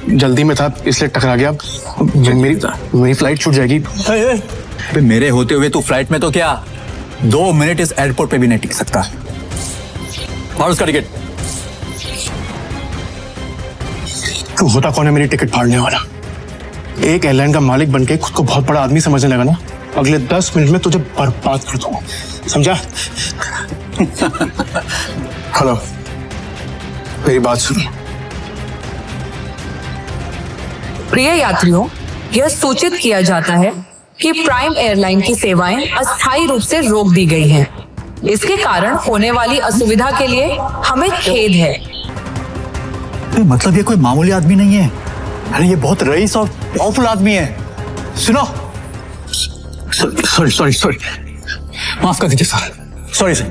जल्दी में था इसलिए टकरा गया। मेरी फ्लाइट छूट जाएगी। मेरे होते हुए तू फ्लाइट में तो क्या 2 मिनट इस एयरपोर्ट पे भी नहीं टिक सकता। और उसका टिकट तू होता कौन है मेरी टिकट फाड़ने वाला? एक एयरलाइन का मालिक बनके खुद को बहुत बड़ा आदमी समझने लगा ना, अगले 10 मिनट में तुझे बर्बाद कर दूंगा, समझा? हेलो, मेरी बात सुनो। प्रिय यात्रियों, यह सूचित किया जाता है कि प्राइम एयरलाइन की सेवाएं अस्थायी रूप से रोक दी गई हैं। इसके कारण होने वाली असुविधा के लिए हमें खेद है। मतलब ये कोई मामूली आदमी नहीं है, अरे ये बहुत रईस और पावरफुल आदमी है। सुनो, सॉरी, माफ कर दीजिए सर। सॉरी सर,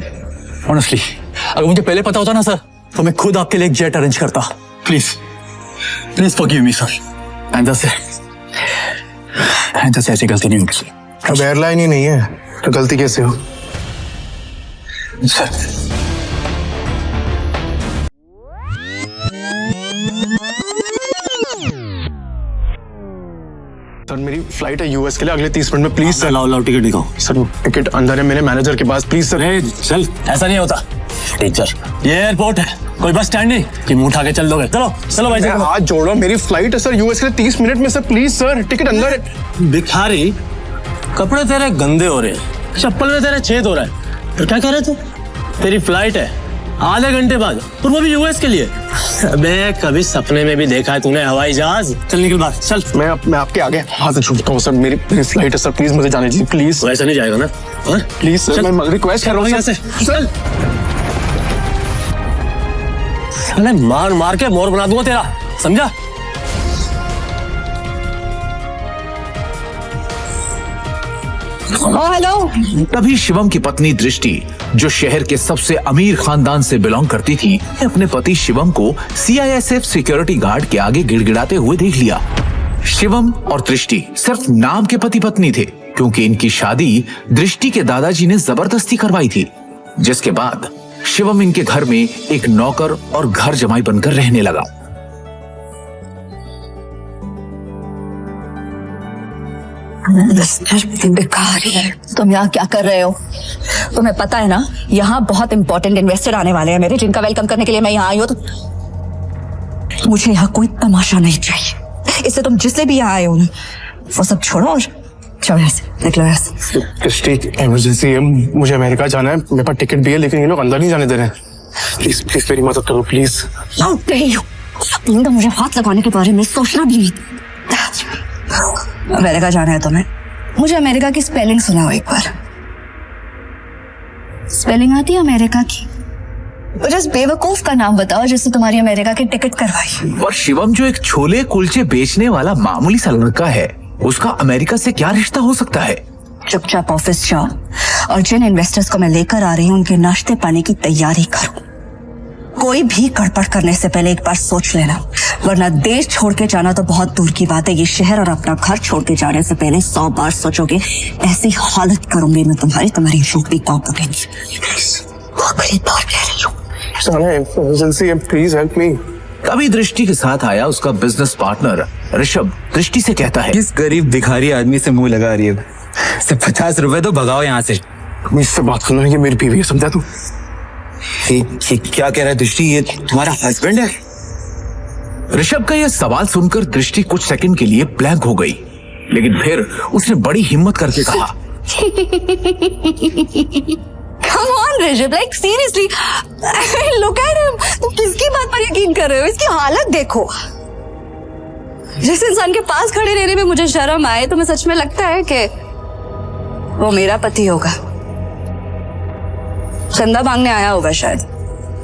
ऑनेस्टली अगर मुझे पहले पता होता ना सर, तो मैं खुद आपके लिए एक जेट अरेंज करता। Please forgive me sir. आइंदा से ऐसी गलती नहीं होगी सर। अब एयरलाइन ही नहीं है तो गलती कैसे हो सर? सर मेरी फ्लाइट है यूएस के लिए अगले 30 मिनट में, प्लीज सर। लाओ टिकट दिखाओ सर टिकट अंदर है मेरे मैनेजर के पास, प्लीज सर। चल, ऐसा नहीं होता टीचर, ये एयरपोर्ट है, कोई बस स्टैंड नहीं कि मुंह उठा के चल दोगे। चलो भाई, हाथ जोड़ो, मेरी फ्लाइट है सर यूएस के लिए 30 मिनट में सर, प्लीज सर। टिकट अंदर है। भिखारी, कपड़े तेरे गंदे हो रहे हैं, चप्पल में तेरे छेद हो रहा है, तो क्या कह रहे थे? तेरी फ्लाइट है आधे घंटे बाद, और वो भी यूएस के लिए। अबे कभी सपने में भी देखा है तूने हवाई जहाज? चल निकल बाहर, चल। मैं आपके आगे हाथ जोड़ता हूँ सर, मेरी फ्लाइट है सर, प्लीज मुझे जाने दीजिए प्लीज। वैसा नहीं जाएगा ना? प्लीज सर, मैं रिक्वेस्ट कर रहा हूँ सर। चल, अरे मार के मोर बना दूंगा तेरा, समझा? हेलो। तभी शिवम की पत्नी दृष्टि, जो शहर के सबसे अमीर खानदान से बिलोंग करती थी, अपने पति शिवम को सीआईएसएफ सिक्योरिटी गार्ड के आगे गिड़गिड़ाते हुए देख लिया। शिवम और दृष्टि सिर्फ नाम के पति पत्नी थे, क्योंकि इनकी शादी दृष्टि के दादाजी ने जबरदस्ती करवाई थी, जिसके बाद शिवम इनके घर में एक नौकर और घर जमाई बनकर रहने लगा। तुम यहाँ क्या कर रहे हो? तुम्हें पता है ना, यहाँ बहुत इंपॉर्टेंट इन्वेस्टर आने वाले हैं मेरे, जिनका वेलकम करने के लिए मैं यहाँ आई हूँ। तो मुझे यहाँ कोई तमाशा नहीं चाहिए। इससे तुम जिससे भी यहाँ आए हो ना, वो सब छोड़ो और चलो ऐसे निकलो ऐसे। इमरजेंसी है, मुझे अमेरिका जाना है, मेरे पास टिकट भी है, लेकिन ये लोग अंदर नहीं जाने दे रहे हैं। प्लीज मेरी मदद करो प्लीज। तुम तो मुझे हाथ लगाने के बारे में सोचना भी नहीं। अमेरिका जाना है तुम्हें? मुझे अमेरिका की स्पेलिंग सुनाओ एक बार। स्पेलिंग आती है अमेरिका की? मुझे इस बेवकूफ का नाम बताओ जिससे तुम्हारी अमेरिका की टिकट करवाई। और शिवम जो एक छोले कुलचे बेचने वाला मामूली सा लड़का है, उसका अमेरिका से क्या रिश्ता हो सकता है? चुपचाप ऑफिस जाओ और जिन इन्वेस्टर्स को मैं लेकर आ रही हूँ उनके नाश्ते पानी की तैयारी करो। कोई भी गड़बड़ करने से पहले एक बार सोच लेना, वरना देश छोड़ के जाना तो बहुत दूर की बात है, ये शहर और अपना घर छोड़ के जाने से पहले 100 बार सोचोगे। ऐसी हालत करूंगी मैं तुम्हारी रोटी पाव पकेगी। बहुत बड़ी बात कह रही हूँ। इमरजेंसी है, प्लीज हेल्प मी। तभी दृष्टि के साथ आया उसका बिजनेस पार्टनर ऋषभ। दृष्टि से कहता है, किस गरीब भिखारी आदमी से मुंह लगा रही है? सिर्फ 50 रुपए तो भगाओ यहाँ से। इससे बात करना, ये मेरी बीवी है, समझा तू? ये क्या कह रहा है दृष्टि, ये तुम्हारा हस्बैंड है? ऋषभ का यह सवाल सुनकर दृष्टि कुछ सेकंड के लिए ब्लैंक हो गई, लेकिन फिर उसने बड़ी हिम्मत करके कहा, Come on Rishabh, like seriously, look at him. तुम किसकी बात पर यकीन कर रहे हो? इसकी हालत देखो। जिस इंसान के पास खड़े रहने में मुझे शर्म आए, तुम्हें सच में लगता है कि वो मेरा पति होगा? चंदा मांगने आया होगा शायद।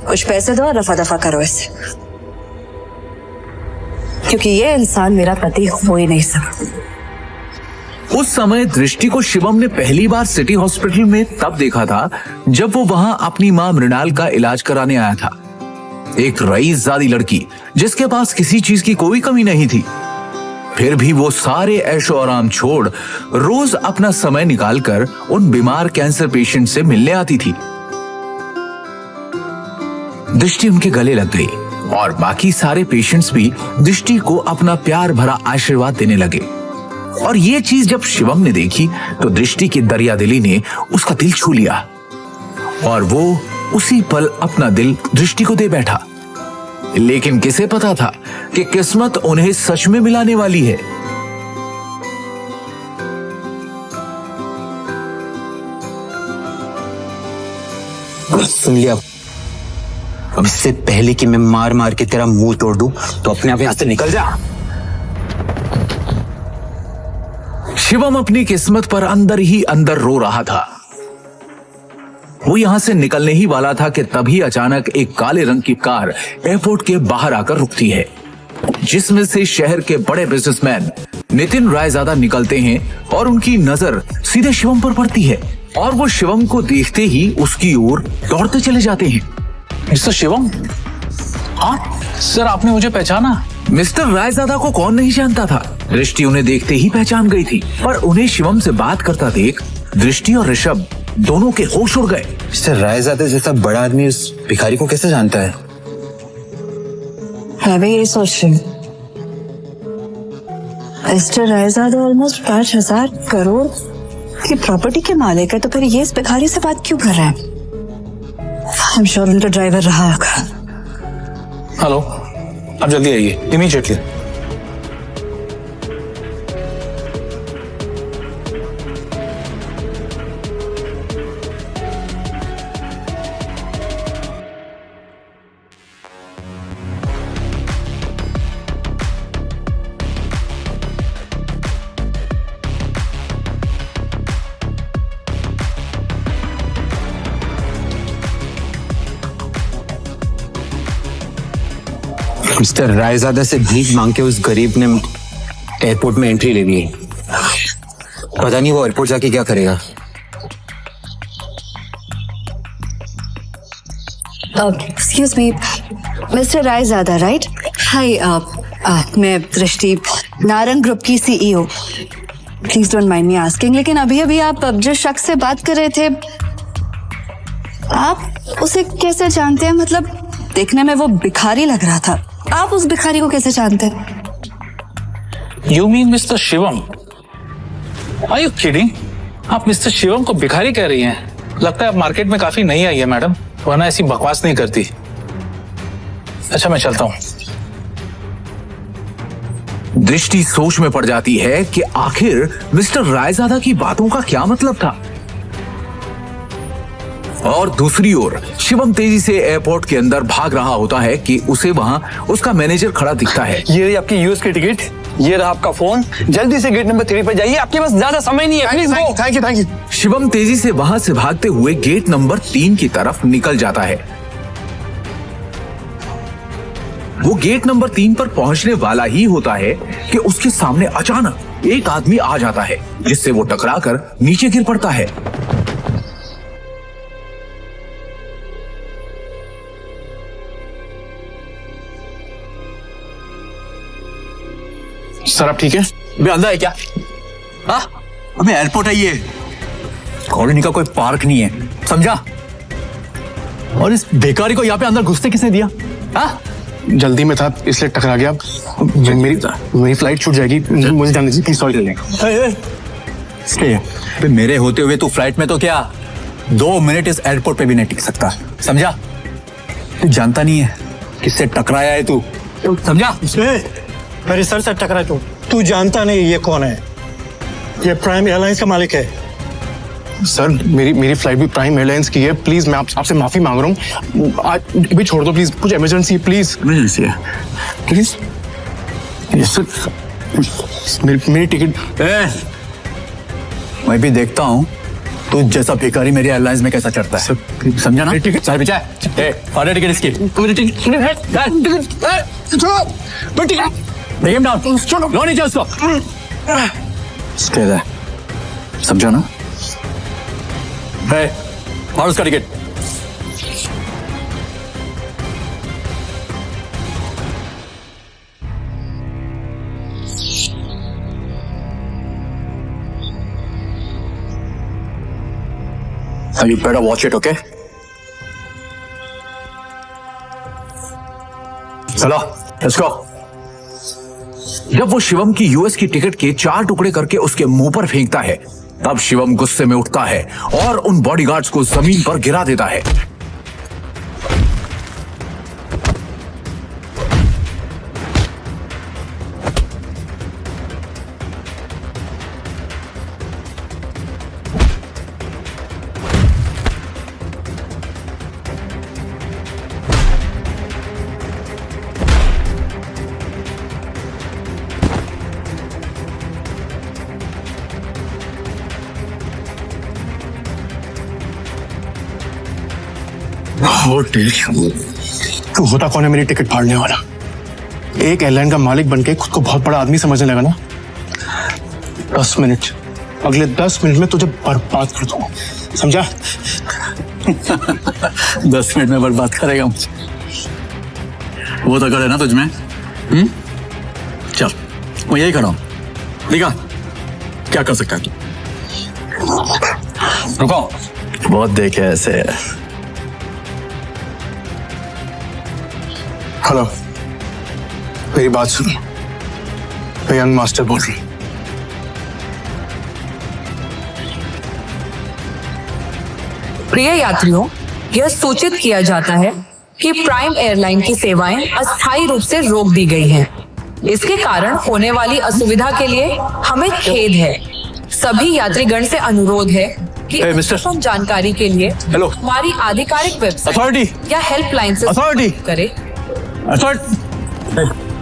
कुछ पैसे दो और रफा दफा करो इससे, क्योंकि ये इंसान मेरा पति हो ही नहीं सकता। उस समय दृष्टि को शिवम ने पहली बार सिटी हॉस्पिटल में तब देखा था जब वो वहां अपनी मां मृणाल का इलाज कराने आया था। एक रईसजादी लड़की जिसके पास किसी चीज की कोई कमी नहीं थी, फिर भी वो सारे ऐशो आराम छोड़ रोज अपना समय निकालकर उन बीमार कैंसर पेशेंट से मिलने आती थी। दृष्टि उनके गले लग गई और बाकी सारे पेशेंट्स भी दृष्टि को अपना प्यार भरा आशीर्वाद देने लगे। और ये चीज जब शिवम ने देखी तो दृष्टि की दरियादिली ने उसका दिल छू लिया और वो उसी पल अपना दिल दृष्टि को दे बैठा। लेकिन किसे पता था कि किस्मत उन्हें सच में मिलाने वाली है। सुन लिया, अब इससे पहले कि मैं मार मार के तेरा मुंह तोड़ दूं तो अपने आप यहां से निकल जा। शिवम अपनी किस्मत पर अंदर ही अंदर रो रहा था। वो यहां से निकलने ही वाला था कि तभी अचानक एक काले रंग की कार एयरपोर्ट के बाहर आकर रुकती है, जिसमें से शहर के बड़े बिजनेसमैन नितिन रायजादा निकलते हैं और उनकी नजर सीधे शिवम पर पड़ती है और वो शिवम को देखते ही उसकी ओर दौड़ते चले जाते हैं। मिस्टर शिवम, हाँ सर, आपने मुझे पहचाना? मिस्टर रायजादा को कौन नहीं जानता था। दृष्टि उन्हें देखते ही पहचान गई थी, पर उन्हें शिवम से बात करता देख दृष्टि और ऋषभ दोनों के होश उड़ गए। मिस्टर रायजादे जैसा बड़ा आदमी उस भिखारी को कैसे जानता है? मैं भी यही सोच रही हूँ। मिस्टर रायजादा ऑलमोस्ट 5,000 करोड़ की प्रॉपर्टी के मालिक है, तो फिर ये इस भिखारी से बात क्यों कर रहे हैं? आई एम श्योर उनका ड्राइवर रहा होगा। हेलो, आप जल्दी आइए, इमीडिएटली। मिस्टर रायजादा से भीख मांग के उस गरीब ने एयरपोर्ट में एंट्री ले ली है। पता नहीं वो एयरपोर्ट जाके क्या करेगा। Excuse me, mister Raizada, right? Hi, मैं दृष्टि, नारंग ग्रुप की CEO. Please don't mind me asking, लेकिन अभी अभी आप जिस शख्स से बात कर रहे थे, आप उसे कैसे जानते हैं? मतलब देखने में वो भिखारी लग रहा था, आप उस भिखारी को कैसे जानते हैं? You mean mister Shivam? Are you kidding? आप मिस्टर शिवम को भिखारी कह रही हैं? लगता है आप मार्केट में काफी नई आई है मैडम, वरना ऐसी बकवास नहीं करती। अच्छा, मैं चलता हूं। दृष्टि सोच में पड़ जाती है कि आखिर मिस्टर रायजादा की बातों का क्या मतलब था। और दूसरी ओर शिवम तेजी से एयरपोर्ट के अंदर भाग रहा होता है कि उसे वहां उसका मैनेजर खड़ा दिखता है। ये रही आपकी यूएस की टिकट, ये रहा आपका फोन, जल्दी से गेट नंबर 3 पर जाइए, आपके पास ज्यादा समय नहीं है, please go. Thank you. Shivam तेजी से वहां से भागते हुए गेट नंबर 3 की तरफ निकल जाता है। वो गेट नंबर 3 पर पहुंचने वाला ही होता है कि उसके सामने अचानक एक आदमी आ जाता है, जिससे वो टकराकर नीचे गिर पड़ता है। सर आप ठीक है? अबे अंधा है क्या? हाँ, अबे एयरपोर्ट है ये, कॉलोनी का कोई पार्क नहीं है, समझा? और इस बेकारी को यहाँ पे अंदर घुसने किसने दिया? हाँ, जल्दी में था इसलिए टकरा गया। मेरी फ्लाइट छूट जाएगी, मुझे जाने दीजिए प्लीज। सॉरी। अबे मेरे होते हुए तू फ्लाइट में तो क्या 2 मिनट इस एयरपोर्ट पे भी नहीं टिक सकता, समझा? तू जानता नहीं है किससे टकराया है तू, समझा? मेरे सर से टकरा तू जानता नहीं ये कौन है? ये प्राइम एयरलाइंस का मालिक है। सर मेरी फ्लाइट भी प्राइम एयरलाइंस की है, प्लीज मैं आपसे माफी मांग रहा हूँ। आज भी छोड़ दो प्लीज, कुछ इमरजेंसी है, प्लीज। इमरजेंसी है प्लीज। यस सर, मेरी टिकट। मैं भी देखता हूँ तू जैसा भिखारी मेरी एयरलाइंस में कैसा चढ़ता है, समझा ना? टिकट सारे पीछे फाड़े टिकट इसकी। Take him down. लो नीचे उसको। Stay there. समझा ना? Hey, और उसका ticket. You better watch it, okay? चलो लेट्स गो। जब वो शिवम की यूएस की टिकट के 4 टुकड़े करके उसके मुंह पर फेंकता है, तब शिवम गुस्से में उठता है और उन बॉडीगार्ड्स को जमीन पर गिरा देता है। तू होता कौन है मेरी टिकट फाड़ने वाला? एक एयरलाइन का मालिक बनके खुद को बहुत बड़ा आदमी समझने लगा ना? 10 मिनट, अगले 10 मिनट में तुझे बर्बाद कर दूंगा, समझा? 10 मिनट में बर्बाद करेगा मुझे, वो तो करे ना तुझ में। चल मैं यही खड़ा हूं, दिखा क्या कर सकता है तू। रुको, बहुत देखे ऐसे। हेलो, मेरी बात सुनो, मैं यंग मास्टर बोल रही हूँ। प्रिय यात्रियों, यह सूचित किया जाता है कि प्राइम एयरलाइन की सेवाएं अस्थायी रूप से रोक दी गई हैं। इसके कारण होने वाली असुविधा के लिए हमें खेद है। सभी यात्रीगण से अनुरोध है कि Hey, mister. अद्यतन जानकारी के लिए Hello. हमारी आधिकारिक वेबसाइट Authority. या हेल्पलाइन से Authority. संपर्क करें।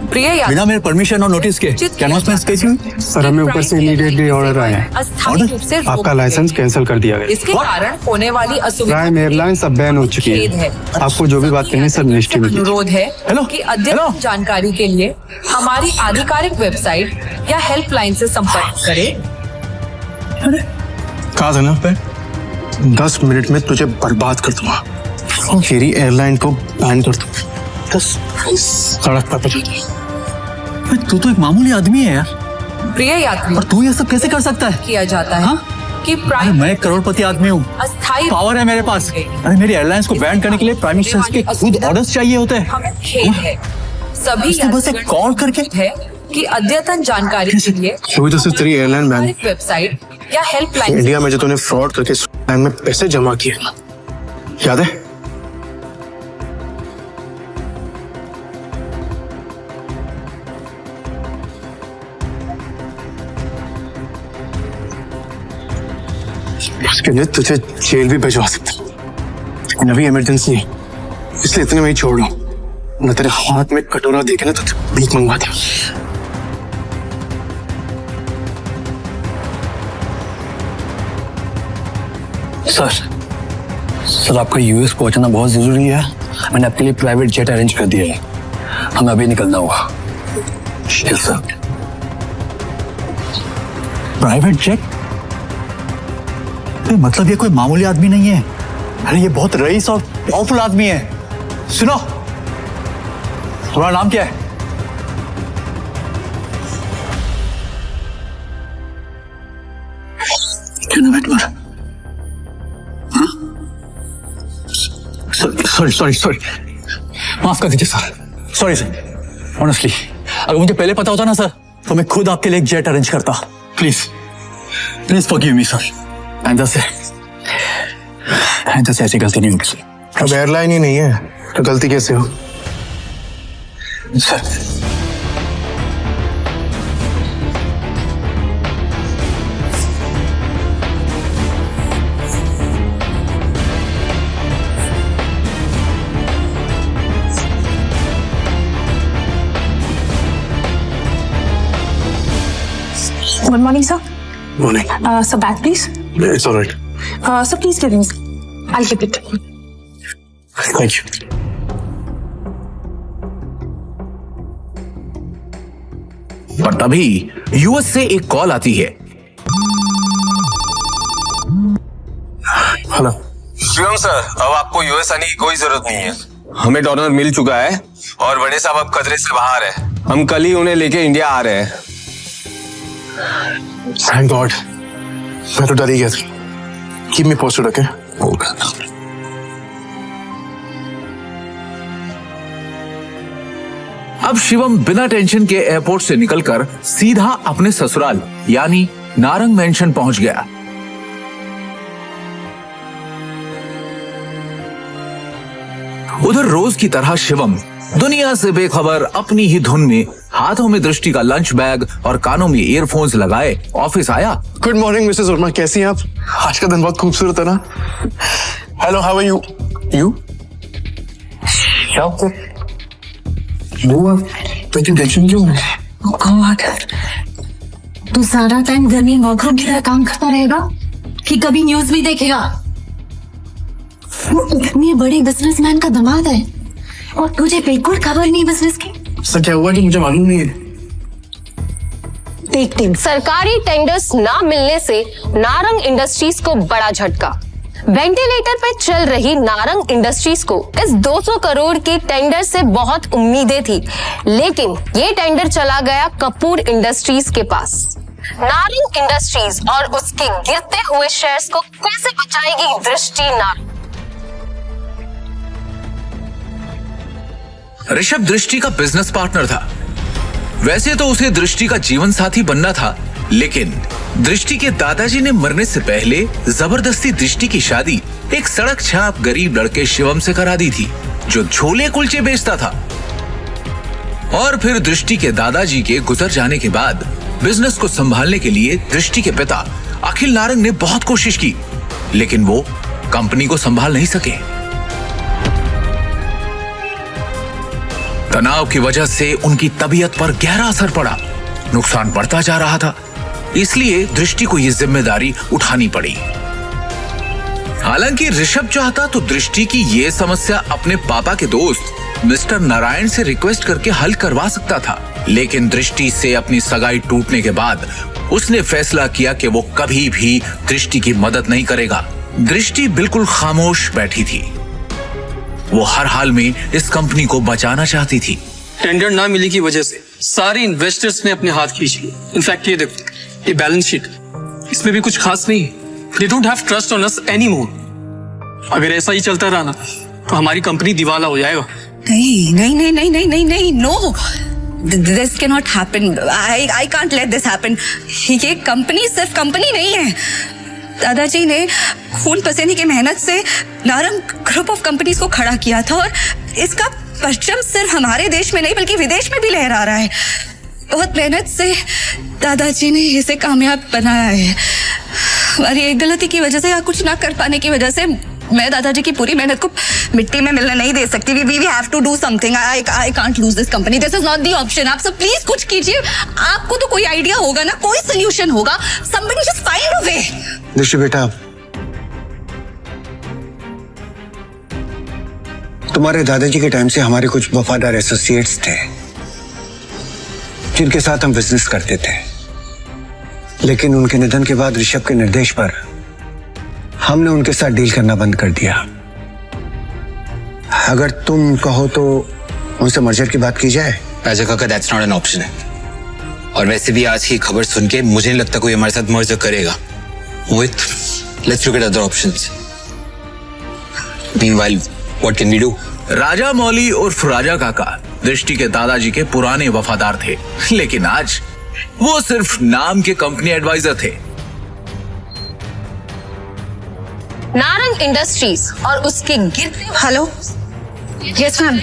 प्रिय बिना यात्रियों, मेरे परमिशन और नोटिस के कैनवास कैसी हुई? सर, हमें ऊपर से immediately order आया है। अस्थायी रूप से रोक आपका दी लाइसेंस गई। कैंसिल कर दिया गया। इसके कारण होने वाली असुविधा प्राइम एयरलाइंस अब बैन हो चुकी खेद है। है। आपको जो भी बात करनी है सब मिनिस्ट्री में कीजिए। अनुरोध है हेलो, कि अद्यतन हेलो। जानकारी के लिए हमारी आधिकारिक वेबसाइट या हेल्पलाइन से संपर्क करें। कहा था ना, 10 मिनट में तुझे बर्बाद कर दूंगा, मेरी एयरलाइन को बैन कर दूंगा। 10 सड़क पर पहुंचा दे। तू तो एक मामूली आदमी है यार, प्रिय यात्रियों, और तू ये सब कैसे कर सकता है? किया जाता है कि अरे प्राइम मैं एक करोड़पति आदमी हूँ, अस्थायी पावर है मेरे पास। अरे मेरी एयरलाइंस को बैन करने के लिए प्राइम मिनिस्टर के खुद ऑर्डर्स चाहिए होते हैं। हमें खेद है। सभी इसने बस एक यात्रीगण कॉल करके है कि अद्यतन जानकारी के लिए अभी तो सिर्फ तेरी एयरलाइन बैन। आधिकारिक वेबसाइट या हेल्पलाइन इंडिया में जो तूने फ्रॉड करके एयरलाइन में पैसे जमा किए ना, याद है? उसके लिए तुझे जेल भी भिजवा सकता, लेकिन अभी इमरजेंसी है, इसलिए इतने में ही छोड़ रहा हूं। न तेरे हाथ में कटोरा देखे ना तो भीख मंगवा दे। सर आपका यूएस पहुंचना बहुत जरूरी है। मैंने आपके लिए प्राइवेट जेट अरेंज कर दिया है, हमें अभी निकलना होगा। Yes sir. Private jet? मतलब ये कोई मामूली आदमी नहीं है, अरे ये बहुत रईस और पावरफुल आदमी है। सुनो, तुम्हारा नाम क्या है? सॉरी माफ कर दीजिए सर, सॉरी सर। ऑनेस्टली अगर मुझे पहले पता होता ना सर, तो मैं खुद आपके लिए एक जेट अरेंज करता। Please forgive me sir. And से ऐसी गलती नहीं होगी सर। अब एयरलाइन ही नहीं है तो गलती कैसे हो? Sir Good morning, sir. Morning. Sir, bag, please. It's all right. Sir, please give me. I'll keep it. Thank you. पर तभी यूएस से एक कॉल आती है। हेलो शिवम सर, अब आपको यूएस आने की कोई जरूरत नहीं है। हमें डोनर मिल चुका है और बड़े साहब अब खतरे से बाहर है। हम कल ही उन्हें लेके इंडिया आ रहे हैं। थैंक गॉड, मैं तो डर ही गया था। Keep me posted, okay? अब शिवम बिना टेंशन के एयरपोर्ट से निकलकर सीधा अपने ससुराल यानी नारंग मेंशन पहुंच गया। उधर रोज की तरह शिवम दुनिया से बेखबर अपनी ही धुन में हाथों में दृष्टि का लंच बैग और कानों में ईयरफोन्स लगाए ऑफिस आया। गुड मॉर्निंग मिसेस वर्मा, कैसी हैं आप? आज का दिन बहुत खूबसूरत है ना? Hello, how are you? You तो टेंशन क्यों है? तू सारा टाइम घर में नौकरों की तरह काम करता रहेगा कि कभी न्यूज भी देखेगा? वो इतने बड़े बिजनेसमैन का दामाद है और तुझे बिल्कुल खबर नहीं बिजनेस की। सर क्या हुआ कि मुझे मालूम नहीं है। देखते सरकारी टेंडर्स ना मिलने से नारंग इंडस्ट्रीज को बड़ा झटका। वेंटिलेटर पे चल रही नारंग इंडस्ट्रीज को इस 200 करोड़ के टेंडर से बहुत उम्मीदें थी, लेकिन ये टेंडर चला गया कपूर इंडस्ट्रीज के पास। नारंग इंडस्ट्रीज और उसके गिरते हुए शेयर्स को कैसे बचाएगी दृष्टि नारंग? ऋषभ दृष्टि का बिजनेस पार्टनर था। वैसे तो उसे दृष्टि का जीवन साथी बनना था, लेकिन दृष्टि के दादाजी ने मरने से पहले जबरदस्ती दृष्टि की शादी एक सड़क छाप गरीब लड़के शिवम से करा दी थी, जो छोले कुलचे बेचता था। और फिर दृष्टि के दादाजी के गुजर जाने के बाद बिजनेस को संभालने के लिए दृष्टि के पिता अखिल नारंग ने बहुत कोशिश की, लेकिन वो कंपनी को संभाल नहीं सके। तनाव की वजह से उनकी तबीयत पर गहरा असर पड़ा, नुकसान बढ़ता जा रहा था, इसलिए दृष्टि को यह जिम्मेदारी उठानी पड़ी। हालांकि ऋषभ चाहता तो दृष्टि की यह समस्या अपने पापा के दोस्त मिस्टर नारायण से रिक्वेस्ट करके हल करवा सकता था, लेकिन दृष्टि से अपनी सगाई टूटने के बाद उसने फैसला किया कि वो कभी भी दृष्टि की मदद नहीं करेगा। दृष्टि बिल्कुल खामोश बैठी थी। वो हर हाल में इस कंपनी को बचाना चाहती थी। टेंडर ना मिली की वजह से सारे इन्वेस्टर्स ने अपने हाथ खींच लिए। इनफैक्ट ये देखो, ये बैलेंस शीट, इसमें भी कुछ खास नहीं है। They don't have trust on us anymore. अगर ऐसा ही चलता रहा ना तो हमारी कंपनी दिवाला हो जाएगा। नहीं नहीं नहीं नहीं नहीं नहीं नहीं, no, this can not happen. I can't let this happen. ये कंपनी सिर्फ कंपनी नहीं है। दादाजी ने खून पसीने की मेहनत से नारंग ग्रुप ऑफ कंपनीज को खड़ा किया था और इसका परचम सिर्फ हमारे देश में नहीं बल्कि विदेश में भी लहरा रहा है। बहुत मेहनत से दादाजी ने इसे कामयाब बनाया है। हमारी एक गलती की वजह से या कुछ ना कर पाने की वजह से मैं दादाजी की पूरी मेहनत को मिट्टी में मिलने नहीं दे सकती। We have to do something. I can't lose this company. This is not the option. आप सब प्लीज कुछ कीजिए। आपको तो कोई आइडिया होगा ना, कोई सोल्यूशन होगा। समबडी जस्ट फाइंड अ वे। दृष्टि बेटा, तुम्हारे दादाजी के टाइम से हमारे कुछ वफादार एसोसिएट्स थे जिनके साथ हम बिजनेस करते थे, लेकिन उनके निधन के बाद ऋषभ के निर्देश पर हमने उनके साथ डील करना बंद कर दिया। अगर तुम कहो तो उनसे मर्जर की बात की जाए। राजा काका, दैट्स नॉट एन ऑप्शन है। और वैसे भी आज की खबर सुन के मुझे नहीं लगता कोई हमारे साथ मर्जर करेगा। Mohit, let's look at other options. Meanwhile, what can we do? Raja Mauli उर्फ राजा काका दृष्टि के दादाजी के पुराने वफादार थे, लेकिन आज वो सिर्फ नाम के कंपनी एडवाइजर थे। नारंग इंडस्ट्रीज और उसके गिरते। Hello, yes ma'am,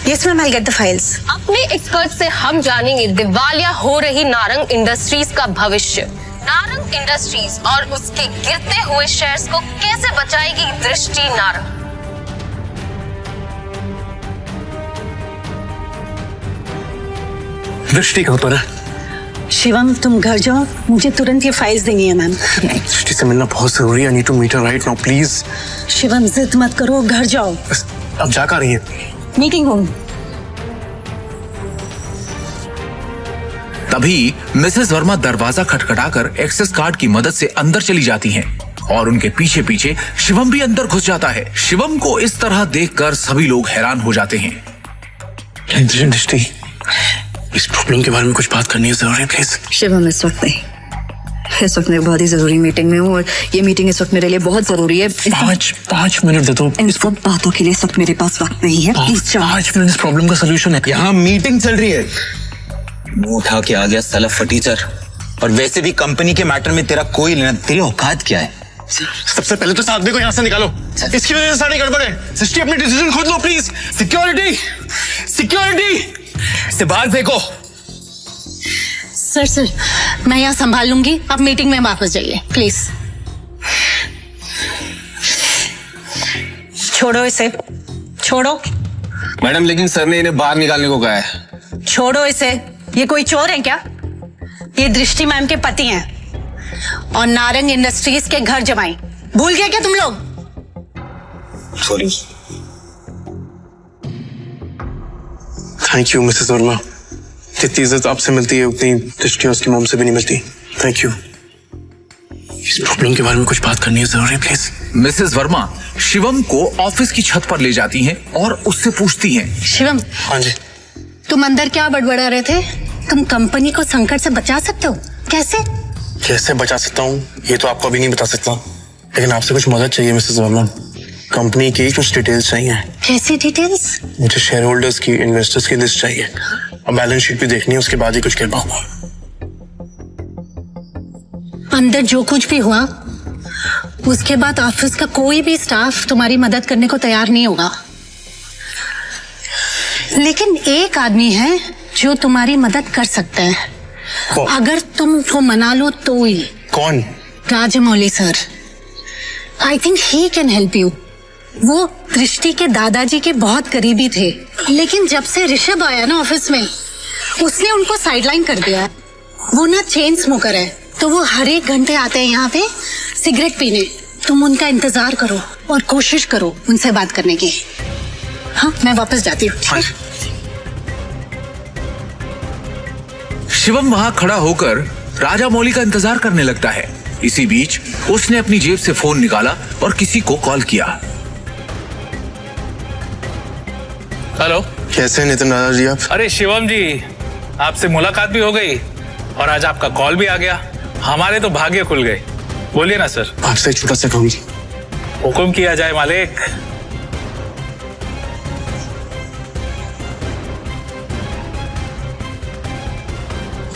yes ma'am, I get the files. अपने एक्सपर्ट से हम जानेंगे दिवालिया हो रही नारंग इंडस्ट्रीज का भविष्य। नारंग इंडस्ट्रीज और उसके गिरते हुए शेयर्स को कैसे बचाएगी दृष्टि नारंग? दृष्टि कहो तो ना। शिवम, तुम घर जाओ, मुझे तुरंत ये फाइल्स देनी है मैम। दृष्टि से मिलना बहुत जरूरी है। I need to meet her right now, please. Shivam, जिद मत करो, घर जाओ। अब जा कर रही है। Meeting room. तभी मिसेस वर्मा दरवाजा खटखटाकर एक्सेस कार्ड की मदद से अंदर चली जाती हैं और उनके पीछे पीछे शिवम भी अंदर घुस जाता है। शिवम को इस तरह देखकर सभी लोग हैरान हो जाते हैं। दृष्टि, इस प्रॉब्लम के बारे में कुछ बात करनी है जरूरी, प्लीज। शिवम, इस वक्त नहीं। इस वक्त मैं बहुत ही जरूरी मीटिंग में हूँ और ये मीटिंग इस वक्त मेरे लिए बहुत जरूरी है। 5 मिनट दे दो। इन सब बातों के लिए इस वक्त मेरे पास वक्त नहीं है। प्लीज 5 मिनट इस प्रॉब्लम का सोल्यूशन है। यहाँ मीटिंग चल रही है। मुंह उठा के आ गया साला फटीचर। और वैसे भी कंपनी के मैटर में तेरा कोई लेना, तेरी औकात क्या है? सबसे पहले तो इस आदमी को यहाँ से निकालो। इसकी वजह से सारी गड़बड़ है। सृष्टि अपनी डिसीजन खुद लो प्लीज। सिक्योरिटी से बाहर फेंको। सर मैं यहाँ संभाल लूंगी, आप मीटिंग में वापस जाइए प्लीज। छोड़ो इसे, छोड़ो। मैडम लेकिन सर ने इन्हें बाहर निकालने को कहा है। छोड़ो इसे, ये कोई चोर है क्या? ये दृष्टि मैम के पति हैं और नारंग इंडस्ट्रीज के घर जमाई। भूल गए क्या तुम लोग? Sorry. Thank you Mrs Verma. जितनी इज्जत आपसे मिलती है उतनी दृष्टि उसकी मॉम से भी नहीं मिलती। Thank you. इस प्रॉब्लम के बारे में कुछ बात करनी है जरूरी, प्लीज। मिसेस वर्मा शिवम को ऑफिस की छत पर ले जाती हैं और उससे पूछती हैं। शिवम, हाँ जी। तुम अंदर क्या बड़बड़ा रहे थे? तुम कंपनी को संकट से बचा सकते हो, कैसे? कैसे बचा सकता हूँ ये तो आपको अभी नहीं बता सकता, लेकिन आपसे कुछ मदद चाहिए मिसेस वर्मा। कंपनी की कुछ डिटेल्स चाहिए। कैसी डिटेल्स? मुझे शेयर होल्डर्स की, इन्वेस्टर्स की लिस्ट चाहिए और बैलेंस शीट भी देखनी है, उसके बाद ही कुछ कह पाऊंगा। अंदर जो कुछ भी हुआ उसके बाद ऑफिस का कोई भी स्टाफ तुम्हारी मदद करने को तैयार नहीं होगा, लेकिन एक आदमी है जो तुम्हारी मदद कर सकता है अगर तुम उसको मना लो तो ही। कौन? Rajamouli sir. I think he can help you. वो दृष्टि के दादाजी के बहुत करीबी थे, लेकिन जब से ऋषभ आया ना ऑफिस में, उसने उनको साइडलाइन कर दिया। वो ना चेन स्मोकर है, तो वो हर एक घंटे आते हैं यहाँ पे सिगरेट पीने। तुम उनका इंतजार करो और कोशिश करो उनसे बात करने की। हाँ, मैं वापस जाती हूँ। शिवम वहां खड़ा होकर राजा मौली का इंतजार करने लगता है। इसी बीच उसने अपनी जेब से फोन निकाला और किसी को कॉल किया। हेलो, कैसे हैं नितिन राजा जी आप? अरे शिवम जी, आपसे मुलाकात भी हो गई और आज आपका कॉल भी आ गया। हमारे तो भाग्य खुल गए। बोलिए ना सर। आपसे एक छोटा सा काम। हुक्म किया जाए मालिक।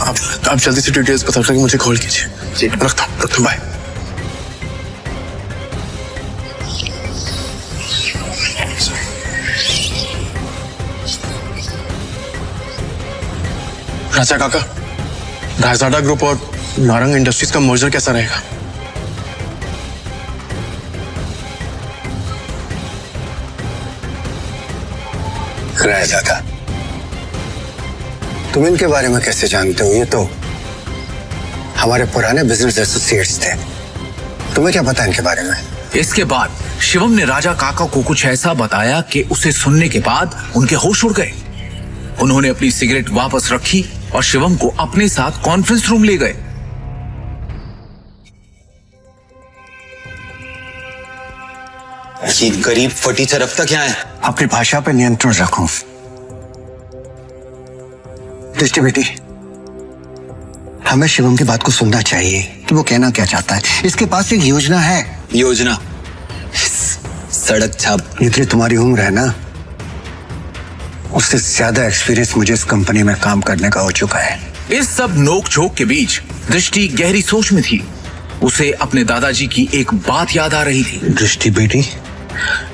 आप जल्दी से डिटेल्स पता करके मुझे कॉल कीजिए। जी रखता हूँ, बाय। राजा काका, रायजादा ग्रुप और नारंग इंडस्ट्रीज का मर्जर कैसा रहेगा? रायजादा, तुम इनके बारे में कैसे जानते हो? ये तो हमारे पुराने बिजनेस एसोसिएट्स थे। तुम्हें क्या पता इनके बारे में? इसके बाद शिवम ने राजा काका को कुछ ऐसा बताया कि उसे सुनने के बाद उनके होश उड़ गए। उन्होंने अपनी सिगरेट वापस रखी और शिवम को अपने साथ कॉन्फ्रेंस रूम ले गए। ये गरीब फटीचर अब तक यहाँ है। अपनी भाषा पे नियंत्रण रखो। दृष्टि बेटी, हमें शिवम की बात को सुनना चाहिए कि वो कहना क्या चाहता है। इसके पास एक योजना है। योजना? सड़क छाप। जितनी तुम्हारी उम्र है ना, उससे ज्यादा एक्सपीरियंस मुझे इस कंपनी में काम करने का हो चुका है। इस सब नोक झोंक के बीच दृष्टि गहरी सोच में थी। उसे अपने दादाजी की एक बात याद आ रही थी। दृष्टि बेटी,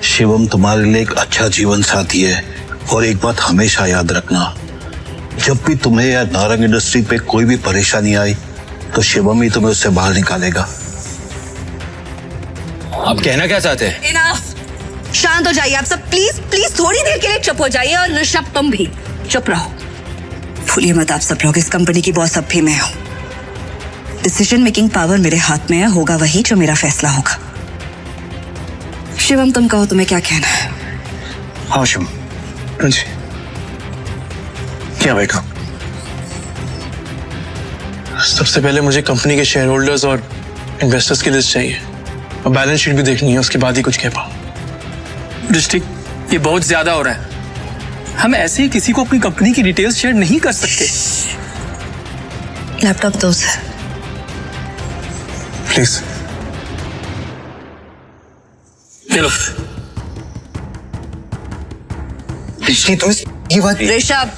शिवम तुम्हारे लिए एक अच्छा जीवन साथी है और एक बात हमेशा याद रखना, जब भी तुम्हें या नारंग इंडस्ट्री पे कोई भी परेशानी आई तो शिवम ही तुम्हें उससे बाहर निकालेगा। आप कहना क्या चाहते हैं? इनफ। शांत हो जाइए आप सब, प्लीज प्लीज थोड़ी देर के लिए चुप हो जाइए। और ऋषभ तुम भी चुप रहो। भूलिए मत आप सब लोग, इस कंपनी की बॉस अब भी मैं हूं। डिसीजन मेकिंग पावर मेरे हाथ में है, होगा वही जो मेरा फैसला होगा। शिवम तुम कहो, तुम्हें क्या कहना है? हाँ शिवम। हाँ जी। क्या बैठो? सबसे पहले मुझे कंपनी के शेयर होल्डर्स और इन्वेस्टर्स की लिस्ट चाहिए और बैलेंस शीट भी देखनी है, उसके बाद ही कुछ कह पाऊं। दृष्टि, ये बहुत ज्यादा हो रहा है। हम ऐसे ही किसी को अपनी कंपनी की डिटेल्स शेयर नहीं कर सकते। लैपटॉप दो सर। प्लीज। चलो दृष्टि, तुम ये बात ऋषभ,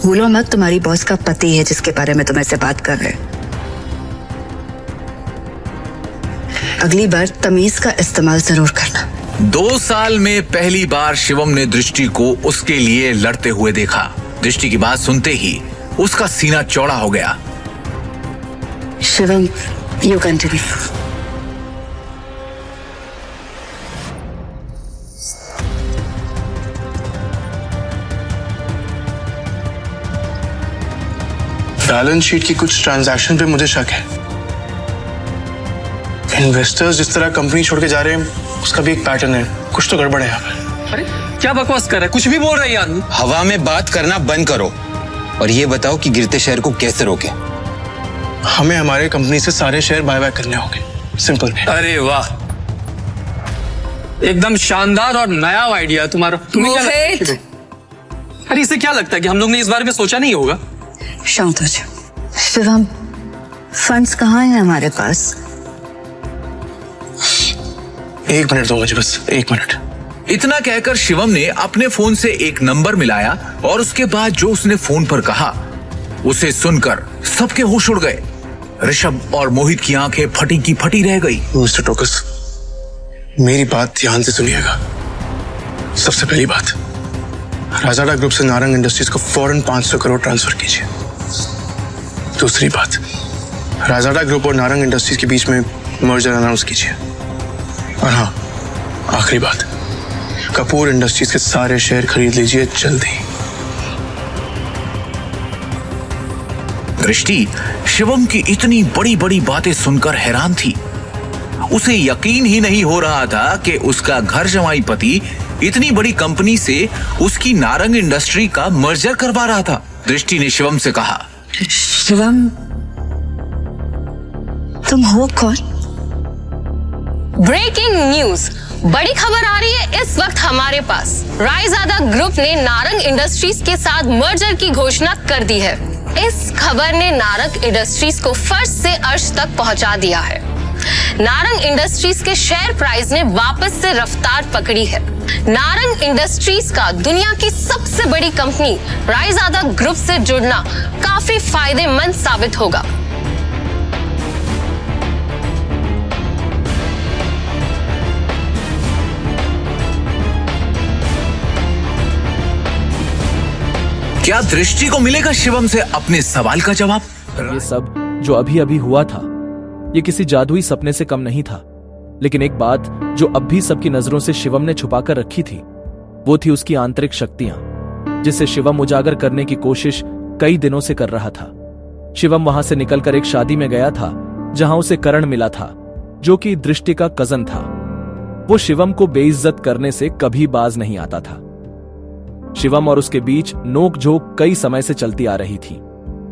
भूलो मत तुम्हारी बॉस का पति है जिसके बारे में तुम ऐसे बात कर रहे हो। अगली बार तमीज का इस्तेमाल जरूर करना। 2 साल में पहली बार शिवम ने दृष्टि को उसके लिए लड़ते हुए देखा। दृष्टि की बात सुनते ही उसका सीना चौड़ा हो गया। Shivam, you continue. Balance sheet की कुछ ट्रांजैक्शन पे मुझे शक है। इन्वेस्टर्स जिस तरह कंपनी छोड़ के जा रहे हैं उसका भी एक पैटर्न है। कुछ तो गड़बड़ है यहाँ पर। अरे क्या बकवास कर रहा है, कुछ भी बोल रहा है ये आदमी। हवा में बात करना बंद करो और ये बताओ कि गिरते शहर को कैसे रोके। हमें हमारे कंपनी से सारे शेयर बायबैक करने होंगे, सिंपल। अरे वाह, एकदम शानदार और नया आइडिया तुम्हारा। तुम्हें क्या लगता है? अरे इसे क्या लगता है कि हम लोग ने इस बारे में सोचा नहीं होगा? शांत हो जाओ। शिवम, फंड्स कहाँ हैं हमारे पास? 1 मिनट दो मुझे, बस 1 मिनट। इतना कहकर शिवम ने अपने फोन से एक नंबर मिलाया और उसके बाद जो उसने फोन पर कहा उसे सुनकर सबके होश उड़ गए। ऋषभ और मोहित की आंखें फटी की फटी रह गई। मिस्टर टोकस, मेरी बात ध्यान से सुनिएगा। सबसे पहली बात, राजाडा ग्रुप से नारंग इंडस्ट्रीज को फौरन 500 करोड़ ट्रांसफर कीजिए। दूसरी बात, राजाडा ग्रुप और नारंग इंडस्ट्रीज के बीच में मर्जर अनाउंस कीजिए। और हाँ, आखिरी बात, कपूर इंडस्ट्रीज के सारे शेयर खरीद लीजिए जल्दी। दृष्टि शिवम की इतनी बड़ी बड़ी बातें सुनकर हैरान थी। उसे यकीन ही नहीं हो रहा था कि उसका घर जमाई पति इतनी बड़ी कंपनी से उसकी नारंग इंडस्ट्री का मर्जर करवा रहा था। दृष्टि ने शिवम से कहा, शिवम, तुम हो कौन? ब्रेकिंग न्यूज, बड़ी खबर आ रही है इस वक्त हमारे पास। रायजादा ग्रुप ने नारंग इंडस्ट्रीज के साथ मर्जर की घोषणा कर दी है। इस खबर ने नारंग इंडस्ट्रीज को फर्श से अर्श तक पहुंचा दिया है। नारंग इंडस्ट्रीज के शेयर प्राइस ने वापस से रफ्तार पकड़ी है। नारंग इंडस्ट्रीज का दुनिया की सबसे बड़ी कंपनी रायजादा ग्रुप से जुड़ना काफी फायदेमंद साबित होगा। क्या दृष्टि को मिलेगा शिवम से अपने सवाल का जवाब? ये सब जो अभी अभी हुआ था, ये किसी जादुई सपने से कम नहीं था। लेकिन एक बात जो अब भी सबकी नजरों से शिवम ने छुपाकर रखी थी, वो थी उसकी आंतरिक शक्तियां, जिसे शिवम उजागर करने की कोशिश कई दिनों से कर रहा था। शिवम वहां से निकलकर एक शादी में गया था जहां उसे करण मिला था, जो कि दृष्टि का कजन था। वो शिवम को बेइज्जत करने से कभी बाज नहीं आता था। शिवम और उसके बीच नोक-झोंक कई समय से चलती आ रही थी,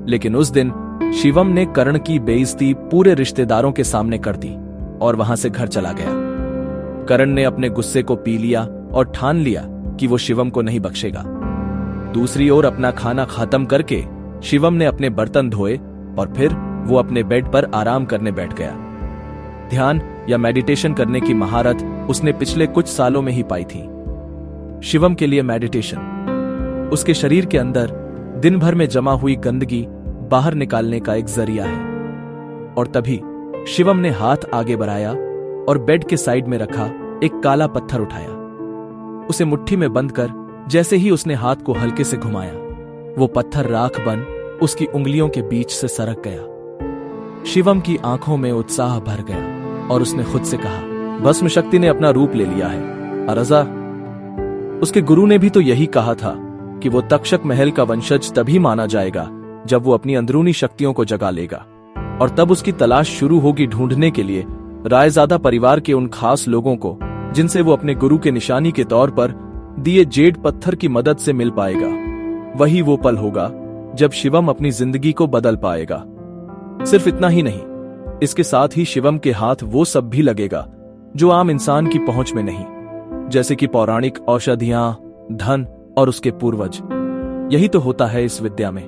लेकिन उस दिन शिवम ने करण की बेइज्जती पूरे रिश्तेदारों के सामने कर दी और वहां से घर चला गया। करण ने अपने गुस्से को पी लिया और ठान लिया कि वो शिवम को नहीं बख्शेगा। दूसरी ओर अपना खाना खत्म करके शिवम ने अपने बर्तन धोए और फिर वो अपने बेड पर आराम करने बैठ गया। ध्यान या मेडिटेशन करने की महारत उसने पिछले कुछ सालों में ही पाई थी। शिवम के लिए मेडिटेशन उसके शरीर के अंदर दिन भर में जमा हुई गंदगी बाहर निकालने का एक जरिया है। और तभी शिवम ने हाथ आगे बढ़ाया और बेड के साइड में रखा एक काला पत्थर उठाया। उसे मुट्ठी में बंद कर जैसे ही उसने हाथ को हल्के से घुमाया, वो पत्थर राख बन उसकी उंगलियों के बीच से सरक गया। शिवम की आंखों में उत्साह भर गया और उसने खुद से कहा, भस्म शक्ति ने अपना रूप ले लिया है। अरजा, उसके गुरु ने भी तो यही कहा था कि वो तक्षक महल का वंशज तभी माना जाएगा जब वो अपनी अंदरूनी शक्तियों को जगा लेगा, और तब उसकी तलाश शुरू होगी ढूंढने के लिए रायजादा परिवार के उन खास लोगों को जिनसे वो अपने गुरु के निशानी के तौर पर दिए जेड पत्थर की मदद से मिल पाएगा। वही वो पल होगा जब शिवम अपनी जिंदगी को बदल पाएगा। सिर्फ इतना ही नहीं, इसके साथ ही शिवम के हाथ वो सब भी लगेगा जो आम इंसान की पहुंच में नहीं, जैसे कि पौराणिक औषधियां, धन और उसके पूर्वज। यही तो होता है इस विद्या में।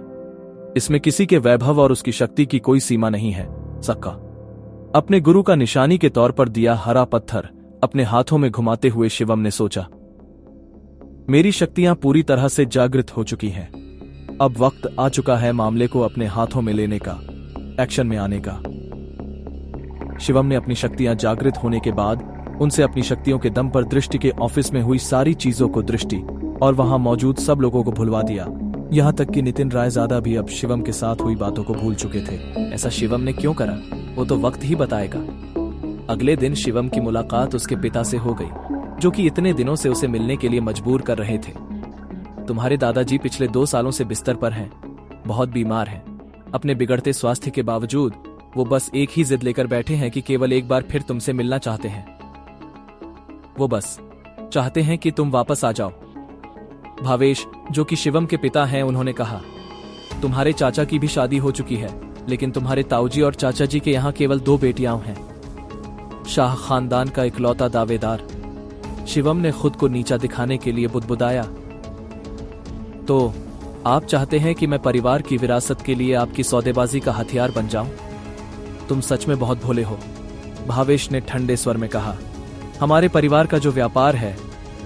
इसमें किसी के वैभव और उसकी शक्ति की कोई सीमा नहीं है। सक्का अपने गुरु का निशानी के तौर पर दिया हरा पत्थर अपने हाथों में घुमाते हुए शिवम ने सोचा, मेरी शक्तियां पूरी तरह से जागृत हो चुकी हैं। अब वक्त आ चुका है मामले को अपने हाथों में लेने का, एक्शन में आने का। शिवम ने अपनी शक्तियां जागृत होने के बाद उनसे अपनी शक्तियों के दम पर दृष्टि के ऑफिस में हुई सारी चीजों को दृष्टि और वहां मौजूद सब लोगों को भुलवा दिया। यहां तक कि नितिन रायजादा भी अब शिवम के साथ हुई बातों को भूल चुके थे। ऐसा शिवम ने क्यों करा, वो तो वक्त ही बताएगा। अगले दिन शिवम की मुलाकात उसके पिता से हो गई, जो कि इतने दिनों से उसे मिलने के लिए मजबूर कर रहे थे। तुम्हारे दादाजी पिछले 2 सालों से बिस्तर पर हैं, बहुत बीमार हैं। अपने बिगड़ते स्वास्थ्य के बावजूद वो बस एक ही जिद लेकर बैठे हैं कि केवल एक बार फिर तुमसे मिलना चाहते हैं। वो बस चाहते हैं कि तुम वापस आ जाओ। भावेश, जो कि शिवम के पिता हैं, उन्होंने कहा, तुम्हारे चाचा की भी शादी हो चुकी है, लेकिन तुम्हारे ताऊजी और चाचा जी के यहाँ केवल 2 बेटियां हैं। शाह खानदान का इकलौता दावेदार। शिवम ने खुद को नीचा दिखाने के लिए बुदबुदाया, तो आप चाहते हैं कि मैं परिवार की विरासत के लिए आपकी सौदेबाजी का हथियार बन जाऊं? तुम सच में बहुत भोले हो, भावेश ने ठंडे स्वर में कहा। हमारे परिवार का जो व्यापार है,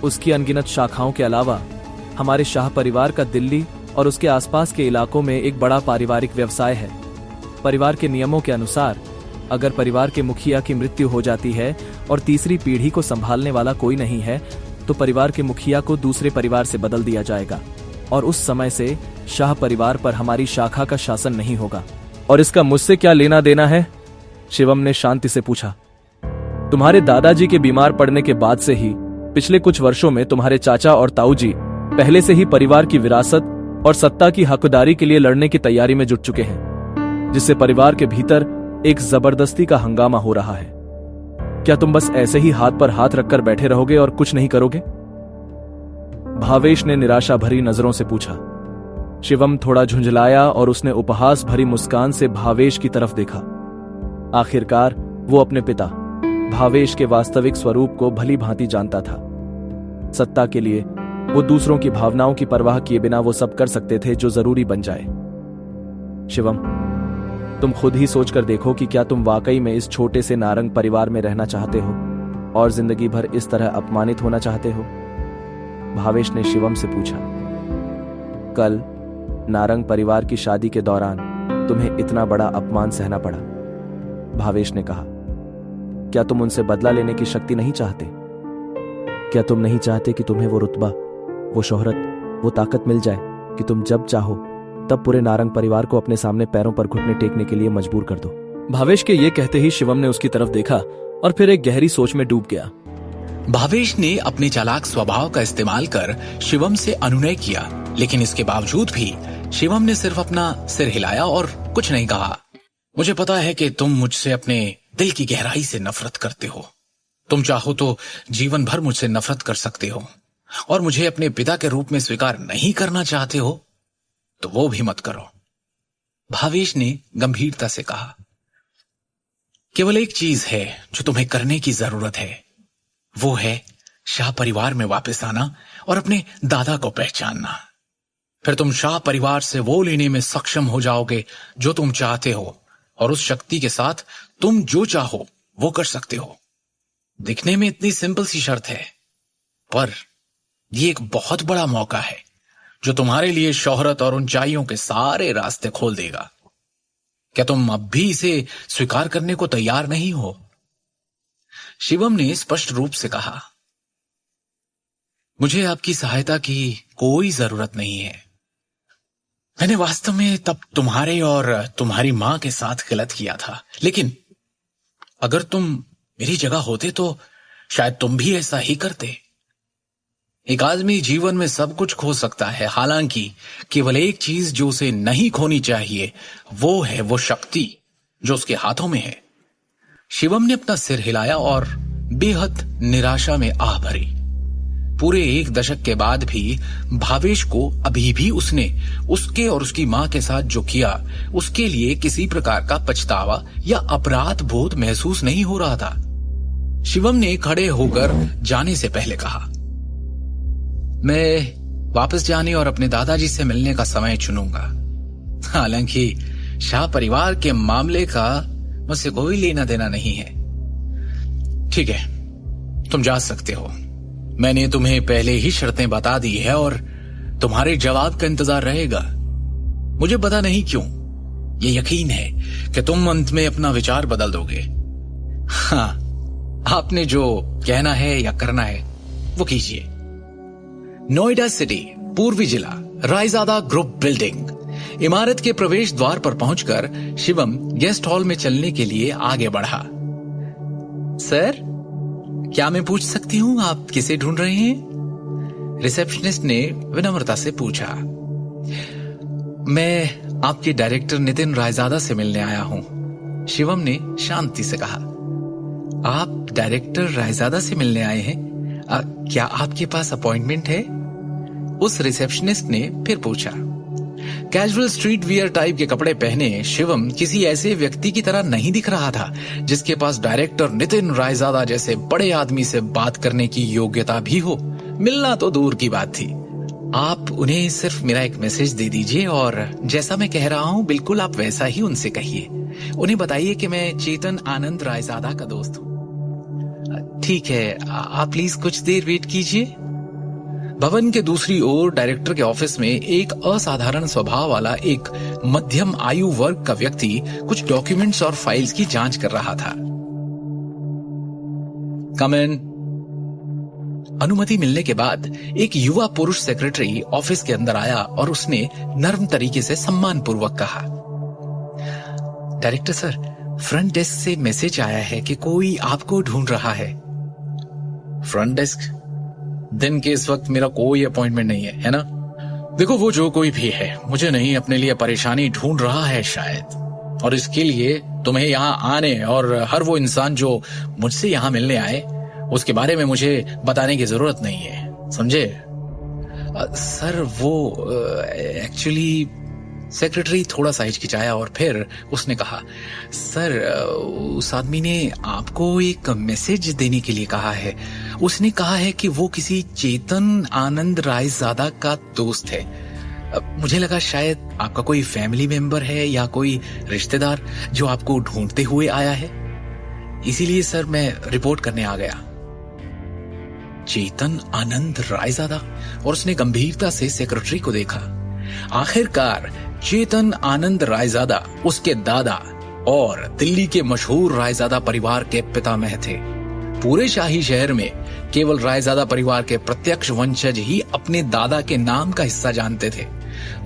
उसकी अनगिनत शाखाओं के अलावा हमारे शाह परिवार का दिल्ली और उसके आसपास के इलाकों में एक बड़ा पारिवारिक व्यवसाय है। परिवार के नियमों के अनुसार अगर परिवार के मुखिया की मृत्यु हो जाती है और तीसरी पीढ़ी को संभालने वाला कोई नहीं है, तो परिवार के मुखिया को दूसरे परिवार से बदल दिया जाएगा और उस समय से शाह परिवार पर हमारी शाखा का शासन नहीं होगा। और इसका मुझसे क्या लेना देना है? शिवम ने शांति से पूछा। तुम्हारे दादाजी के बीमार पड़ने के बाद से ही पिछले कुछ वर्षों में तुम्हारे चाचा और ताऊजी पहले से ही परिवार की विरासत और सत्ता की हकदारी के लिए लड़ने की तैयारी में जुट चुके हैं, जिससे परिवार के भीतर एक जबरदस्ती का हंगामा हो रहा है। क्या तुम बस ऐसे ही हाथ पर हाथ रखकर बैठे रहोगे और कुछ नहीं करोगे? भावेश ने निराशा भरी नजरों से पूछा। शिवम थोड़ा झुंझलाया और उसने उपहास भरी मुस्कान से भावेश की तरफ देखा। आखिरकार वो अपने पिता भावेश के वास्तविक स्वरूप को भली भांति जानता था। सत्ता के लिए वो दूसरों की भावनाओं की परवाह किए बिना वो सब कर सकते थे जो जरूरी बन जाए। शिवम, तुम खुद ही सोचकर देखो कि क्या तुम वाकई में इस छोटे से नारंग परिवार में रहना चाहते हो और जिंदगी भर इस तरह अपमानित होना चाहते हो? भावेश ने शिवम से पूछा। कल नारंग परिवार की शादी के दौरान तुम्हें इतना बड़ा अपमान सहना पड़ा। भावेश ने कहा, क्या तुम उनसे बदला लेने की शक्ति नहीं चाहते? क्या तुम नहीं चाहते कि तुम्हें वो रुतबा, वो शोहरत, वो ताकत मिल जाए कि तुम जब चाहो तब पूरे नारंग परिवार को अपने सामने पैरों पर घुटने टेकने के लिए मजबूर कर दो? भावेश के ये कहते ही शिवम ने उसकी तरफ देखा और फिर एक गहरी सोच में डूब गया। भावेश ने अपने चालाक स्वभाव का इस्तेमाल कर शिवम से अनुनय किया, लेकिन इसके बावजूद भी शिवम ने सिर्फ अपना सिर हिलाया और कुछ नहीं कहा। मुझे पता है कि तुम मुझसे अपने दिल की गहराई से नफरत करते हो। तुम चाहो तो जीवन भर मुझसे नफरत कर सकते हो और मुझे अपने पिता के रूप में स्वीकार नहीं करना चाहते हो तो वो भी मत करो। भावेश ने गंभीरता से कहा, केवल एक चीज है जो तुम्हें करने की जरूरत है, वो है शाह परिवार में वापस आना और अपने दादा को पहचानना। फिर तुम शाह परिवार से वो लेने में सक्षम हो जाओगे जो तुम चाहते हो और उस शक्ति के साथ तुम जो चाहो वो कर सकते हो। दिखने में इतनी सिंपल सी शर्त है, पर ये एक बहुत बड़ा मौका है जो तुम्हारे लिए शोहरत और ऊंचाइयों के सारे रास्ते खोल देगा। क्या तुम अब भी इसे स्वीकार करने को तैयार नहीं हो? शिवम ने स्पष्ट रूप से कहा, मुझे आपकी सहायता की कोई जरूरत नहीं है। मैंने वास्तव में तब तुम्हारे और तुम्हारी मां के साथ गलत किया था, लेकिन अगर तुम मेरी जगह होते तो शायद तुम भी ऐसा ही करते। एक आदमी जीवन में सब कुछ खो सकता है, हालांकि केवल एक चीज जो उसे नहीं खोनी चाहिए वो है वो शक्ति जो उसके हाथों में है। शिवम ने अपना सिर हिलाया और बेहद निराशा में आह भरी। पूरे 1 दशक के बाद भी भावेश को अभी भी उसने उसके और उसकी मां के साथ जो किया उसके लिए किसी प्रकार का पछतावा या अपराध बोध महसूस नहीं हो रहा था। शिवम ने खड़े होकर जाने से पहले कहा, मैं वापस जाने और अपने दादाजी से मिलने का समय चुनूंगा। हालांकि शाह परिवार के मामले का मुझसे कोई लेना देना नहीं है। ठीक है, तुम जा सकते हो। मैंने तुम्हें पहले ही शर्तें बता दी है और तुम्हारे जवाब का इंतजार रहेगा। मुझे पता नहीं क्यों ये यकीन है कि तुम अंत में अपना विचार बदल दोगे। हाँ, आपने जो कहना है या करना है वो कीजिए। नोएडा सिटी, पूर्वी जिला, रायजादा ग्रुप बिल्डिंग। इमारत के प्रवेश द्वार पर पहुंचकर शिवम गेस्ट हॉल में चलने के लिए आगे बढ़ा। सर, क्या मैं पूछ सकती हूं आप किसे ढूंढ रहे हैं? रिसेप्शनिस्ट ने विनम्रता से पूछा। मैं आपके डायरेक्टर नितिन रायजादा से मिलने आया हूं, शिवम ने शांति से कहा। आप डायरेक्टर रायजादा से मिलने आए हैं? क्या आपके पास अपॉइंटमेंट है? उस रिसेप्शनिस्ट ने फिर पूछा। कैजुअल स्ट्रीट वियर टाइप के कपड़े पहने शिवम किसी ऐसे व्यक्ति की तरह नहीं दिख रहा था जिसके पास डायरेक्टर नितिन रायजादा जैसे बड़े आदमी से बात करने की योग्यता भी हो। मिलना तो दूर की बात थी। आप उन्हें सिर्फ मेरा एक मैसेज दे दीजिए और जैसा मैं कह रहा हूं बिल्कुल आप वैसा ही उनसे कहिए। उन्हें बताइए कि मैं चेतन आनंद रायजादा का दोस्त हूं। ठीक है, आप प्लीज कुछ देर वेट कीजिए। भवन के दूसरी ओर डायरेक्टर के ऑफिस में एक असाधारण स्वभाव वाला एक मध्यम आयु वर्ग का व्यक्ति कुछ डॉक्यूमेंट्स और फाइल्स की जांच कर रहा था। कम इन। अनुमति मिलने के बाद एक युवा पुरुष सेक्रेटरी ऑफिस के अंदर आया और उसने नर्म तरीके से सम्मानपूर्वक कहा, डायरेक्टर सर, फ्रंट डेस्क से मैसेज आया है कि कोई आपको ढूंढ रहा है। Front desk? दिन के इस वक्त मेरा कोई अपॉइंटमेंट नहीं है ना? देखो, वो जो कोई भी है मुझे नहीं अपने लिए परेशानी ढूंढ रहा है शायद, और इसके लिए तुम्हें यहाँ आने और हर वो इंसान जो मुझसे यहाँ मिलने आए उसके बारे में मुझे बताने की जरूरत नहीं है, समझे? सर, वो एक्चुअली सेक्रेटरी थोड़ा सा हिचकिचाया और फिर उसने कहा, सर, उस आदमी ने आपको एक मैसेज देने के लिए कहा है। उसने कहा है कि वो किसी चेतन आनंद रायजादा का दोस्त है। मुझे लगा शायद आपका कोई फैमिली मेंबर है या कोई रिश्तेदार जो आपको ढूंढते हुए आया है, इसीलिए सर मैं रिपोर्ट करने आ गया। चेतन आनंद रायजादा? और उसने गंभीरता से सेक्रेटरी को देखा। आखिरकार चेतन आनंद रायजादा उसके दादा और दिल्ली के मशहूर रायजादा परिवार के पितामह थे। पूरे शाही शहर में केवल रायजादा परिवार के प्रत्यक्ष वंशज ही अपने दादा के नाम का हिस्सा जानते थे।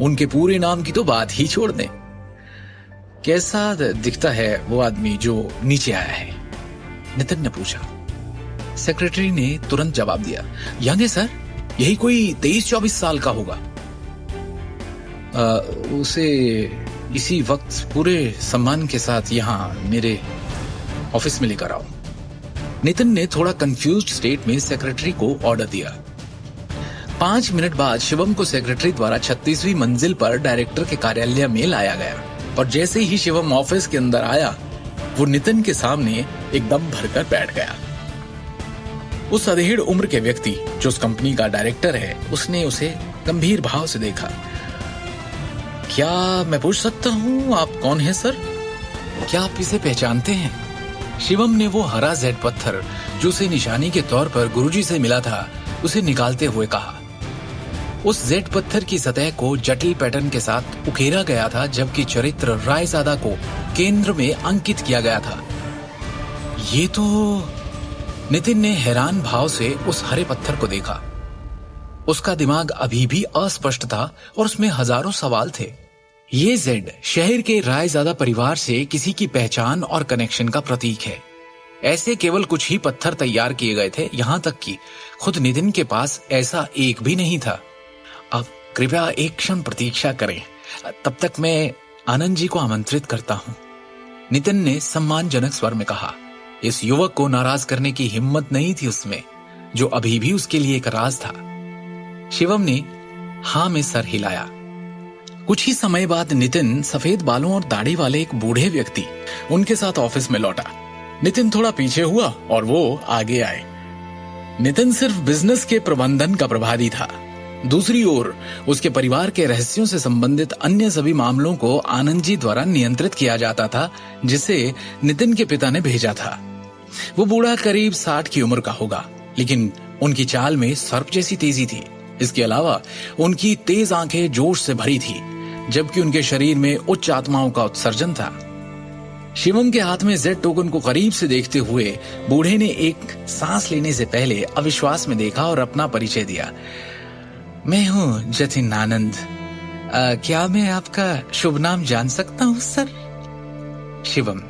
उनके पूरे नाम की तो बात ही छोड़ दें। कैसा दिखता है वो आदमी जो नीचे आया है? नितिन ने पूछा। सेक्रेटरी ने तुरंत जवाब दिया, यंग है सर, यही कोई 23-24 साल का होगा। उसे इसी वक्त पूरे सम्मान के साथ यहाँ मेरे ऑफिस में लेकर आओ। नितिन ने थोड़ा कंफ्यूज्ड स्टेट में सेक्रेटरी को ऑर्डर दिया। 5 मिनट बाद शिवम को सेक्रेटरी द्वारा 36वीं मंजिल पर डायरेक्टर के कार्यालय में लाया गया और जैसे ही शिवम ऑफिस के अंदर आया वो नितिन के सामने एकदम भरकर बैठ गया। उस अधेड़ उम्र के व्यक्ति जो उस कंपनी का डायरेक्टर है, उसने उसे गंभीर भाव से देखा। क्या मैं पूछ सकता हूं आप कौन हैं सर? क्या आप इसे पहचानते हैं? शिवम ने वो हरा जेड पत्थर जो उसे निशानी के तौर पर गुरुजी से मिला था उसे निकालते हुए कहा। उस जेड पत्थर की सतह को जटिल पैटर्न के साथ उकेरा गया था जबकि चरित्र रायजादा को केंद्र में अंकित किया गया था। ये तो... नितिन ने हैरान भाव से उस हरे पत्थर को देखा। उसका दिमाग अभी भी अस्पष्ट था और उसमें हजारों सवाल थे। ये जेड शहर के रायजादा परिवार से किसी की पहचान और कनेक्शन का प्रतीक है। ऐसे केवल कुछ ही पत्थर तैयार किए गए थे, यहां तक कि खुद नितिन के पास ऐसा एक भी नहीं था। अब कृपया एक क्षण प्रतीक्षा करें, तब तक मैं आनंद जी को आमंत्रित करता हूं, नितिन ने सम्मानजनक स्वर में कहा। इस युवक को नाराज करने की हिम्मत नहीं थी उसमें, जो अभी भी उसके लिए एक राज था। शिवम ने हां में सर हिलाया। कुछ ही समय बाद नितिन सफेद बालों और दाढ़ी वाले एक बूढ़े व्यक्ति उनके साथ ऑफिस में लौटा। नितिन थोड़ा पीछे हुआ और वो आगे आए। नितिन सिर्फ बिजनेस के प्रबंधन का प्रभारी था। दूसरी ओर उसके परिवार के रहस्यों से संबंधित अन्य सभी मामलों को आनंद जी द्वारा नियंत्रित किया जाता था, जिसे नितिन के पिता ने भेजा था। वो बूढ़ा करीब 60 की उम्र का होगा, लेकिन उनकी चाल में सर्प जैसी तेजी थी। इसके अलावा उनकी तेज आंखें जोश से भरी थी, जबकि उनके शरीर में उच्च आत्माओं का उत्सर्जन था। शिवम के हाथ में जेड टोकन को करीब से देखते हुए बूढ़े ने एक सांस लेने से पहले अविश्वास में देखा और अपना परिचय दिया। मैं हूं जतिन आनंद। क्या मैं आपका शुभ नाम जान सकता हूं sir? Shivam.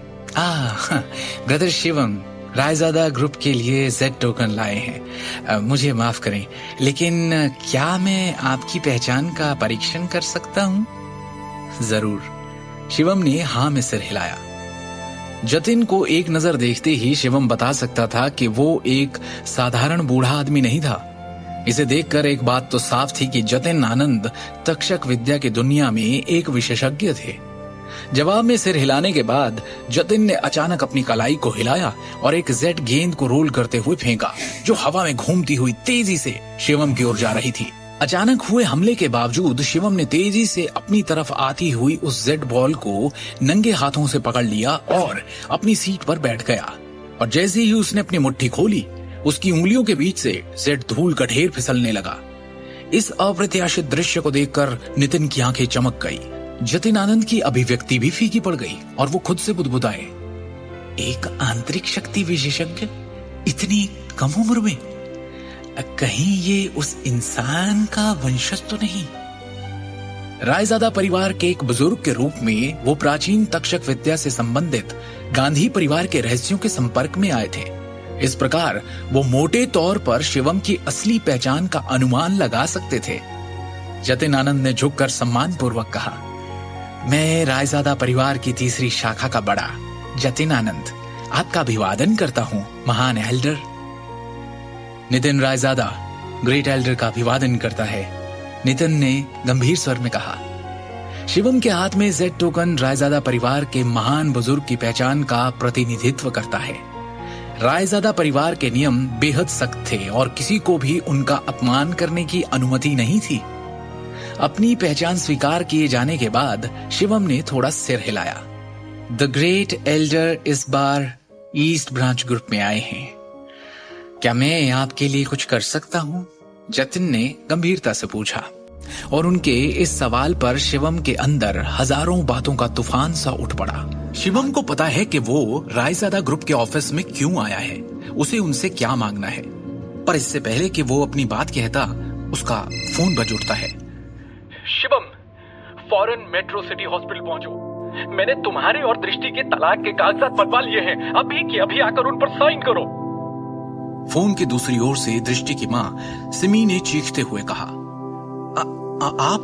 Brother Shivam Raizada group के लिए जेड टोकन लाए हैं। मुझे माफ करें, लेकिन क्या मैं आपकी पहचान का परीक्षण कर सकता हूं? जरूर। शिवम ने हाँ में सिर हिलाया। जतिन को एक नजर देखते ही शिवम बता सकता था कि वो एक साधारण बूढ़ा आदमी नहीं था। इसे देखकर एक बात तो साफ थी कि जतिन आनंद तक्षक विद्या की दुनिया में एक विशेषज्ञ थे। जवाब में सिर हिलाने के बाद जतिन ने अचानक अपनी कलाई को हिलाया और एक जेड गेंद को रोल करते हुए फेंका, जो हवा में घूमती हुई तेजी से शिवम की ओर जा रही थी। अचानक हुए हमले के बावजूद शिवम ने तेजी से अपनी तरफ आती हुई उस जेड बॉल को नंगे हाथों से पकड़ लिया और अपनी सीट पर बैठ गया। और जैसे ही उसने अपनी मुट्ठी खोली, उसकी उंगलियों के बीच से जेड धूल का ढेर फिसलने लगा। इस अप्रत्याशित दृश्य को देखकर नितिन की आंखें चमक गई। जतिन आनंद की अभिव्यक्ति भी फीकी पड़ गई और वो खुद से बुदबुदाए, एक आंतरिक शक्ति विशेषज्ञ इतनी कम उम्र में? कहीं ये उस इंसान का वंशज तो नहीं? रायजादा परिवार के एक बुजुर्ग के रूप में वो प्राचीन तक्षक विद्या से संबंधित गांधी परिवार के रहस्यों के संपर्क में आए थे। इस प्रकार वो मोटे तौर पर शिवम की असली पहचान का अनुमान लगा सकते थे। जतिन आनंद ने झुककर सम्मान पूर्वक कहा, मैं रायजादा परिवार की तीसरी शाखा का बड़ा जतिन आनंद आपका अभिवादन करता हूं, महान Elder. Nitin Raizada great Elder का अभिवादन करता है, नितिन ने गंभीर स्वर में कहा। शिवम के हाथ में जेड टोकन रायजादा परिवार के महान बुजुर्ग की पहचान का प्रतिनिधित्व करता है। रायजादा परिवार के नियम बेहद सख्त थे और किसी को भी उनका अपमान करने की अनुमति नहीं थी। अपनी पहचान स्वीकार किए जाने के बाद शिवम ने थोड़ा सिर हिलाया। द ग्रेट एल्डर इस बार ईस्ट ब्रांच ग्रुप में आए हैं। क्या मैं आपके लिए कुछ कर सकता हूं? जतिन ने गंभीरता से पूछा और उनके इस सवाल पर शिवम के अंदर हजारों बातों का तूफान सा उठ पड़ा। शिवम को पता है कि वो रायजादा ग्रुप के ऑफिस में क्यों आया है, उसे उनसे क्या मांगना है। पर इससे पहले कि वो अपनी बात कहता, उसका फोन बज उठता है। शिवम, फौरन मेट्रो सिटी हॉस्पिटल पहुंचो। मैंने तुम्हारे और दृष्टि के तलाक के कागजात बनवा लिए हैं। अभी के अभी आकर उन पर साइन करो। फोन की दूसरी ओर से दृष्टि की माँ सिमी ने चीखते हुए कहा, आप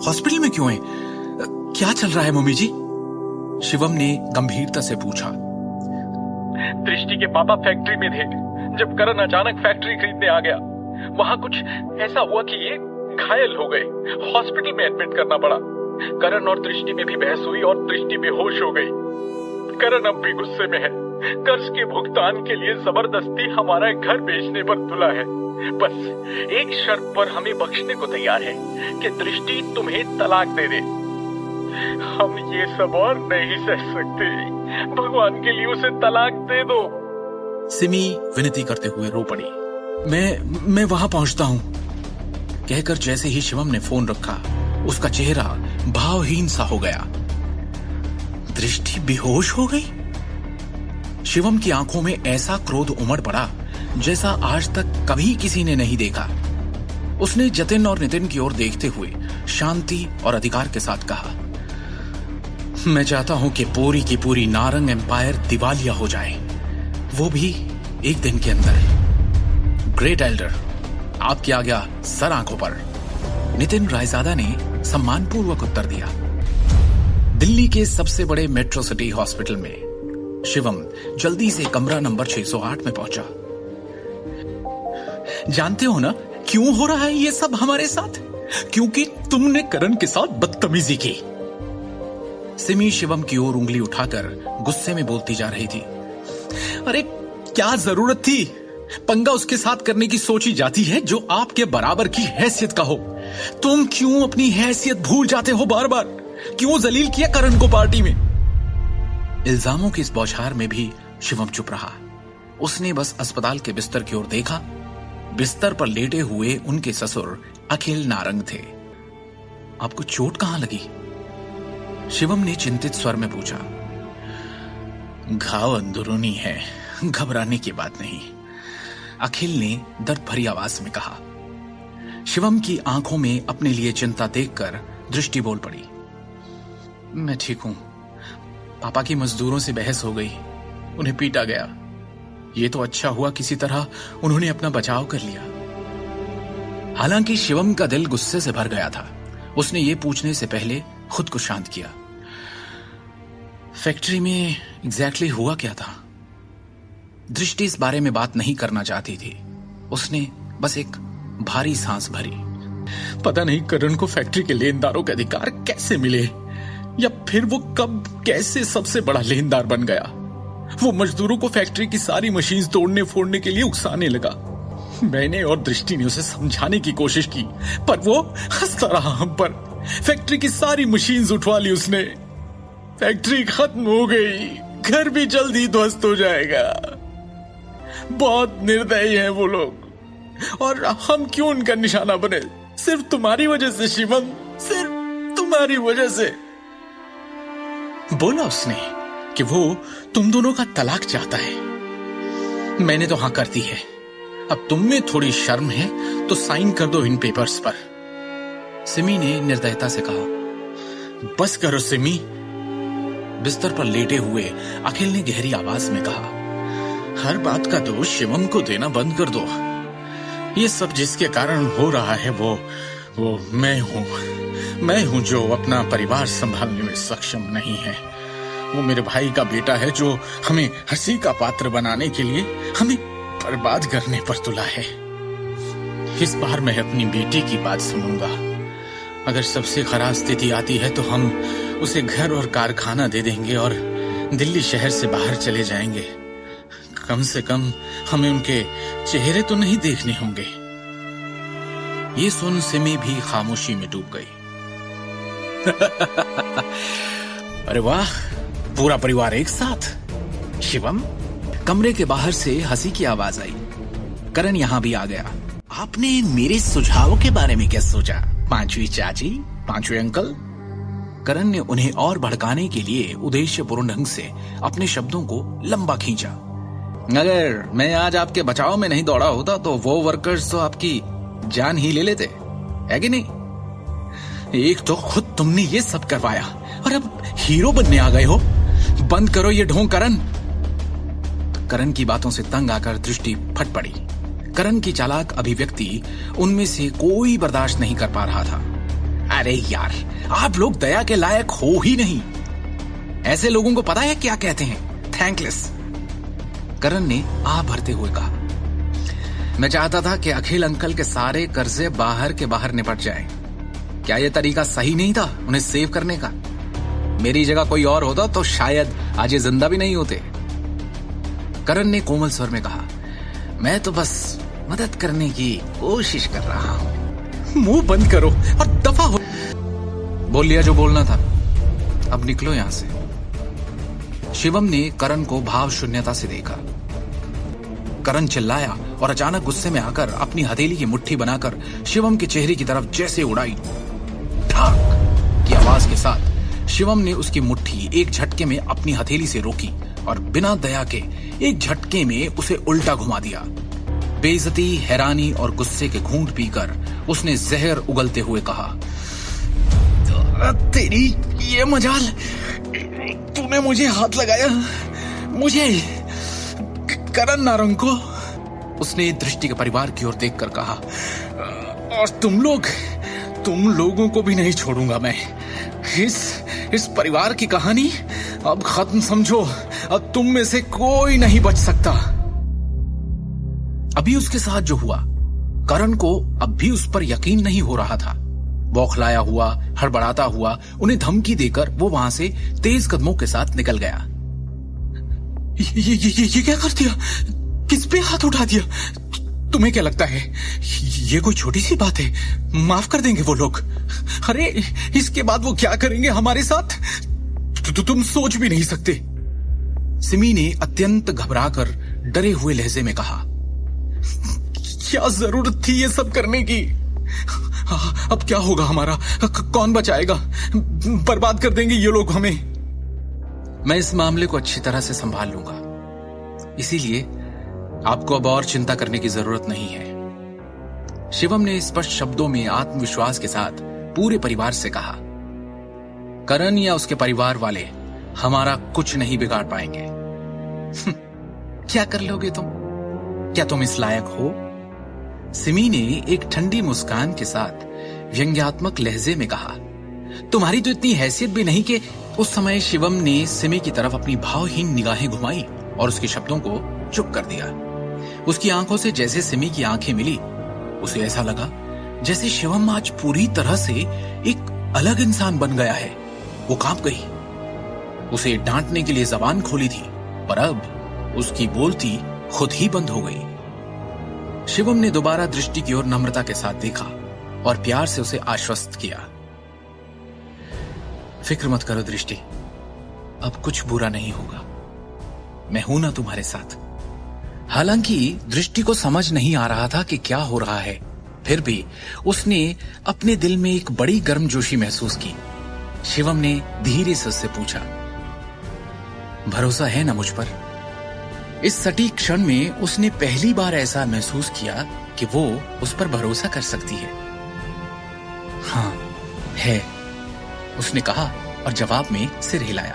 हॉस्पिटल में क्यों हैं? क्या चल रहा है मम्मी जी? शिवम ने गंभीरता से पूछा। दृष्टि के पापा फैक्ट्री में थे जब करण अचानक फैक्ट्री खरीदने आ गया। वहां कुछ ऐसा हुआ कि ये घायल हो गए। हॉस्पिटल में एडमिट करना पड़ा। करण और दृष्टि में भी बहस हुई और दृष्टि बेहोश हो गई। करण अब भी गुस्से में है। कर्ज के भुगतान के लिए जबरदस्ती हमारा घर बेचने पर तुला है। बस एक शर्त पर हमें बख्शने को तैयार है कि दृष्टि तुम्हें तलाक दे दे। हम ये सब और नहीं सह सकते। भगवान के लिए उसे तलाक दे दो। सिमी विनती करते हुए रो पड़ी। मैं वहां पहुंचता हूं, कहकर जैसे ही शिवम ने फोन रखा, उसका चेहरा भावहीन सा हो गया। दृष्टि बेहोश हो गई। शिवम की आंखों में ऐसा क्रोध उमड़ पड़ा जैसा आज तक कभी किसी ने नहीं देखा। उसने जतिन और नितिन की ओर देखते हुए शांति और अधिकार के साथ कहा, मैं चाहता हूं कि पूरी की पूरी नारंग एम्पायर दिवालिया हो जाए, वो भी एक दिन के अंदर। ग्रेट एल्डर, आपकी आज्ञा सर आंखों पर। नितिन रायजादा ने सम्मानपूर्वक उत्तर दिया। दिल्ली के सबसे बड़े मेट्रो सिटी हॉस्पिटल में शिवम जल्दी से कमरा नंबर 608 में पहुंचा। जानते हो ना क्यों हो रहा है ये सब हमारे साथ? क्योंकि तुमने करण के साथ बदतमीजी की। सिमी शिवम की ओर उंगली उठाकर गुस्से में बोलती जा रही थी। अरे क्या जरूरत थी? पंगा उसके साथ करने की सोची जाती है जो आपके बराबर की हैसियत का हो। तुम क्यों अपनी हैसियत भूल जाते हो बार बार? क्यों जलील किया करण को पार्टी में? इल्जामों की इस बौछार में भी शिवम चुप रहा। उसने बस अस्पताल के बिस्तर की ओर देखा। बिस्तर पर लेटे हुए उनके ससुर अखिल नारंग थे। आपको चोट कहां लगी? शिवम ने चिंतित स्वर में पूछा। घाव अंदरूनी है, घबराने की बात नहीं, अखिल ने दर्द भरी आवाज में कहा। शिवम की आंखों में अपने लिए चिंता देखकर दृष्टि बोल पड़ी। मैं ठीक हूं। पापा की मजदूरों से बहस हो गई, उन्हें पीटा गया। ये तो अच्छा हुआ किसी तरह उन्होंने अपना बचाव कर लिया। हालांकि शिवम का दिल गुस्से से भर गया था। उसने ये पूछने से पहले खुद को शांत किया। फैक्ट्री में एग्जैक्टली हुआ क्या था? दृष्टि इस बारे में बात नहीं करना चाहती थी। उसने बस एक भारी सांस भरी। पता नहीं करण को फैक्ट्री के लेनदारों के अधिकार कैसे मिले, या फिर वो कब कैसे सबसे बड़ा लेनदार बन गया। वो मजदूरों को फैक्ट्री की सारी मशीन तोड़ने फोड़ने के लिए उकसाने लगा। मैंने और दृष्टि ने उसे समझाने की कोशिश की, पर वो हंसता रहा हम पर। फैक्ट्री की सारी मशीन उठवा ली उसने। फैक्ट्री खत्म हो गई, घर भी जल्दी ध्वस्त हो जाएगा। बहुत निर्दयी हैं वो लोग, और हम क्यों उनका निशाना बने? सिर्फ तुम्हारी वजह से शिवम, सिर्फ तुम्हारी वजह से। बोला उसने कि वो तुम दोनों का तलाक चाहता है। मैंने तो हाँ कर दी है। अब तुम में थोड़ी शर्म है तो साइन कर दो इन पेपर्स पर। सिमी ने निर्दयता से कहा। बस करो सिमी। बिस्तर पर लेटे हुए अखिल ने गहरी आवाज में कहा। हर बात का दोष शिवम को देना बंद कर दो। ये सब जिसके कारण हो रहा है वो मैं हूं जो अपना परिवार संभालने में सक्षम नहीं है। वो मेरे भाई का बेटा है जो हमें हंसी का पात्र बनाने के लिए हमें बर्बाद करने पर तुला है। इस बार मैं अपनी बेटी की बात सुनूंगा। अगर सबसे खराब स्थिति आती है तो हम उसे घर और कारखाना दे देंगे और दिल्ली शहर से बाहर चले जाएंगे। कम से कम हमें उनके चेहरे तो नहीं देखने होंगे। ये सुन सिमी भी खामोशी में डूब गई। अरे वाह, पूरा परिवार एक साथ। शिवम। कमरे के बाहर से हंसी की आवाज आई। करण यहां भी आ गया। आपने मेरे सुझाव के बारे में क्या सोचा? पांचवी चाची, पांचवे अंकल? करण ने उन्हें और भड़काने के लिए उद्देश्यपूर्ण ढंग से अपने शब्दों को लंबा खींचा। अगर मैं आज आपके बचाव में नहीं दौड़ा होता तो वो वर्कर्स तो आपकी जान ही ले लेते, है कि नहीं? एक तो खुद तुमने ये सब करवाया और अब हीरो बनने आ गए हो। बंद करो ये ढोंग करण। करण की बातों से तंग आकर दृष्टि फट पड़ी। करण की चालाक अभिव्यक्ति उनमें से कोई बर्दाश्त नहीं कर पा रहा था। अरे यार, आप लोग दया के लायक हो ही नहीं। ऐसे लोगों को पता है क्या कहते हैं? थैंकलेस। करण ने आह भरते हुए कहा। मैं चाहता था कि अखिल अंकल के सारे कर्जे बाहर के बाहर निपट जाएं। क्या यह तरीका सही नहीं था उन्हें सेव करने का? मेरी जगह कोई और होता तो शायद आज ये जिंदा भी नहीं होते। करण ने कोमल स्वर में कहा। मैं तो बस मदद करने की कोशिश कर रहा हूं। मुंह बंद करो और दफा हो। बोल लिया जो बोलना था, अब निकलो यहां से। शिवम ने करण को भाव शून्यता से देखा। करण चिल्लाया और अचानक गुस्से में आकर अपनी हथेली की मुट्ठी बनाकर शिवम के चेहरे की तरफ जैसे उड़ाई। ठाक की आवाज के साथ शिवम ने उसकी मुट्ठी एक झटके में अपनी हथेली से रोकी और बिना दया के एक झटके में उसे उल्टा घुमा दिया। बेइज्जती, हैरानी और गुस्से के घूंट पीकर उसने जहर उगलते हुए कहा। तेरी ये मजाल, तूने मुझे हाथ लगाया, मुझे, करण नारंग को। उसने दृष्टि के परिवार की ओर देखकर कहा। और तुम लोगों को भी नहीं छोड़ूंगा मैं। इस परिवार की कहानी अब खत्म समझो। अब तुम में से कोई नहीं बच सकता। अभी उसके साथ जो हुआ, करण को अब भी उस पर यकीन नहीं हो रहा था। बौखलाया हुआ, हड़बड़ाता हुआ उन्हें धमकी देकर वो वहां से तेज कदमों के साथ निकल गया। ये क्या कर दिया? किस पे हाथ उठा दिया? तुम्हें क्या लगता है ये कोई छोटी सी बात है? माफ कर देंगे वो लोग। अरे इसके बाद वो क्या करेंगे हमारे साथ तुम सोच भी नहीं सकते। सिमी ने अत्यंत घबराकर डरे हुए लहजे में कहा, क्या जरूरत थी ये सब करने की? अब क्या होगा हमारा? कौन बचाएगा? बर्बाद कर देंगे ये लोग हमें। मैं इस मामले को अच्छी तरह से संभाल लूंगा, इसीलिए आपको अब और चिंता करने की जरूरत नहीं है। शिवम ने स्पष्ट शब्दों में आत्मविश्वास के साथ पूरे परिवार से कहा, करण या उसके परिवार वाले हमारा कुछ नहीं बिगाड़ पाएंगे। क्या कर लोगे तुम? क्या तुम इस लायक हो? सिमी ने एक ठंडी मुस्कान के साथ व्यंग्यात्मक लहजे में कहा, तुम्हारी तो इतनी हैसियत भी नहीं कि उस समय शिवम ने सिमी की तरफ अपनी भावहीन निगाहें घुमाई और उसके शब्दों को चुप कर दिया। उसकी आंखों से जैसे सिमी की आंखें मिली, उसे ऐसा लगा जैसे शिवम आज पूरी तरह से एक अलग इंसान बन गया है। वो कांप गई। उसे डांटने के लिए जबान खोली थी, पर अब उसकी बोलती खुद ही बंद हो गई। शिवम ने दोबारा दृष्टि की ओर नम्रता के साथ देखा और प्यार से उसे आश्वस्त किया, फिक्र मत करो दृष्टि, अब कुछ बुरा नहीं होगा, मैं हूं ना तुम्हारे साथ। हालांकि दृष्टि को समझ नहीं आ रहा था कि क्या हो रहा है, फिर भी उसने अपने दिल में एक बड़ी गर्मजोशी महसूस की। शिवम ने धीरे से उससे पूछा, भरोसा है ना मुझ पर? इस सटीक क्षण में उसने पहली बार ऐसा महसूस किया कि वो उस पर भरोसा कर सकती है। हाँ है, उसने कहा और जवाब में सिर हिलाया।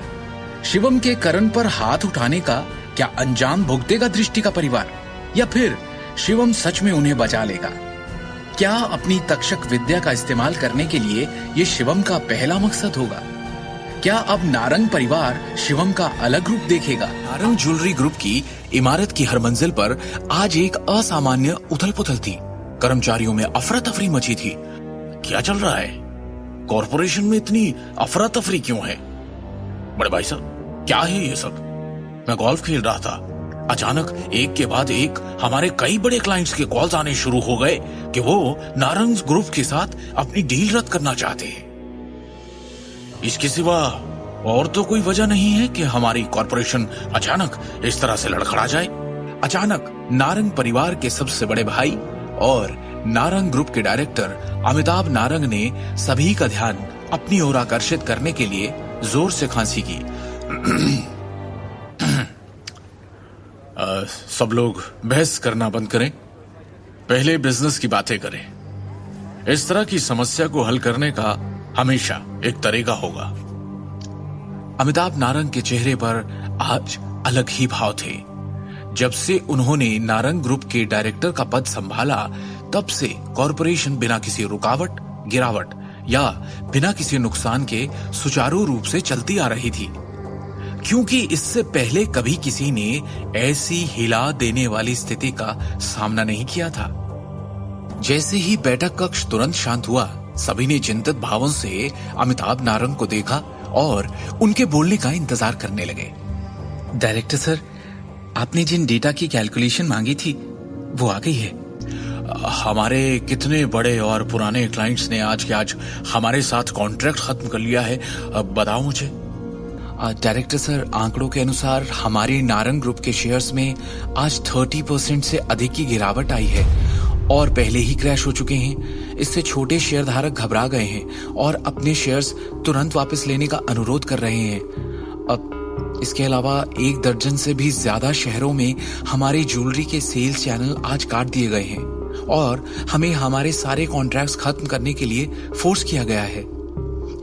शिवम के करण पर हाथ उठाने का क्या अंजाम भुगतेगा दृष्टि का परिवार, या फिर शिवम सच में उन्हें बचा लेगा? क्या अपनी तक्षक विद्या का इस्तेमाल करने के लिए ये शिवम का पहला मकसद होगा? क्या अब नारंग परिवार शिवम का अलग रूप देखेगा? नारंग ज्वेलरी ग्रुप की इमारत की हर मंजिल पर आज एक असामान्य उथल पुथल थी। कर्मचारियों में अफरा तफरी मची थी। क्या चल रहा है? कॉरपोरेशन में इतनी अफरा तफरी क्यों है? बड़े भाई साहब, क्या है ये सब? मैं गोल्फ खेल रहा था, अचानक एक के बाद एक हमारे कई बड़े क्लाइंट्स के कॉल्स आने शुरू हो गए कि वो नारंग ग्रुप के साथ अपनी डील रद्द करना चाहते हैं। इसके सिवा और तो कोई वजह नहीं है कि हमारी कॉरपोरेशन अचानक इस तरह से लड़खड़ा जाए। अचानक नारंग परिवार के सबसे बड़े भाई और नारंग ग्रुप के डायरेक्टर अमिताभ नारंग ने सभी का ध्यान अपनी ओर आकर्षित करने के लिए जोर से खांसी की। सब लोग बहस करना बंद करें, पहले बिजनेस की बातें करें। इस तरह की समस्या को हल करने का हमेशा एक तरीका होगा। अमिताभ नारंग के चेहरे पर आज अलग ही भाव थे। जब से उन्होंने नारंग ग्रुप के डायरेक्टर का पद संभाला, तब से कॉरपोरेशन बिना किसी रुकावट, गिरावट या बिना किसी नुकसान के सुचारू रूप से चलती आ रही थी, क्योंकि इससे पहले कभी किसी ने ऐसी हिला देने वाली स्थिति का सामना नहीं किया था। जैसे ही बैठक कक्ष तुरंत शांत हुआ, सभी ने चिंतित भावों से अमिताभ नारंग को देखा और उनके बोलने का इंतजार करने लगे। डायरेक्टर सर, आपने जिन डेटा की कैलकुलेशन मांगी थी वो आ गई है। हमारे कितने बड़े और पुराने क्लाइंट्स ने आज के आज हमारे साथ कॉन्ट्रैक्ट खत्म कर लिया है, अब बताओ मुझे। डायरेक्टर सर, आंकड़ों के अनुसार हमारे नारंग ग्रुप के शेयर्स में आज 30% से अधिक की गिरावट आई है और पहले ही क्रैश हो चुके हैं। इससे छोटे शेयर धारक घबरा गए हैं और अपने शेयर्स तुरंत वापस लेने का अनुरोध कर रहे हैं। अब इसके अलावा 1 दर्जन से भी ज्यादा शहरों में हमारे ज्वेलरी के सेल्स चैनल आज काट दिए गए हैं और हमें हमारे सारे कॉन्ट्रैक्ट्स खत्म करने के लिए फोर्स किया गया है।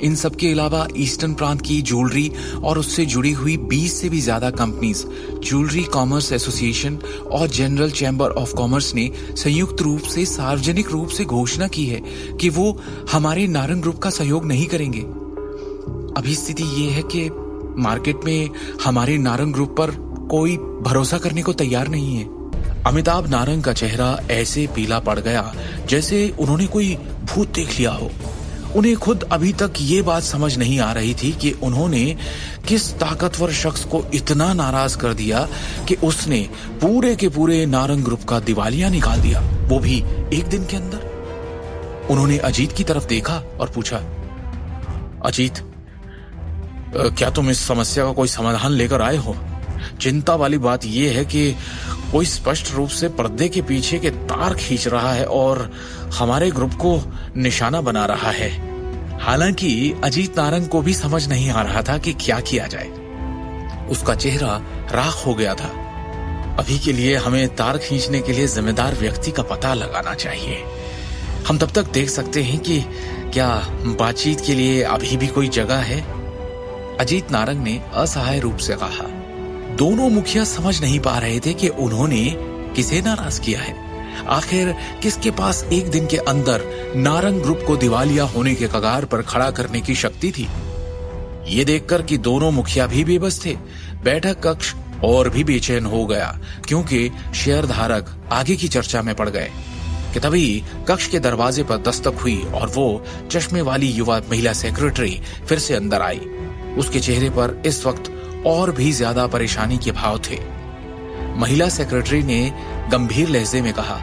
इन सब के अलावा ईस्टर्न प्रांत की ज्वेलरी और उससे जुड़ी हुई 20 से भी ज्यादा कंपनीज, ज्वेलरी कॉमर्स एसोसिएशन और जनरल चैम्बर ऑफ कॉमर्स ने संयुक्त रूप से सार्वजनिक रूप से घोषणा की है कि वो हमारे नारंग ग्रुप का सहयोग नहीं करेंगे। अभी स्थिति ये है कि मार्केट में हमारे नारंग ग्रुप पर कोई भरोसा करने को तैयार नहीं है। अमिताभ नारंग का चेहरा ऐसे पीला पड़ गया जैसे उन्होंने कोई भूत देख लिया हो। उन्हें खुद अभी तक ये बात समझ नहीं आ रही थी कि उन्होंने किस ताकतवर शख्स को इतना नाराज कर दिया कि उसने पूरे के पूरे नारंग ग्रुप का दिवालिया निकाल दिया, वो भी एक दिन के अंदर। उन्होंने अजीत की तरफ देखा और पूछा, अजीत, क्या तुम इस समस्या का कोई समाधान लेकर आए हो? चिंता वाली बात यह है कि कोई स्पष्ट रूप से पर्दे के पीछे के तार खींच रहा है और हमारे ग्रुप को निशाना बना रहा है। हालांकि अजीत नारंग को भी समझ नहीं आ रहा था कि क्या किया जाए। उसका चेहरा राख हो गया था। अभी के लिए हमें तार खींचने के लिए जिम्मेदार व्यक्ति का पता लगाना चाहिए। हम तब तक देख सकते हैं कि क्या बातचीत के लिए अभी भी कोई जगह है। अजीत नारंग ने असहाय रूप से कहा। दोनों मुखिया समझ नहीं पा रहे थे कि उन्होंने किसे नाराज किया है। आखिर किसके पास एक दिन के अंदर नारंग ग्रुप को दिवालिया होने के कगार पर खड़ा करने की शक्ति थी। ये देखकर कि दोनों मुखिया भी बेबस थे, बैठक कक्ष और भी बेचैन हो गया, क्योंकि शेयर धारक आगे की चर्चा में पड़ गए कि तभी कक्ष के दरवाजे पर दस्तक हुई और वो चश्मे वाली युवा महिला सेक्रेटरी फिर से अंदर आई। उसके चेहरे पर इस वक्त और भी ज्यादा परेशानी के भाव थे। महिला सेक्रेटरी ने गंभीर लहजे में कहा,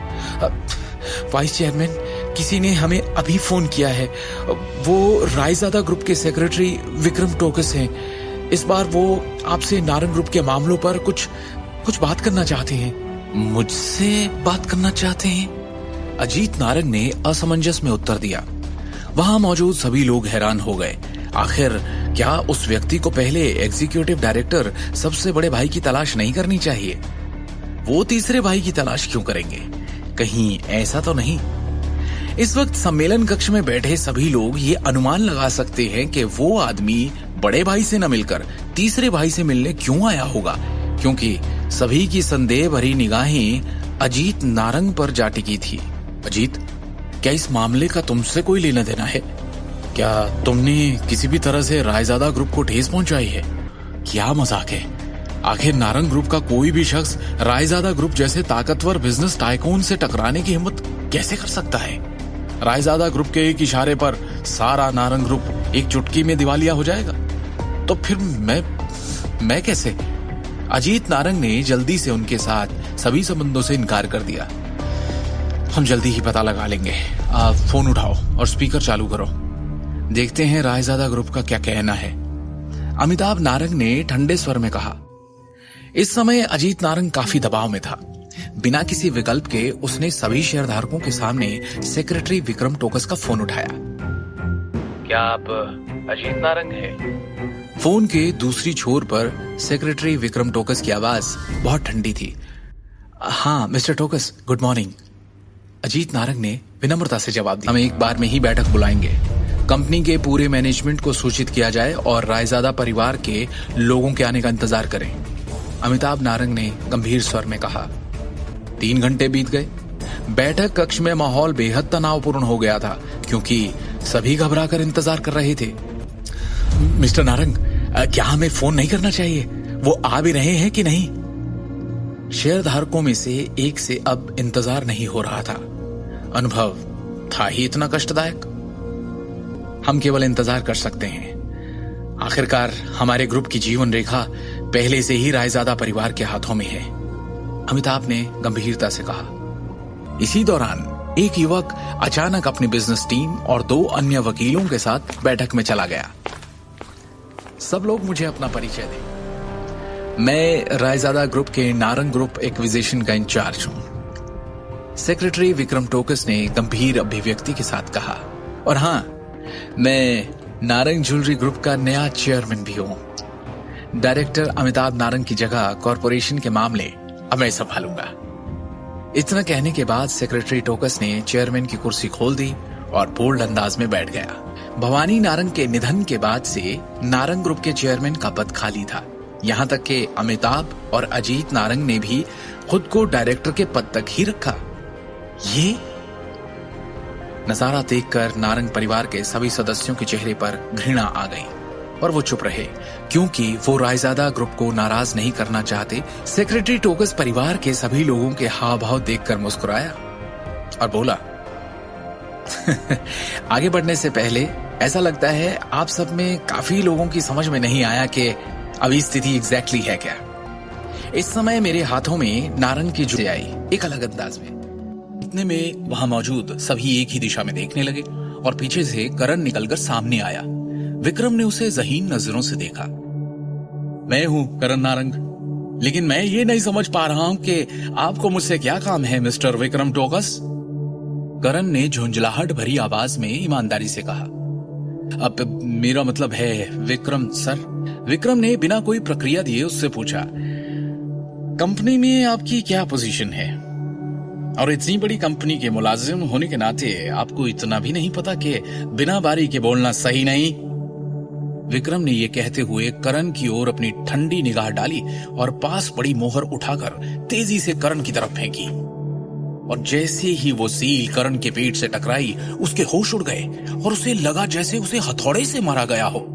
वाइस चेयरमैन, किसी ने हमें अभी फोन किया है। वो रायजादा ग्रुप के सेक्रेटरी विक्रम टोकस हैं। इस बार वो आपसे नारंग ग्रुप के मामलों पर कुछ बात करना चाहते हैं। मुझसे बात करना चाहते हैं? अजीत नारंग ने असमंजस में उत्तर दिया। वहां मौजूद सभी लोग हैरान हो गए। आखिर क्या उस व्यक्ति को पहले एग्जीक्यूटिव डायरेक्टर सबसे बड़े भाई की तलाश नहीं करनी चाहिए? वो तीसरे भाई की तलाश क्यों करेंगे? कहीं ऐसा तो नहीं? इस वक्त सम्मेलन कक्ष में बैठे सभी लोग ये अनुमान लगा सकते हैं कि वो आदमी बड़े भाई से न मिलकर तीसरे भाई से मिलने क्यों आया होगा, क्योंकि सभी की संदेह भरी निगाहें अजीत नारंग पर जा टिकी थी। अजीत, क्या इस मामले का तुमसे कोई लेना देना है? क्या तुमने किसी भी तरह से रायजादा ग्रुप को ठेस पहुंचाई है? क्या मजाक है? आखिर नारंग ग्रुप का कोई भी शख्स रायजादा ग्रुप जैसे ताकतवर बिजनेस टाइकून से टकराने की हिम्मत कैसे कर सकता है? रायजादा ग्रुप के एक इशारे पर सारा नारंग ग्रुप एक चुटकी में दिवालिया हो जाएगा। तो फिर मैं कैसे? अजीत नारंग ने जल्दी से उनके साथ सभी संबंधों से इनकार कर दिया। हम जल्दी ही पता लगा लेंगे। आप फोन उठाओ और स्पीकर चालू करो। देखते हैं रायजादा ग्रुप का क्या कहना है। अमिताभ नारंग ने ठंडे स्वर में कहा। इस समय अजीत नारंग काफी दबाव में था। बिना किसी विकल्प के उसने सभी शेयरधारकों के सामने सेक्रेटरी विक्रम टोकस का फोन उठाया। क्या आप अजीत नारंग हैं? फोन के दूसरी छोर पर सेक्रेटरी विक्रम टोकस की आवाज बहुत ठंडी थी। हाँ mister Tokas, good morning. Ajit Narang ने विनम्रता से जवाब दिया। हम एक बार में ही बैठक बुलाएंगे। कंपनी के पूरे मैनेजमेंट को सूचित किया जाए और रायजादा परिवार के लोगों के आने का इंतजार करें। अमिताभ नारंग ने गंभीर स्वर में कहा। 3 घंटे बीत गए। बैठक कक्ष में माहौल बेहद तनावपूर्ण हो गया था, क्योंकि सभी घबराकर इंतजार कर रहे थे। मिस्टर नारंग, क्या हमें फोन नहीं करना चाहिए? वो आ भी रहे हैं कि नहीं? शेयरधारकों में से एक से अब इंतजार नहीं हो रहा था। अनुभव था ही इतना कष्टदायक। हम केवल इंतजार कर सकते हैं। आखिरकार हमारे ग्रुप की जीवन रेखा पहले से ही रायजादा परिवार के हाथों में है, अमिताभ ने गंभीरता से कहा। इसी दौरान एक युवक अचानक अपनी बिजनेस टीम और 2 अन्य वकीलों के साथ बैठक में चला गया। सब लोग मुझे अपना परिचय दें। मैं रायजादा ग्रुप के नारंग ग्रुप एक्विजिशन का इंचार्ज हूं, सेक्रेटरी विक्रम टोकस ने गंभीर अभिव्यक्ति के साथ कहा। और हां, मैं नारंग ज्वेलरी ग्रुप का नया चेयरमैन भी हूं। डायरेक्टर अमिताभ नारंग की जगह कॉरपोरेशन के मामले अब मैं संभालूंगा। इतना कहने के बाद सेक्रेटरी टोकस ने चेयरमैन की कुर्सी खोल दी और बोल्ड अंदाज में बैठ गया। भवानी नारंग के निधन के बाद से नारंग ग्रुप के चेयरमैन का पद खाली था। यहां तक कि अमिताभ और अजीत नारंग ने भी खुद को डायरेक्टर के पद तक ही रखा। ये नजारा देखकर नारंग परिवार के सभी सदस्यों के चेहरे पर घृणा आ गई और वो चुप रहे, क्योंकि वो रायजादा ग्रुप को नाराज नहीं करना चाहते। सेक्रेटरी टोकस परिवार के सभी लोगों के हाव भाव देखकर मुस्कुराया और बोला, आगे बढ़ने से पहले ऐसा लगता है आप सब में काफी लोगों की समझ में नहीं आया कि अभी स्थिति एग्जैक्टली है क्या। इस समय मेरे हाथों में नारंग की जुड़े आई एक अलग अंदाज में। इतने में वहां मौजूद सभी एक ही दिशा में देखने लगे और पीछे से करण निकलकर सामने आया। विक्रम ने उसे ज़हीन नजरों से देखा। मैं हूं करण नारंग, लेकिन मैं ये नहीं समझ पा रहा हूं कि आपको मुझसे क्या काम है मिस्टर विक्रम टोकस। करण ने झुंझलाहट भरी आवाज में ईमानदारी से कहा, अब मेरा मतलब है विक्रम सर। विक्रम ने बिना कोई प्रक्रिया दिए उससे पूछा, कंपनी में आपकी क्या पोजीशन है? और इतनी बड़ी कंपनी के मुलाजिम होने के नाते आपको इतना भी नहीं पता कि बिना बारी के बोलना सही नहीं? विक्रम ने यह कहते हुए करण की ओर अपनी ठंडी निगाह डाली और पास पड़ी मोहर उठाकर तेजी से करण की तरफ फेंकी। और जैसे ही वो सील करण के पेट से टकराई, उसके होश उड़ गए और उसे लगा जैसे उसे हथौड़े से मारा गया हो।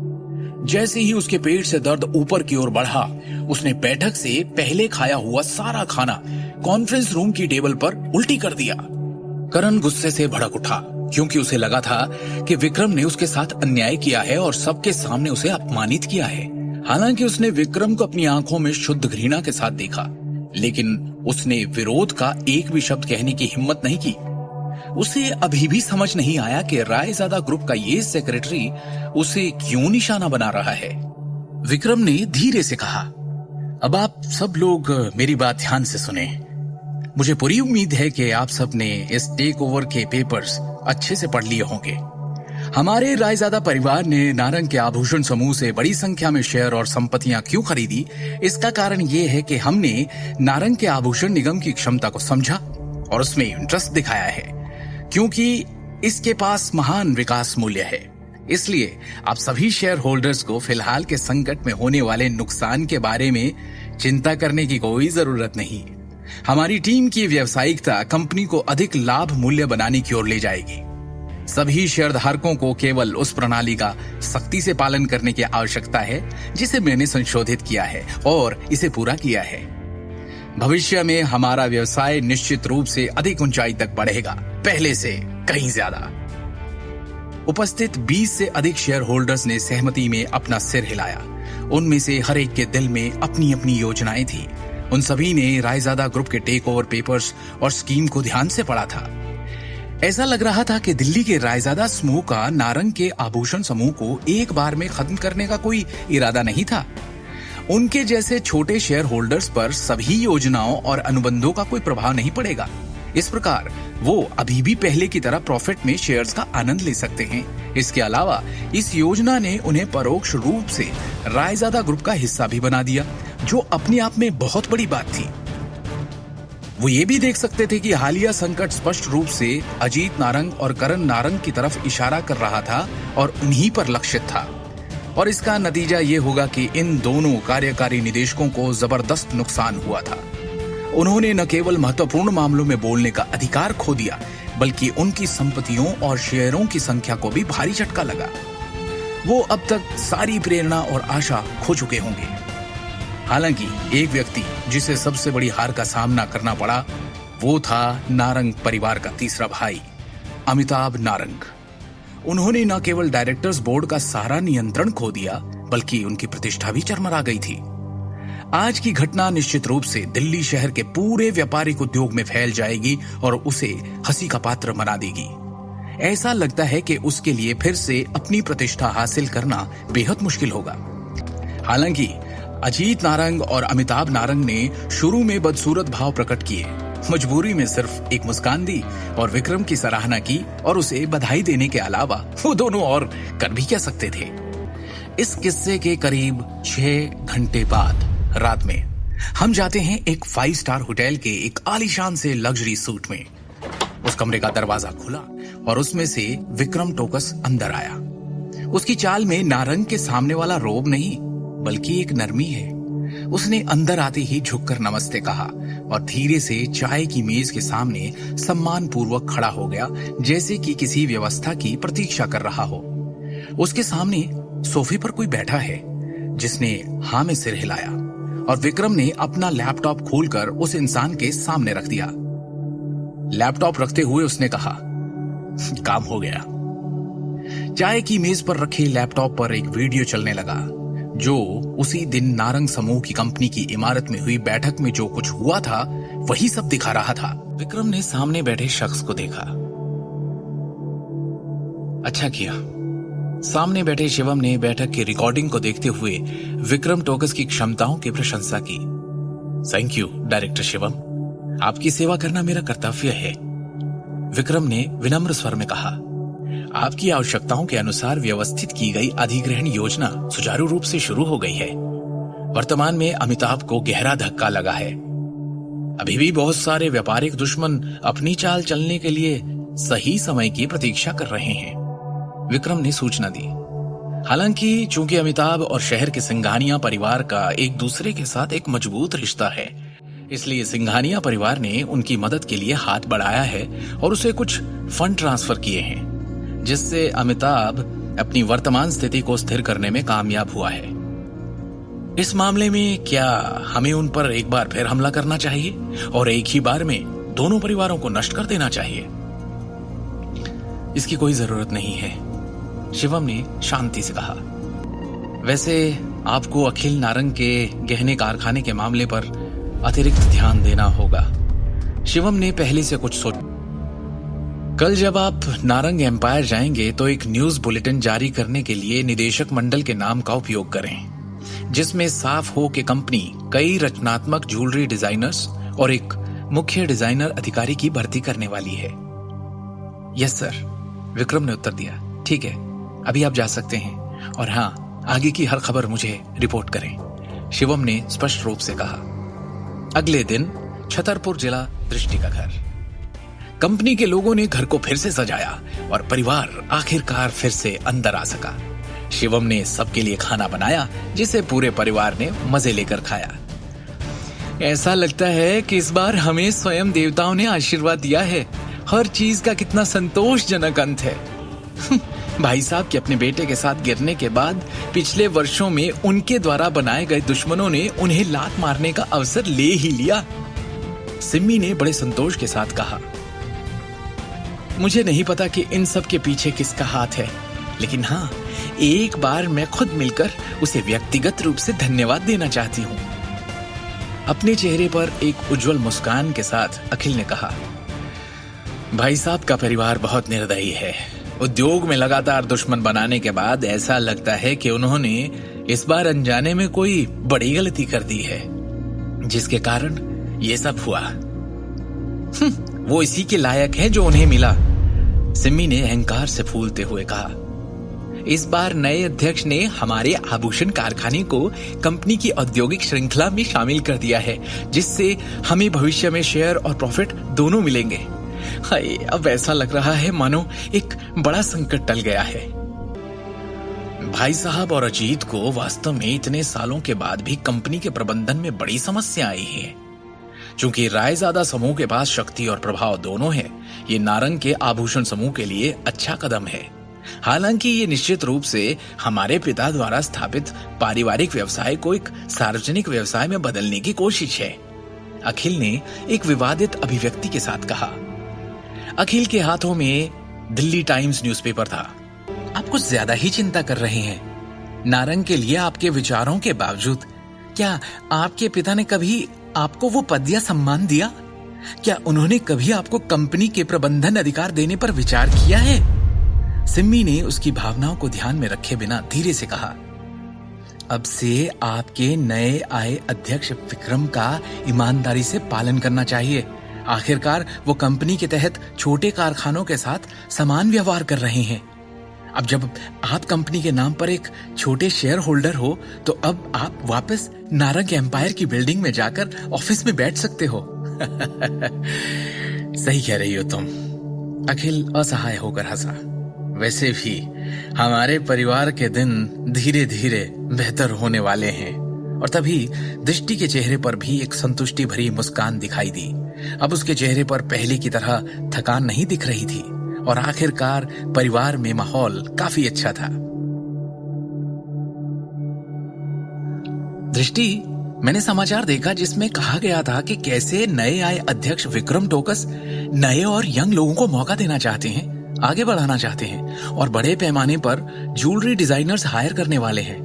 जैसे ही उसके पेट से दर्द ऊपर की ओर बढ़ा, उसने बैठक से पहले खाया हुआ सारा खाना कॉन्फ्रेंस रूम की टेबल पर उल्टी कर दिया। करण गुस्से से भड़क उठा, क्योंकि उसे लगा था कि विक्रम ने उसके साथ अन्याय किया है और सबके सामने उसे अपमानित किया है। हालांकि उसने विक्रम को अपनी आंखों में शुद्ध घृणा के साथ देखा, लेकिन उसने विरोध का एक भी शब्द कहने की हिम्मत नहीं की। उसे अभी भी समझ नहीं आया कि रायजादा ग्रुप का ये सेक्रेटरी उसे क्यों निशाना बना रहा है। विक्रम ने धीरे से कहा, अब आप सब लोग मेरी बात ध्यान से सुने। मुझे पूरी उम्मीद है कि आप सब ने इस टेक ओवर के पेपर्स अच्छे से पढ़ लिए होंगे। हमारे रायजादा परिवार ने नारंग के आभूषण समूह से बड़ी संख्या में शेयर और संपत्तियां क्यों खरीदी, इसका कारण यह है कि हमने नारंग के आभूषण निगम की क्षमता को समझा और उसमें इंटरेस्ट दिखाया है, क्योंकि इसके पास महान विकास मूल्य है। इसलिए आप सभी शेयर होल्डर्स को फिलहाल के संकट में होने वाले नुकसान के बारे में चिंता करने की कोई जरूरत नहीं। हमारी टीम की व्यावसायिकता कंपनी को अधिक लाभ मूल्य बनाने की ओर ले जाएगी। सभी शेयरधारकों को केवल उस प्रणाली का सख्ती से पालन करने की आवश्यकता है जिसे मैंने संशोधित किया है और इसे पूरा किया है। भविष्य में हमारा व्यवसाय निश्चित रूप से अधिक ऊंचाई तक बढ़ेगा, पहले से कहीं ज्यादा। उपस्थित 20 से अधिक शेयर होल्डर्स ने सहमति में अपना सिर हिलाया। उनमें से हर एक के दिल में अपनी अपनी योजनाएं थी। उन सभी ने रायजादा ग्रुप के टेक ओवर पेपर्स और स्कीम को ध्यान से पढ़ा था। ऐसा लग रहा था कि दिल्ली के रायजादा समूह का नारंग के आभूषण समूह को एक बार में खत्म करने का कोई इरादा नहीं था। उनके जैसे छोटे शेयर होल्डर्स पर सभी योजनाओं और अनुबंधों का कोई प्रभाव नहीं पड़ेगा। इस प्रकार वो अभी भी पहले की तरह प्रॉफिट में शेयर्स का आनंद ले सकते हैं। इसके अलावा इस योजना ने उन्हें परोक्ष रूप से रायजादा ग्रुप का हिस्सा भी बना दिया, जो अपने आप में बहुत बड़ी बात थी। वो ये भी देख सकते थे कि हालिया संकट स्पष्ट रूप से अजीत नारंग और करण नारंग की तरफ इशारा कर रहा था और उन्हीं पर लक्षित था। और इसका नतीजा ये होगा कि इन दोनों कार्यकारी निदेशकों को जबरदस्त नुकसान हुआ था। उन्होंने न केवल महत्वपूर्ण मामलों में बोलने का अधिकार खो दिया, बल्कि उनकी संपत्तियों और शेयरों की संख्या को भी भारी झटका लगा। वो अब तक सारी प्रेरणा और आशा खो चुके होंगे। हालांकि एक व्यक्ति जिसे सबसे बड़ी हार का सामना करना पड़ा, वो था नारंग परिवार का तीसरा भाई, अमिताभ नारंग। उन्होंने न केवल डायरेक्टर्स बोर्ड का सारा नियंत्रण खो दिया, बल्कि उनकी प्रतिष्ठा भी चरमरा गई थी। आज की घटना निश्चित रूप से दिल्ली शहर के पूरे व्यापारिक उद्योग में फैल जाएगी और उसे हंसी का पात्र बना देगी। ऐसा लगता है कि उसके लिए फिर से अपनी प्रतिष्ठा हासिल करना बेहद मुश्किल होगा। हालांकि अजीत नारंग और अमिताभ नारंग ने शुरू में बदसूरत भाव प्रकट किए, मजबूरी में सिर्फ एक मुस्कान दी और विक्रम की सराहना की और उसे बधाई देने के अलावा वो दोनों और कर भी क्या सकते थे। इस किस्से के करीब 6 घंटे बाद रात में हम जाते हैं एक 5 स्टार होटल के एक आलीशान से लग्जरी सूट में। उस कमरे का दरवाजा खुला और उसमें से विक्रम टोकस अंदर आया। उसकी चाल में नारंग के सामने वाला रोब नहीं, बल्कि एक नरमी है। उसने अंदर आते ही झुककर नमस्ते कहा और धीरे से चाय की मेज के सामने सम्मान पूर्वक खड़ा हो गया, जैसे कि किसी व्यवस्था की प्रतीक्षा कर रहा हो। उसके सामने सोफे पर कोई बैठा है, जिसने हाँ में सिर हिलाया और विक्रम ने अपना लैपटॉप खोलकर उस इंसान के सामने रख दिया। लैपटॉप रखते हुए उसने कहा, काम हो गया। चाय की मेज पर रखे लैपटॉप पर एक वीडियो चलने लगा जो उसी दिन नारंग समूह की कंपनी की इमारत में हुई बैठक में जो कुछ हुआ था वही सब दिखा रहा था। विक्रम ने सामने बैठे शख्स को देखा। अच्छा किया। सामने बैठे शिवम ने बैठक की रिकॉर्डिंग को देखते हुए विक्रम टोकस की क्षमताओं की प्रशंसा की। थैंक यू डायरेक्टर शिवम, आपकी सेवा करना मेरा कर्तव्य है। विक्रम ने विनम्र स्वर में कहा। आपकी आवश्यकताओं के अनुसार व्यवस्थित की गई अधिग्रहण योजना सुचारू रूप से शुरू हो गई है। वर्तमान में अमिताभ को गहरा धक्का लगा है। अभी भी बहुत सारे व्यापारिक दुश्मन अपनी चाल चलने के लिए सही समय की प्रतीक्षा कर रहे हैं, विक्रम ने सूचना दी। हालांकि चूंकि अमिताभ और शहर के सिंघानिया परिवार का एक दूसरे के साथ एक मजबूत रिश्ता है, इसलिए सिंघानिया परिवार ने उनकी मदद के लिए हाथ बढ़ाया है और उसे कुछ फंड ट्रांसफर किए हैं, जिससे अमिताभ अपनी वर्तमान स्थिति को स्थिर करने में कामयाब हुआ है। इस मामले में क्या हमें उन पर एक बार फिर हमला करना चाहिए और एक ही बार में दोनों परिवारों को नष्ट कर देना चाहिए? इसकी कोई जरूरत नहीं है, शिवम ने शांति से कहा। वैसे आपको अखिल नारंग के गहने कारखाने के मामले पर अतिरिक्त ध्यान देना होगा, शिवम ने पहले से कुछ सोचा। कल जब आप नारंग एम्पायर जाएंगे तो एक न्यूज बुलेटिन जारी करने के लिए निदेशक मंडल के नाम का उपयोग करें, जिसमें साफ हो कि कंपनी कई रचनात्मक ज्वेलरी डिजाइनर्स और एक मुख्य डिजाइनर अधिकारी की भर्ती करने वाली है। यस सर, विक्रम ने उत्तर दिया। ठीक है, अभी आप जा सकते हैं और हाँ, आगे की हर खबर मुझे रिपोर्ट करें, शिवम ने स्पष्ट रूप से कहा। अगले दिन छतरपुर जिला दृष्टि का घर। कंपनी के लोगों ने घर को फिर से सजाया और परिवार आखिरकार फिर से अंदर आ सका। शिवम ने सबके लिए खाना बनाया जिसे पूरे परिवार ने मजे लेकर खाया। ऐसा लगता है कि इस बार हमें स्वयं देवताओं ने आशीर्वाद दिया है। हर चीज का कितना संतोषजनक अंत है। भाई साहब के अपने बेटे के साथ गिरने के बाद पिछले वर्षों में उनके द्वारा बनाए गए दुश्मनों ने उन्हें लात मारने का अवसर ले ही लिया, सिम्मी ने बड़े संतोष के साथ कहा। मुझे नहीं पता कि इन सब के पीछे किसका हाथ है, लेकिन हाँ, एक बार मैं खुद मिलकर उसे व्यक्तिगत रूप से धन्यवाद देना चाहती हूँ। अपने चेहरे पर एक उज्जवल मुस्कान के साथ अखिल ने कहा। भाई साहब का परिवार बहुत निर्दयी है। उद्योग में लगातार दुश्मन बनाने के बाद ऐसा लगता है कि उन्होंने इस बार अनजाने में कोई बड़ी गलती कर दी है, जिसके कारण ये सब हुआ। वो इसी के लायक है जो उन्हें मिला, सिम्मी ने अहंकार से फूलते हुए कहा। इस बार नए अध्यक्ष ने हमारे आभूषण कारखाने को कंपनी की औद्योगिक श्रृंखला में शामिल कर दिया है, जिससे हमें भविष्य में शेयर और प्रॉफिट दोनों मिलेंगे। हाय, अब ऐसा लग रहा है मानो एक बड़ा संकट टल गया है। भाई साहब और अजीत को वास्तव में इतने सालों के बाद भी कंपनी के प्रबंधन में बड़ी समस्या आई है। चूंकि रायजादा समूह के पास शक्ति और प्रभाव दोनों है, ये नारंग के आभूषण समूह के लिए अच्छा कदम है। हालांकि ये निश्चित रूप से हमारे पिता द्वारा स्थापित पारिवारिक व्यवसाय को एक सार्वजनिक व्यवसाय में बदलने की कोशिश है, अखिल ने एक विवादित अभिव्यक्ति के साथ कहा। अखिल के हाथों में दिल्ली टाइम्स न्यूज़पेपर था। आप कुछ ज्यादा ही चिंता कर रहे हैं। नारंग के लिए आपके विचारों के बावजूद क्या आपके पिता ने कभी आपको वो पद या सम्मान दिया? क्या उन्होंने कभी आपको कंपनी के प्रबंधन अधिकार देने पर विचार किया है? सिम्मी ने उसकी भावनाओं को ध्यान में रखे बिना धीरे से कहा। अब से आपके नए आए अध्यक्ष विक्रम का ईमानदारी से पालन करना चाहिए। आखिरकार वो कंपनी के तहत छोटे कारखानों के साथ समान व्यवहार कर रहे हैं। अब जब आप कंपनी के नाम पर एक छोटे शेयर होल्डर हो, तो अब आप वापस नारंग एम्पायर की बिल्डिंग में जाकर ऑफिस में बैठ सकते हो। सही कह रही हो तुम, अखिल असहाय होकर हंसा। वैसे भी हमारे परिवार के दिन धीरे धीरे बेहतर होने वाले हैं। और तभी दृष्टि के चेहरे पर भी एक संतुष्टि भरी मुस्कान दिखाई दी। अब उसके चेहरे पर पहले की तरह थकान नहीं दिख रही थी और आखिरकार परिवार में माहौल काफी अच्छा था। दृष्टि, मैंने समाचार देखा जिसमें कहा गया था कि कैसे नए आए अध्यक्ष विक्रम टोकस नए और यंग लोगों को मौका देना चाहते हैं। आगे बढ़ाना चाहते हैं और बड़े पैमाने पर ज्वेलरी डिजाइनर्स हायर करने वाले हैं।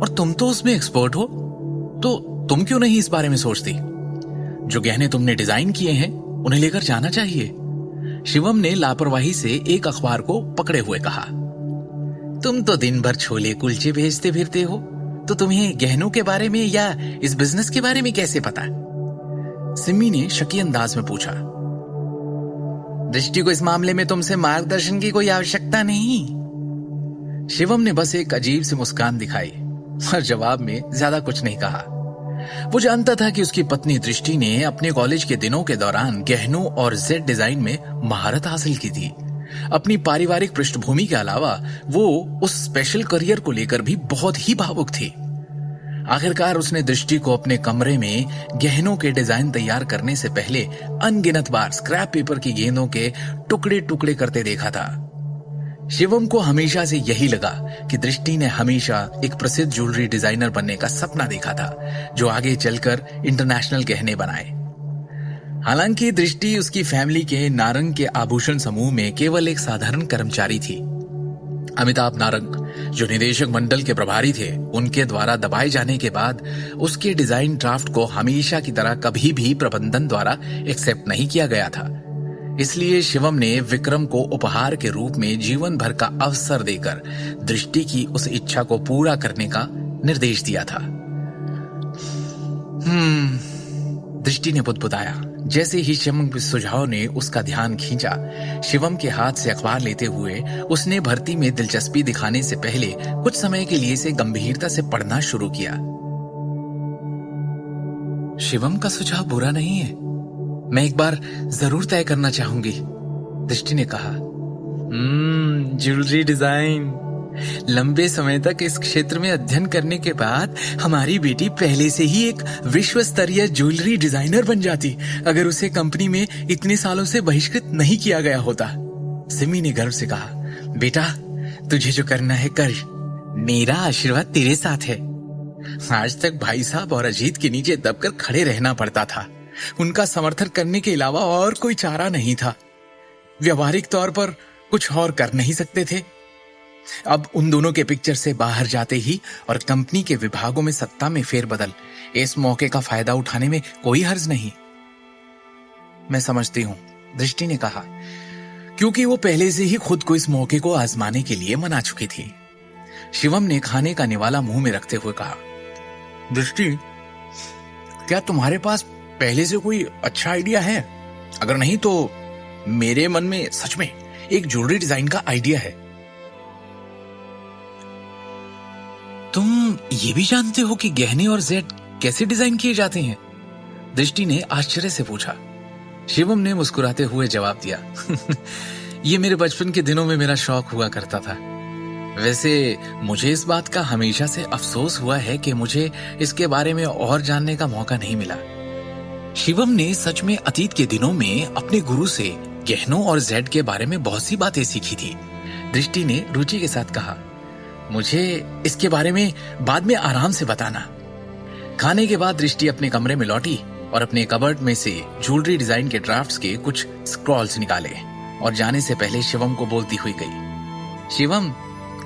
और तुम तो उसमें एक्सपर्ट हो, तो तुम क्यों नहीं इस बारे में सोचती? जो गहने तुमने डिजाइन किए हैं उन्हें लेकर जाना चाहिए। शिवम ने लापरवाही से एक अखबार को पकड़े हुए कहा। तुम तो दिन भर छोले कुलचे भेजते फिरते हो, तो तुम्हें गहनों के बारे में या इस बिजनेस के बारे में कैसे पता? सिमी ने शकी अंदाज में पूछा। दृष्टि को इस मामले में तुमसे मार्गदर्शन की कोई आवश्यकता नहीं। शिवम ने बस एक अजीब सी मुस्कान दिखाई और जवाब में ज्यादा कुछ नहीं कहा। वो जानता था कि उसकी पत्नी दृष्टि ने अपने कॉलेज के दिनों के दौरान गहनों और जेड डिजाइन में महारत हासिल की थी। अपनी पारिवारिक पृष्ठभूमि के अलावा वो उस स्पेशल करियर को लेकर भी बहुत ही भावुक थी। आखिरकार उसने दृष्टि को अपने कमरे में गहनों के डिजाइन तैयार करने से पहले अनगिनत बार स्क्रैप पेपर की गेंदों के टुकड़े टुकड़े करते देखा था। शिवम को हमेशा से यही लगा कि दृष्टि ने हमेशा एक प्रसिद्ध ज्वेलरी डिजाइनर बनने का सपना देखा था, जो आगे चलकर इंटरनेशनल गहने बनाए। हालांकि दृष्टि उसकी फैमिली के नारंग के आभूषण समूह में केवल एक साधारण कर्मचारी थी। अमिताभ नारंग, जो निदेशक मंडल के प्रभारी थे, उनके द्वारा दबाए जाने के बाद उसके डिजाइन ड्राफ्ट को हमेशा की तरह कभी भी प्रबंधन द्वारा एक्सेप्ट नहीं किया गया था। इसलिए शिवम ने विक्रम को उपहार के रूप में जीवन भर का अवसर देकर दृष्टि की उस इच्छा को पूरा करने का निर्देश दिया था। दृष्टि ने बुदबुदाया। जैसे ही शिवम के सुझाव ने उसका ध्यान खींचा, शिवम के हाथ से अखबार लेते हुए उसने भर्ती में दिलचस्पी दिखाने से पहले कुछ समय के लिए इसे गंभीरता से पढ़ना शुरू किया। शिवम का सुझाव बुरा नहीं है, मैं एक बार जरूर तय करना चाहूंगी, दृष्टि ने कहा। Jewellery design. लंबे समय तक इस क्षेत्र में अध्ययन करने के बाद हमारी बेटी पहले से ही एक विश्व स्तरीय ज्वेलरी डिजाइनर बन जाती, अगर उसे कंपनी में इतने सालों से बहिष्कृत नहीं किया गया होता। सिमी ने गर्व से कहा, बेटा तुझे जो करना है कर, मेरा आशीर्वाद तेरे साथ है। आज तक भाई साहब और अजीत के नीचे दबकर खड़े रहना पड़ता था, उनका समर्थन करने के अलावा और कोई चारा नहीं था। व्यवहारिक तौर पर कुछ और कर नहीं सकते थे। अब उन दोनों के पिक्चर से बाहर जाते ही और कंपनी के विभागों में सत्ता में फेरबदल, इस मौके का फायदा उठाने में कोई हर्ज नहीं। मैं समझती हूं, दृष्टि ने कहा, क्योंकि वो पहले से ही खुद को इस मौके को आजमाने के लिए मना चुकी थी। शिवम ने खाने का निवाला मुंह में रखते हुए कहा, दृष्टि, क्या तुम्हारे पास पहले से कोई अच्छा आइडिया है? अगर नहीं तो मेरे मन में सच में एक ज्वेलरी डिजाइन का आइडिया है। तुम ये भी जानते हो कि गहने और जेड कैसे डिजाइन किए जाते हैं? दृष्टि ने आश्चर्य से पूछा। शिवम ने मुस्कुराते हुए जवाब दिया, ये मेरे बचपन के दिनों में मेरा शौक हुआ करता था। वैसे मुझे इस बात का हमेशा से अफसोस हुआ है कि मुझे इसके बारे में और जानने का मौका नहीं मिला। शिवम ने सच में अतीत के दिनों में अपने गुरु से गहनों और जेड के बारे में बहुत सी बातें सीखी थी। दृष्टि ने रुचि के साथ कहा, मुझे इसके बारे में बाद में आराम से बताना। खाने के बाद दृष्टि अपने कमरे में लौटी और अपने कबर्ड में से ज्वेलरी डिजाइन के ड्राफ्ट्स के कुछ स्क्रॉल्स निकाले और जाने से पहले शिवम को बोलती हुई गई, शिवम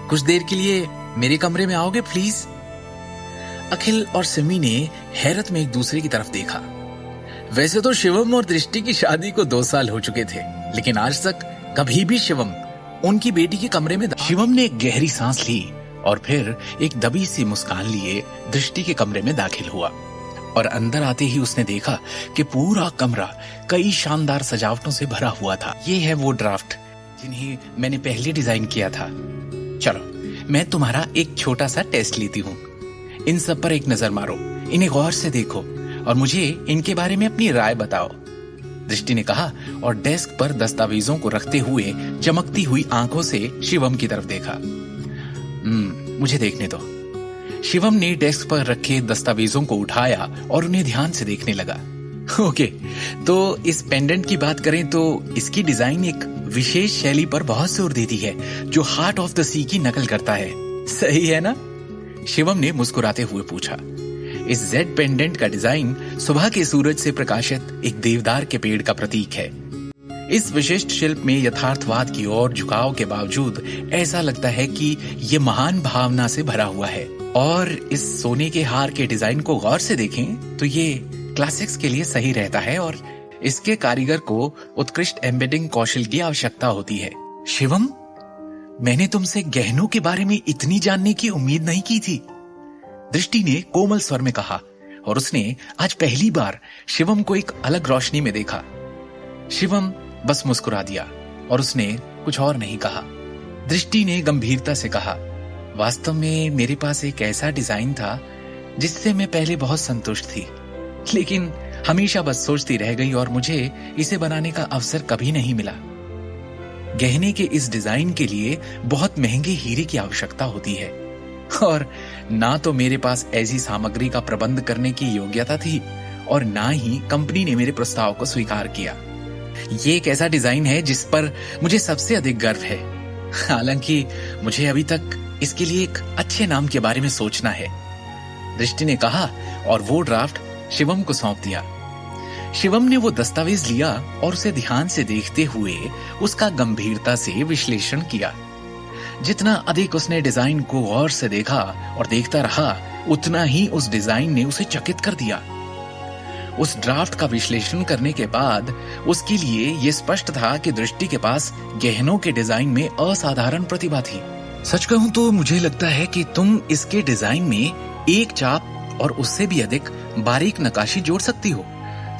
कुछ देर के लिए मेरे कमरे में आओगे प्लीज? अखिल और सिमी ने हैरत में एक दूसरे की तरफ देखा। वैसे तो शिवम और दृष्टि की शादी को 2 साल हो चुके थे, लेकिन आज तक कभी भी शिवम उनकी बेटी के कमरे में। शिवम ने एक गहरी सांस ली और फिर एक दबी सी मुस्कान लिए दृष्टि के कमरे में दाखिल हुआ और अंदर आते ही उसने देखा कि पूरा कमरा कई शानदार सजावटों से भरा हुआ था। ये है वो ड्राफ्ट जिन्हें मैंने पहले डिजाइन किया था। चलो मैं तुम्हारा एक छोटा सा टेस्ट लेती हूँ। इन सब पर एक नजर मारो, इन्हें गौर से देखो और मुझे इनके बारे में अपनी राय बताओ, दृष्टि ने कहा और डेस्क पर दस्तावेजों को रखते हुए चमकती हुई आंखों से शिवम की तरफ देखा। मुझे देखने दो। शिवम ने डेस्क पर रखे दस्तावेजों को उठाया और उन्हें ध्यान से देखने लगा। ओके, तो इस पेंडेंट की बात करें तो इसकी डिजाइन एक विशेष शैली पर बहुत जोर देती है, जो हार्ट ऑफ द सी की नकल करता है। सही है ना? शिवम ने मुस्कुराते हुए पूछा। इस जेड पेंडेंट का डिजाइन सुबह के सूरज से प्रकाशित एक देवदार के पेड़ का प्रतीक है। इस विशिष्ट शिल्प में यथार्थवाद की ओर झुकाव के बावजूद ऐसा लगता है कि ये महान भावना से भरा हुआ है। और इस सोने के हार के डिजाइन को गौर से देखें तो ये क्लासिक्स के लिए सही रहता है और इसके कारीगर को उत्कृष्ट एम्बेडिंग कौशल की आवश्यकता होती है। शिवम, मैंने तुमसे गहनों के बारे में इतनी जानने की उम्मीद नहीं की थी, दृष्टि ने कोमल स्वर में कहा और उसने आज पहली बार शिवम को एक अलग रोशनी में देखा। शिवम बस मुस्कुरा दिया और उसने कुछ और नहीं कहा। दृष्टि ने गंभीरता से कहा, वास्तव में मेरे पास एक ऐसा डिजाइन था जिससे मैं पहले बहुत संतुष्ट थी, लेकिन हमेशा बस सोचती रह गई और मुझे इसे बनाने का अवसर कभी नहीं मिला। गहने के इस डिजाइन के लिए बहुत महंगे हीरे की आवश्यकता होती है और ना तो मेरे पास ऐसी सामग्री का प्रबंध करने की योग्यता थी और ना ही कंपनी ने मेरे प्रस्ताव को स्वीकार किया। ये एक ऐसा डिजाइन है जिस पर मुझे सबसे अधिक गर्व है, हालांकि मुझे अभी तक इसके लिए एक अच्छे नाम के बारे में सोचना है, दृष्टि ने कहा और वो ड्राफ्ट शिवम को सौंप दिया। शिवम ने वो दस्तावेज लिया और उसे ध्यान से देखते हुए उसका गंभीरता से विश्लेषण किया। जितना अधिक उसने डिजाइन को गौर से देखा और देखता रहा, उतना ही उस डिजाइन ने उसे चकित कर दिया। उस ड्राफ्ट का विश्लेषण करने के बाद उसके लिए यह स्पष्ट था कि दृष्टि के पास गहनों के डिजाइन में असाधारण प्रतिभा थी। सच कहूं तो मुझे लगता है कि तुम इसके डिजाइन में एक चाप और उससे भी अधिक बारीक नक्काशी जोड़ सकती हो।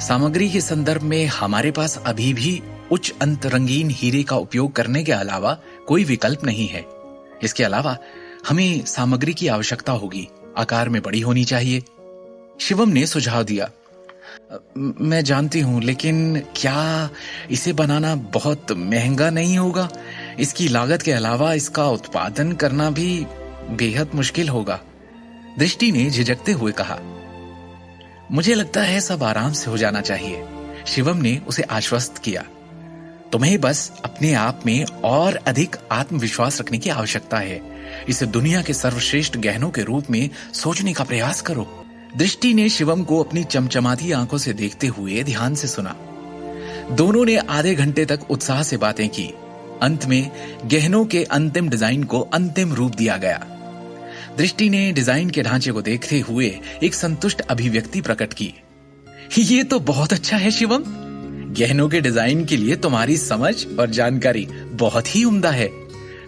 सामग्री के संदर्भ में हमारे पास अभी भी उच्च अंत रंगीन हीरे का उपयोग करने के अलावा कोई विकल्प नहीं है। इसके अलावा हमें सामग्री की आवश्यकता होगी, आकार में बड़ी होनी चाहिए, शिवम ने सुझाव दिया। मैं जानती हूं, लेकिन क्या इसे बनाना बहुत महंगा नहीं होगा? इसकी लागत के अलावा इसका उत्पादन करना भी बेहद मुश्किल होगा, दृष्टि ने झिझकते हुए कहा। मुझे लगता है सब आराम से हो जाना चाहिए, शिवम ने उसे आश्वस्त किया। तुम्हें बस अपने आप में और अधिक आत्मविश्वास रखने की आवश्यकता है। इसे दुनिया के सर्वश्रेष्ठ गहनों के रूप में सोचने का प्रयास करो। दृष्टि ने शिवम को अपनी चमचमाती आंखों से देखते हुए ध्यान से सुना। दोनों ने आधे घंटे तक उत्साह से बातें की। अंत में गहनों के अंतिम डिजाइन को अंतिम रूप दिया गया। दृष्टि ने डिजाइन के ढांचे को देखते हुए एक संतुष्ट अभिव्यक्ति प्रकट की। ये तो बहुत अच्छा है शिवम, गहनों के डिजाइन के लिए तुम्हारी समझ और जानकारी बहुत ही उम्दा है,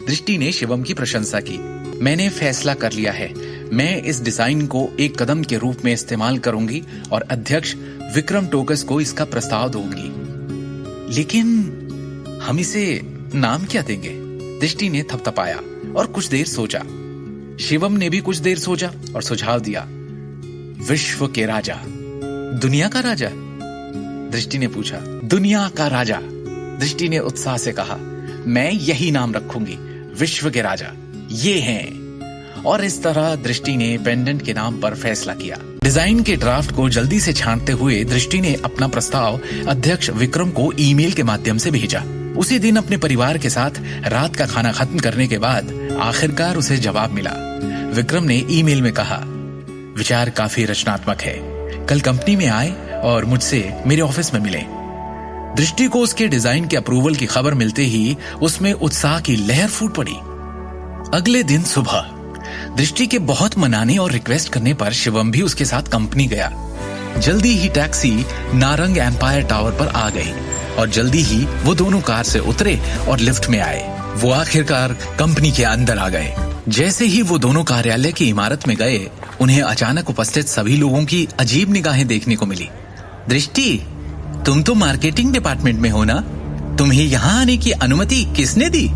दृष्टि ने शिवम की प्रशंसा की। मैंने फैसला कर लिया है, मैं इस डिजाइन को एक कदम के रूप में इस्तेमाल करूंगी और अध्यक्ष विक्रम टोकस को इसका प्रस्ताव दूंगी। लेकिन हम इसे नाम क्या देंगे? दृष्टि ने थपथपाया और कुछ देर सोचा। शिवम ने भी कुछ देर सोचा और सुझाव दिया, विश्व के राजा। दुनिया का राजा? दृष्टि ने पूछा। दुनिया का राजा, दृष्टि ने उत्साह से कहा। मैं यही नाम रखूंगी, विश्व के राजा। ये हैं। और इस तरह दृष्टि ने पेंडेंट के नाम पर फैसला किया। डिजाइन के ड्राफ्ट को जल्दी से छांटते हुए दृष्टि ने अपना प्रस्ताव अध्यक्ष विक्रम को ईमेल के माध्यम से भेजा। उसी दिन अपने परिवार के साथ रात का खाना खत्म करने के बाद आखिरकार उसे जवाब मिला। विक्रम ने ईमेल में कहा, विचार काफी रचनात्मक है, कल कंपनी में आए और मुझसे मेरे ऑफिस में मिले। दृष्टि को उसके डिजाइन के अप्रूवल की खबर मिलते ही उसमें उत्साह की लहर फूट पड़ी। अगले दिन सुबह दृष्टि के बहुत मनाने और रिक्वेस्ट करने पर शिवम भी उसके साथ कंपनी गया। जल्दी ही टैक्सी नारंग एम्पायर टावर पर आ गई और जल्दी ही वो दोनों कार से उतरे और लिफ्ट में आए। वो आखिरकार कंपनी के अंदर आ गए। जैसे ही वो दोनों कार्यालय की इमारत में गए, उन्हें अचानक उपस्थित सभी लोगों की अजीब निगाहें देखने को मिली। दृष्टि, तुम तो मार्केटिंग डिपार्टमेंट में हो ना? तुम्हें यहाँ आने की अनुमति किसने दी?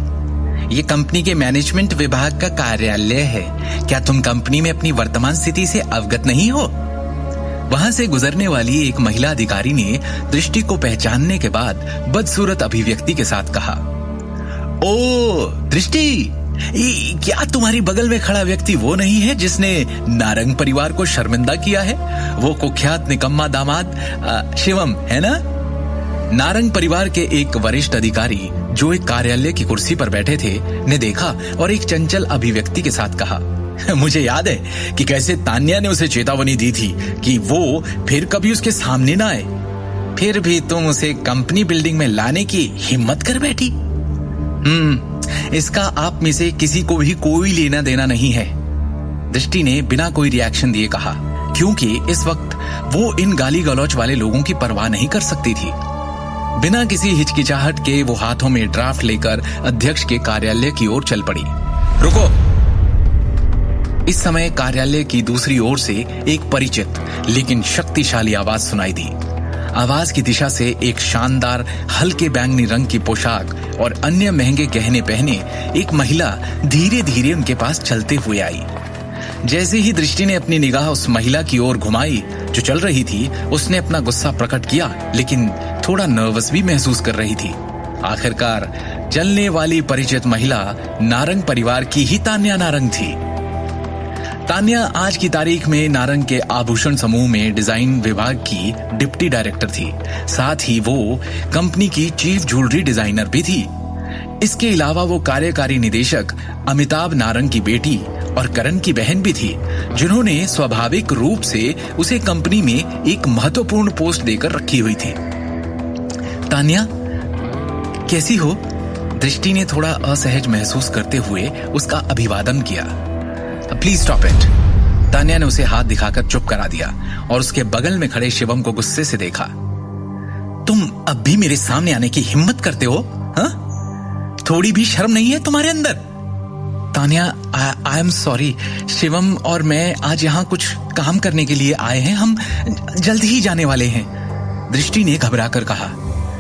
ये कंपनी के मैनेजमेंट विभाग का कार्यालय है। क्या तुम कंपनी में अपनी वर्तमान स्थिति से अवगत नहीं हो? वहां से गुजरने वाली एक महिला अधिकारी ने दृष्टि को पहचानने के बाद बदसूरत अभिव्यक्ति के साथ कहा, ओ दृष्टि, क्या तुम्हारी बगल में खड़ा व्यक्ति वो नहीं है जिसने नारंग परिवार को शर्मिंदा किया है? वो कुख्यात निकम्मा दामाद शिवम है ना? नारंग परिवार के एक वरिष्ठ अधिकारी जो एक कार्यालय की कुर्सी पर बैठे थे ने देखा और एक चंचल अभिव्यक्ति के साथ कहा, मुझे याद है कि कैसे तान्या ने उसे चेतावनी दी थी कि वो फिर कभी उसके सामने ना आए। फिर भी तुम उसे कंपनी बिल्डिंग में लाने की हिम्मत कर बैठी। इसका आप में से किसी को भी कोई लेना देना नहीं है, दृष्टि ने बिना कोई रिएक्शन दिए कहा, क्योंकि इस वक्त वो इन गाली गलौच वाले लोगों की परवाह नहीं कर सकती थी। बिना किसी हिचकिचाहट के वो हाथों में ड्राफ्ट लेकर अध्यक्ष के कार्यालय की ओर चल पड़ी। रुको! इस समय कार्यालय की दूसरी ओर से एक परिचित लेकिन शक्तिशाली आवाज सुनाई दी। आवाज की दिशा से एक शानदार हल्के बैंगनी रंग की पोशाक और अन्य महंगे गहने पहने एक महिला धीरे धीरे उनके पास चलते हुए आई। जैसे ही दृष्टि ने अपनी निगाह उस महिला की ओर घुमाई जो चल रही थी, उसने अपना गुस्सा प्रकट किया, लेकिन थोड़ा नर्वस भी महसूस कर रही थी। आखिरकार चलने वाली परिचित महिला नारंग परिवार की ही तान्या नारंग थी। तान्या आज की तारीख में नारंग के आभूषण समूह में डिजाइन विभाग की डिप्टी डायरेक्टर थी। साथ ही वो कंपनी की चीफ ज्वेलरी डिजाइनर भी थी। इसके अलावा वो कार्यकारी निदेशक अमिताभ नारंग की बेटी और करण की बहन भी थी, जिन्होंने स्वाभाविक रूप से उसे कंपनी में एक महत्वपूर्ण पोस्ट देकर रखी हुई थी। तान्या, कैसी हो? दृष्टि ने थोड़ा असहज महसूस करते हुए उसका अभिवादन किया। Please stop it. तान्या ने उसे हाथ दिखाकर चुप करा दिया और उसके बगल में खड़े शिवम को गुस्से से देखा। तुम अब भी मेरे सामने आने की हिम्मत करते हो? हाँ? थोड़ी भी शर्म नहीं है तुम्हारे अंदर? Tanya, I am sorry. Shivam और मैं आज यहाँ कुछ काम करने के लिए आए हैं, हम जल्द ही जाने वाले हैं, दृष्टि ने घबराकर कहा।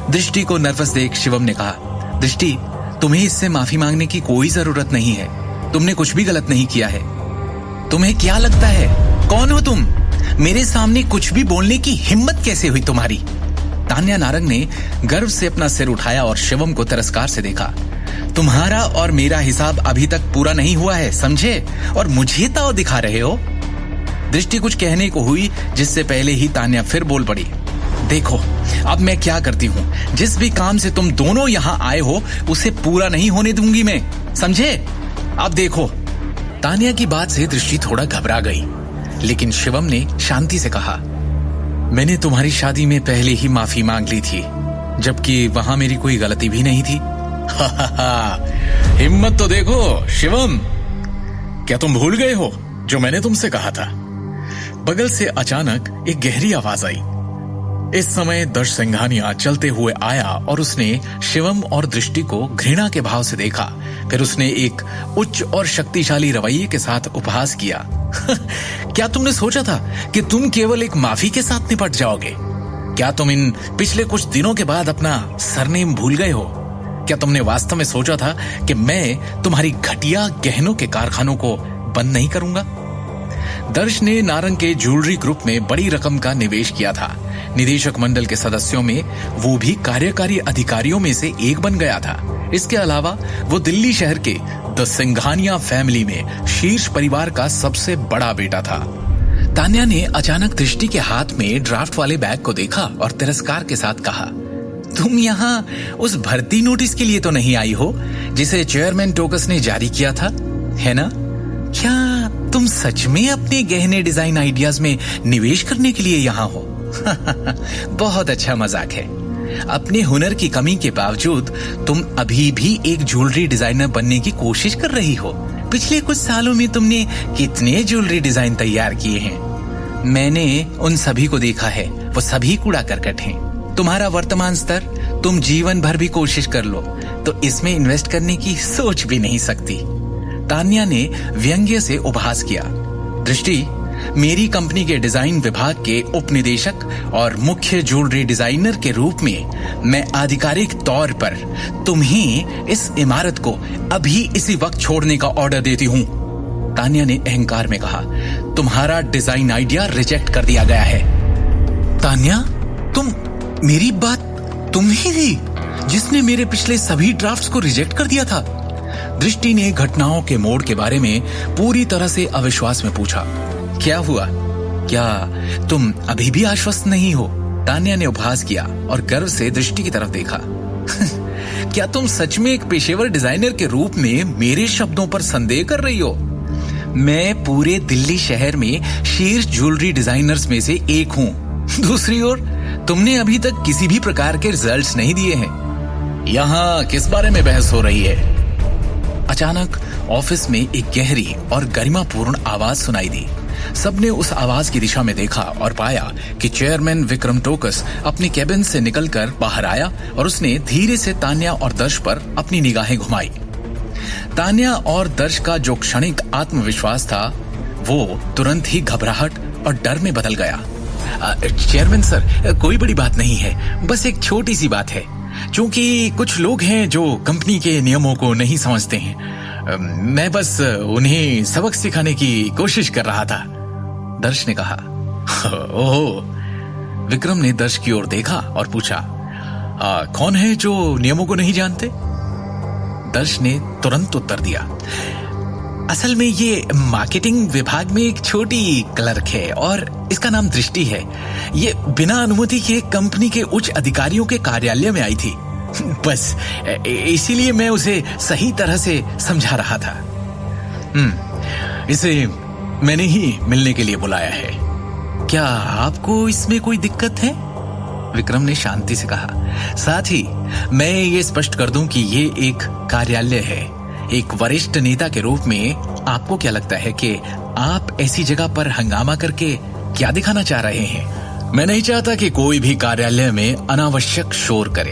दृष्टि को नर्वस देख शिवम ने कहा, दृष्टि, तुम्हें इससे माफी मांगने की कोई जरूरत नहीं है। तुमने कुछ भी गलत नहीं किया है। तुम्हें क्या लगता है, कौन हो तुम? मेरे सामने कुछ भी बोलने की हिम्मत कैसे हुई तुम्हारी? तान्या नारंग ने गर्व से अपना सिर उठाया और शिवम को तिरस्कार से देखा। तुम्हारा और मेरा हिसाब अभी तक पूरा नहीं हुआ है, समझे? और मुझे ताव दिखा रहे हो? दृष्टि कुछ कहने को हुई, जिससे पहले ही तान्या फिर बोल पड़ी। देखो, अब मैं क्या करती हूँ, जिस भी काम से तुम दोनों यहाँ आए हो उसे पूरा नहीं होने दूंगी मैं, समझे? अब देखो। तान्या की बात से दृष्टि थोड़ा घबरा गई, लेकिन शिवम ने शांति से कहा, मैंने तुम्हारी शादी में पहले ही माफी मांग ली थी, जबकि वहां मेरी कोई गलती भी नहीं थी। हिम्मत तो देखो शिवम, क्या तुम भूल गए हो जो मैंने तुमसे कहा था? बगल से अचानक एक गहरी आवाज आई। इस समय दर्श सिंघानिया चलते हुए आया और उसने शिवम और दृष्टि को घृणा के भाव से देखा। फिर उसने एक उच्च और शक्तिशाली रवैये के साथ उपहास किया। क्या तुमने सोचा था कि तुम केवल एक माफी के साथ निपट जाओगे? क्या तुम इन पिछले कुछ दिनों के बाद अपना सरनेम भूल गए हो? क्या तुमने वास्तव में सोचा था कि मैं तुम्हारी घटिया गहनों के कारखानों को बंद नहीं करूंगा? दर्श ने नारंग के ज्वेलरी ग्रुप में बड़ी रकम का निवेश किया था। निदेशक मंडल के सदस्यों में वो भी कार्यकारी अधिकारियों में से एक बन गया था। इसके अलावा वो दिल्ली शहर के द सिंघानिया फैमिली में शीर्ष परिवार का सबसे बड़ा बेटा था। तान्या ने अचानक दृष्टि के हाथ में ड्राफ्ट वाले बैग को देखा और तिरस्कार के साथ कहा, तुम यहाँ उस भर्ती नोटिस के लिए तो नहीं आई हो जिसे चेयरमैन टोकस ने जारी किया था, है ना? क्या तुम सच में अपने गहने डिजाइन आइडियाज में निवेश करने के लिए यहाँ हो? बहुत अच्छा मजाक है। अपने हुनर की कमी के बावजूद तुम अभी भी एक ज्वेलरी डिजाइनर बनने की कोशिश कर रही हो। पिछले कुछ सालों में तुमने कितने ज्वेलरी डिजाइन तैयार किए हैं? मैंने उन सभी को देखा है, वो सभी कूड़ा करकट हैं। तुम्हारा वर्तमान स्तर तुम जीवन भर भी कोशिश कर लो तो इसमें इन्वेस्ट करने की सोच भी नहीं सकती। तान्या ने व्यंग्य से उपहास किया। दृष्टि, मेरी कंपनी के डिजाइन विभाग के उप निदेशक और मुख्य ज्वेलरी डिजाइनर के रूप में मैं आधिकारिक तौर पर तुम्हें इस इमारत को अभी इसी वक्त छोड़ने का ऑर्डर देती हूँ। तान्या ने अहंकार में कहा, तुम्हारा डिजाइन आइडिया रिजेक्ट कर दिया गया है। तान्या, तुम, मेरी बात तुम ही थी जिसने मेरे पिछले सभी ड्राफ्ट्स को रिजेक्ट कर दिया था? दृष्टि ने घटनाओं के मोड़ के बारे में पूरी तरह से अविश्वास में पूछा। क्या हुआ? क्या तुम अभी भी आश्वस्त नहीं हो? तान्या ने उपहास किया और गर्व से दृष्टि की तरफ देखा। क्या तुम सच में एक पेशेवर डिजाइनर के रूप में मेरे शब्दों पर संदेह कर रही हो? मैं पूरे दिल्ली शहर में शीर्ष ज्वेलरी डिजाइनर्स में से एक हूँ। दूसरी ओर तुमने अभी तक किसी भी प्रकार के रिजल्ट्स नहीं दिए हैं। यहाँ किस बारे में बहस हो रही है? अचानक ऑफिस में एक गहरी और गरिमापूर्ण आवाज सुनाई दी। सबने उस आवाज की दिशा में देखा और पाया कि चेयरमैन विक्रम टोकस अपने कैबिन से निकलकर बाहर आया और उसने धीरे से तान्या और दर्श पर अपनी निगाहें घुमाई। तान्या और दर्श का जो क्षणिक आत्मविश्वास था वो तुरंत ही घबराहट और डर में बदल गया। चेयरमैन सर, कोई बड़ी बात नहीं है, बस एक छोटी सी बात है। क्योंकि कुछ लोग हैं जो कंपनी के नियमों को नहीं समझते हैं, मैं बस उन्हें सबक सिखाने की कोशिश कर रहा था, दर्श ने कहा। ओह, विक्रम ने दर्श की ओर देखा और पूछा, कौन है जो नियमों को नहीं जानते? दर्श ने तुरंत उत्तर दिया, असल में ये मार्केटिंग विभाग में एक छोटी क्लर्क है और इसका नाम दृष्टि है। ये बिना अनुमति के कंपनी के उच्च अधिकारियों के कार्यालय में आई थी, बस इसीलिए मैं उसे सही तरह से समझा रहा था। इसे मैंने ही मिलने के लिए बुलाया है। क्या आपको इसमें कोई दिक्कत है? विक्रम ने शांति से कहा। साथ ही मैं ये स्पष्ट कर दूं कि ये एक कार्यालय है। एक वरिष्ठ नेता के रूप में आपको क्या लगता है कि आप ऐसी जगह पर हंगामा करके क्या दिखाना चाह रहे हैं? मैं नहीं चाहता कि कोई भी कार्यालय में अनावश्यक शोर करे।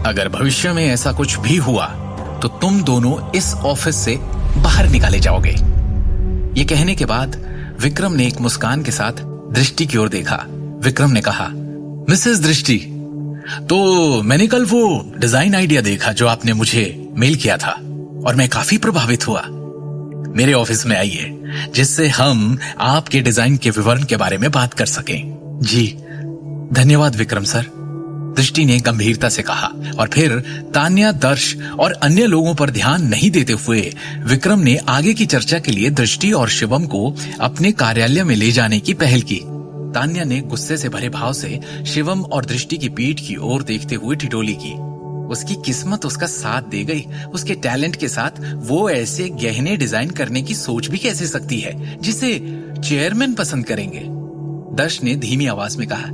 अगर भविष्य में ऐसा कुछ भी हुआ तो तुम दोनों इस ऑफिस से बाहर निकाले जाओगे। ये कहने के बाद विक्रम ने एक मुस्कान के साथ दृष्टि की ओर देखा। विक्रम ने कहा, मिसेस दृष्टि, तो मैंने कल वो डिजाइन आइडिया देखा जो आपने मुझे मेल किया था और मैं काफी प्रभावित हुआ। मेरे ऑफिस में आइए जिससे हम आपके डिजाइन के विवरण के बारे में बात कर सकें। जी धन्यवाद विक्रम सर, दृष्टि ने गंभीरता से कहा और फिर तान्या, दर्श और अन्य लोगों पर ध्यान नहीं देते हुए विक्रम ने आगे की चर्चा के लिए दृष्टि और शिवम को अपने कार्यालय में ले जाने की पहल की। तान्या ने गुस्से से भरे भाव से शिवम और दृष्टि की पीठ की ओर देखते हुए ठिठोली की। उसकी किस्मत उसका साथ दे गई। उसके टैलेंट के साथ वो ऐसे गहने डिजाइन करने की सोच भी कैसे सकती है जिसे चेयरमैन पसंद करेंगे। दर्श ने धीमी आवाज में कहा,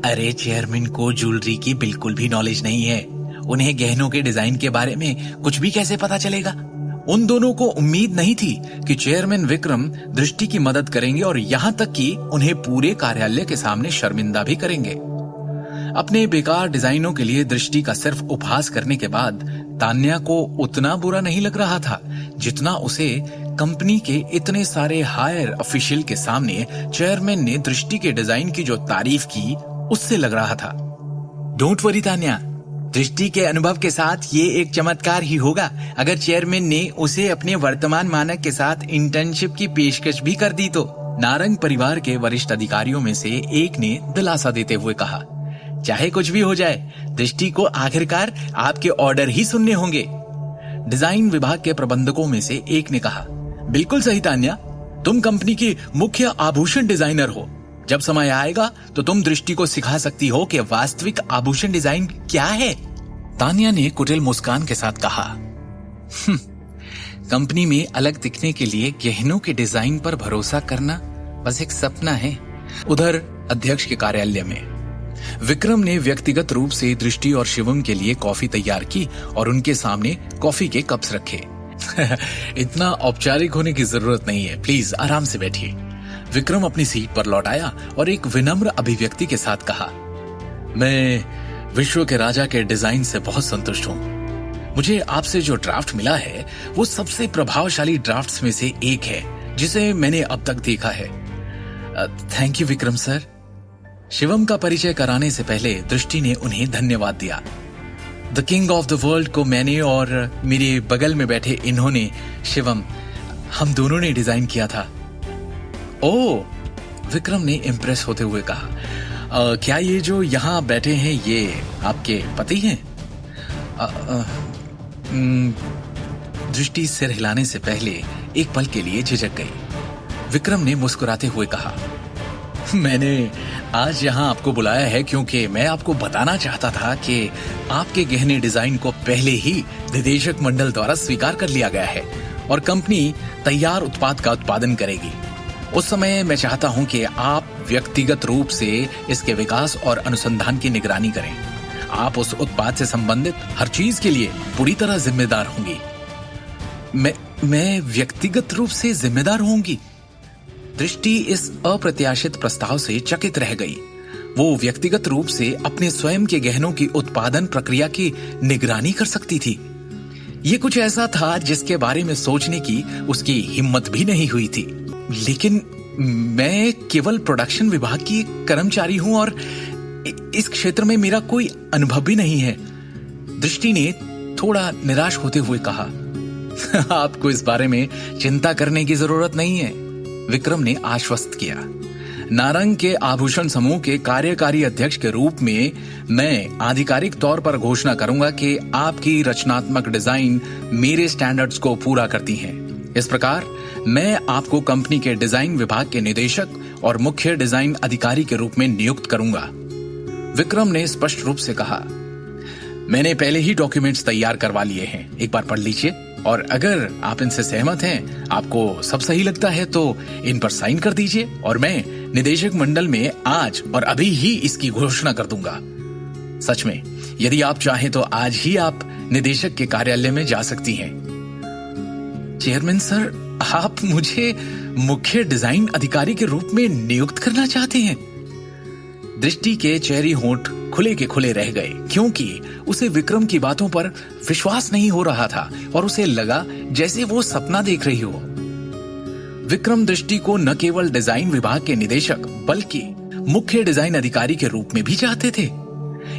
अरे चेयरमैन को ज्वेलरी की बिल्कुल भी नॉलेज नहीं है, उन्हें गहनों के डिजाइन के बारे में कुछ भी कैसे पता चलेगा। उन दोनों को उम्मीद नहीं थी कि चेयरमैन विक्रम दृष्टि की मदद करेंगे और यहाँ तक कि उन्हें पूरे कार्यालय के सामने शर्मिंदा भी करेंगे। अपने बेकार डिजाइनों के लिए दृष्टि का सिर्फ उपहास करने के बाद तान्या को उतना बुरा नहीं लग रहा था जितना उसे कंपनी के इतने सारे हायर ऑफिशियल के सामने चेयरमैन ने दृष्टि के डिजाइन की जो तारीफ की उससे लग रहा था। डोंट वरी तान्या, दृष्टि के अनुभव के साथ ये एक चमत्कार ही होगा अगर चेयरमैन ने उसे अपने वर्तमान मानक के साथ इंटर्नशिप की पेशकश भी कर दी तो। नारंग परिवार के वरिष्ठ अधिकारियों में से एक ने दिलासा देते हुए कहा, चाहे कुछ भी हो जाए, दृष्टि को आखिरकार आपके ऑर्डर ही सुनने होंगे। डिजाइन विभाग के प्रबंधकों में से एक ने कहा, बिल्कुल सही तान्या, तुम कंपनी की मुख्य आभूषण डिजाइनर हो। जब समय आएगा तो तुम दृष्टि को सिखा सकती हो कि वास्तविक आभूषण डिजाइन क्या है। तान्या ने कुटिल मुस्कान के साथ कहा, कंपनी में अलग दिखने के लिए गहनों के डिजाइन पर भरोसा करना बस एक सपना है। उधर अध्यक्ष के कार्यालय में विक्रम ने व्यक्तिगत रूप से दृष्टि और शिवम के लिए कॉफी तैयार की और उनके सामने कॉफी के कप्स रखे। इतना औपचारिक होने की जरूरत नहीं है, प्लीज आराम से बैठिए। विक्रम अपनी सीट पर लौट आया और एक विनम्र अभिव्यक्ति के साथ कहा, मैं विश्व के राजा के डिजाइन से बहुत संतुष्ट हूँ। मुझे आपसे जो ड्राफ्ट मिला है वो सबसे प्रभावशाली ड्राफ्ट्स में से एक है जिसे मैंने अब तक देखा है। Thank you Vikram sir. Shivam का परिचय कराने से पहले दृष्टि ने उन्हें धन्यवाद दिया। The king of the world को मैंने और मेरे बगल में बैठे इन्होंने, शिवम, हम दोनों ने डिजाइन किया था। ओह, विक्रम ने इम्प्रेस होते हुए कहा, क्या ये जो यहाँ बैठे हैं ये आपके पति हैं? दृष्टि सिर हिलाने से पहले एक पल के लिए झिझक गई। विक्रम ने मुस्कुराते हुए कहा, मैंने आज यहाँ आपको बुलाया है क्योंकि मैं आपको बताना चाहता था कि आपके गहने डिजाइन को पहले ही निदेशक मंडल द्वारा स्वीकार कर लिया गया है और कंपनी तैयार उत्पाद का उत्पादन करेगी। उस समय मैं चाहता हूं कि आप व्यक्तिगत रूप से इसके विकास और अनुसंधान की निगरानी करें। आप उस उत्पाद से संबंधित हर चीज के लिए पूरी तरह जिम्मेदार होंगी। मैं व्यक्तिगत रूप से जिम्मेदार होंगी? दृष्टि इस अप्रत्याशित प्रस्ताव से चकित रह गई। वो व्यक्तिगत रूप से अपने स्वयं के गहनों की उत्पादन प्रक्रिया की निगरानी कर सकती थी। ये कुछ ऐसा था जिसके बारे में सोचने की उसकी हिम्मत भी नहीं हुई थी। लेकिन मैं केवल प्रोडक्शन विभाग की एक कर्मचारी हूं और इस क्षेत्र में मेरा कोई अनुभव भी नहीं है। दृष्टि ने थोड़ा निराश होते हुए कहा, आपको इस बारे में चिंता करने की जरूरत नहीं है, विक्रम ने आश्वस्त किया। नारंग के आभूषण समूह के कार्यकारी अध्यक्ष के रूप में मैं आधिकारिक तौर पर घोषणा करूंगा कि आपकी रचनात्मक डिजाइन मेरे स्टैंडर्ड्स को पूरा करती हैं। इस प्रकार मैं आपको कंपनी के डिजाइन विभाग के निदेशक और मुख्य डिजाइन अधिकारी के रूप में नियुक्त करूंगा। विक्रम ने स्पष्ट रूप से कहा, मैंने पहले ही डॉक्यूमेंट्स तैयार करवा लिए हैं, एक बार पढ़ लीजिए और अगर आप इनसे सहमत हैं, आपको सब सही लगता है तो इन पर साइन कर दीजिए और मैं निदेशक मंडल में आज और अभी ही इसकी घोषणा कर दूंगा। सच में, यदि आप चाहें तो आज ही आप निदेशक के कार्यालय में जा सकती हैं। चेयरमैन सर, आप मुझे मुख्य डिजाइन अधिकारी के रूप में नियुक्त करना चाहते हैं? दृष्टि के चेहरी होंठ खुले के खुले रह गए, क्योंकि उसे विक्रम की बातों पर विश्वास नहीं हो रहा था और उसे लगा जैसे वो सपना देख रही हो। विक्रम दृष्टि को न केवल डिजाइन विभाग के निदेशक बल्कि मुख्य डिजाइन अधिकारी के रूप में भी चाहते थे।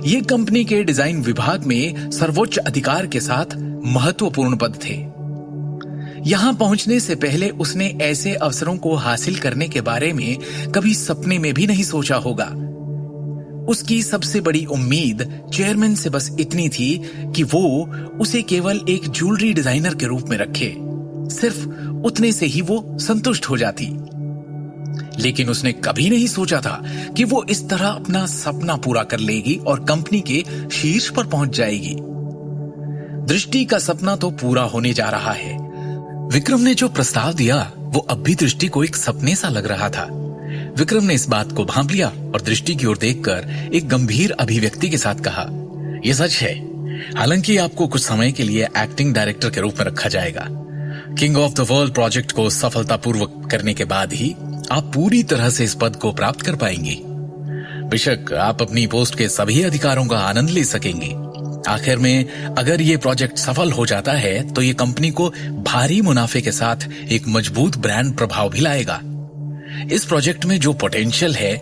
ये कंपनी के डिजाइन विभाग में सर्वोच्च अधिकार के साथ महत्वपूर्ण पद थे। यहां पहुंचने से पहले उसने ऐसे अवसरों को हासिल करने के बारे में कभी सपने में भी नहीं सोचा होगा। उसकी सबसे बड़ी उम्मीद चेयरमैन से बस इतनी थी कि वो उसे केवल एक ज्वेलरी डिजाइनर के रूप में रखे। सिर्फ उतने से ही वो संतुष्ट हो जाती। लेकिन उसने कभी नहीं सोचा था कि वो इस तरह अपना सपना पूरा कर लेगी और कंपनी के शीर्ष पर पहुंच जाएगी। दृष्टि का सपना तो पूरा होने जा रहा है। विक्रम ने जो प्रस्ताव दिया वो अब भी दृष्टि को एक सपने सा लग रहा था। विक्रम ने इस बात को भांप लिया और दृष्टि की ओर देखकर एक गंभीर अभिव्यक्ति के साथ कहा, यह सच है, हालांकि आपको कुछ समय के लिए एक्टिंग डायरेक्टर के रूप में रखा जाएगा। King of the world project को सफलतापूर्वक करने के बाद ही आप पूरी तरह से इस पद को प्राप्त कर पाएंगे। बेशक आप अपनी पोस्ट के सभी अधिकारों का आनंद ले सकेंगे। आखिर में अगर ये प्रोजेक्ट सफल हो जाता है तो ये कंपनी को भारी मुनाफे के साथ एक मजबूत ब्रांड प्रभाव भी लाएगा। इस प्रोजेक्ट में जो पोटेंशियल है,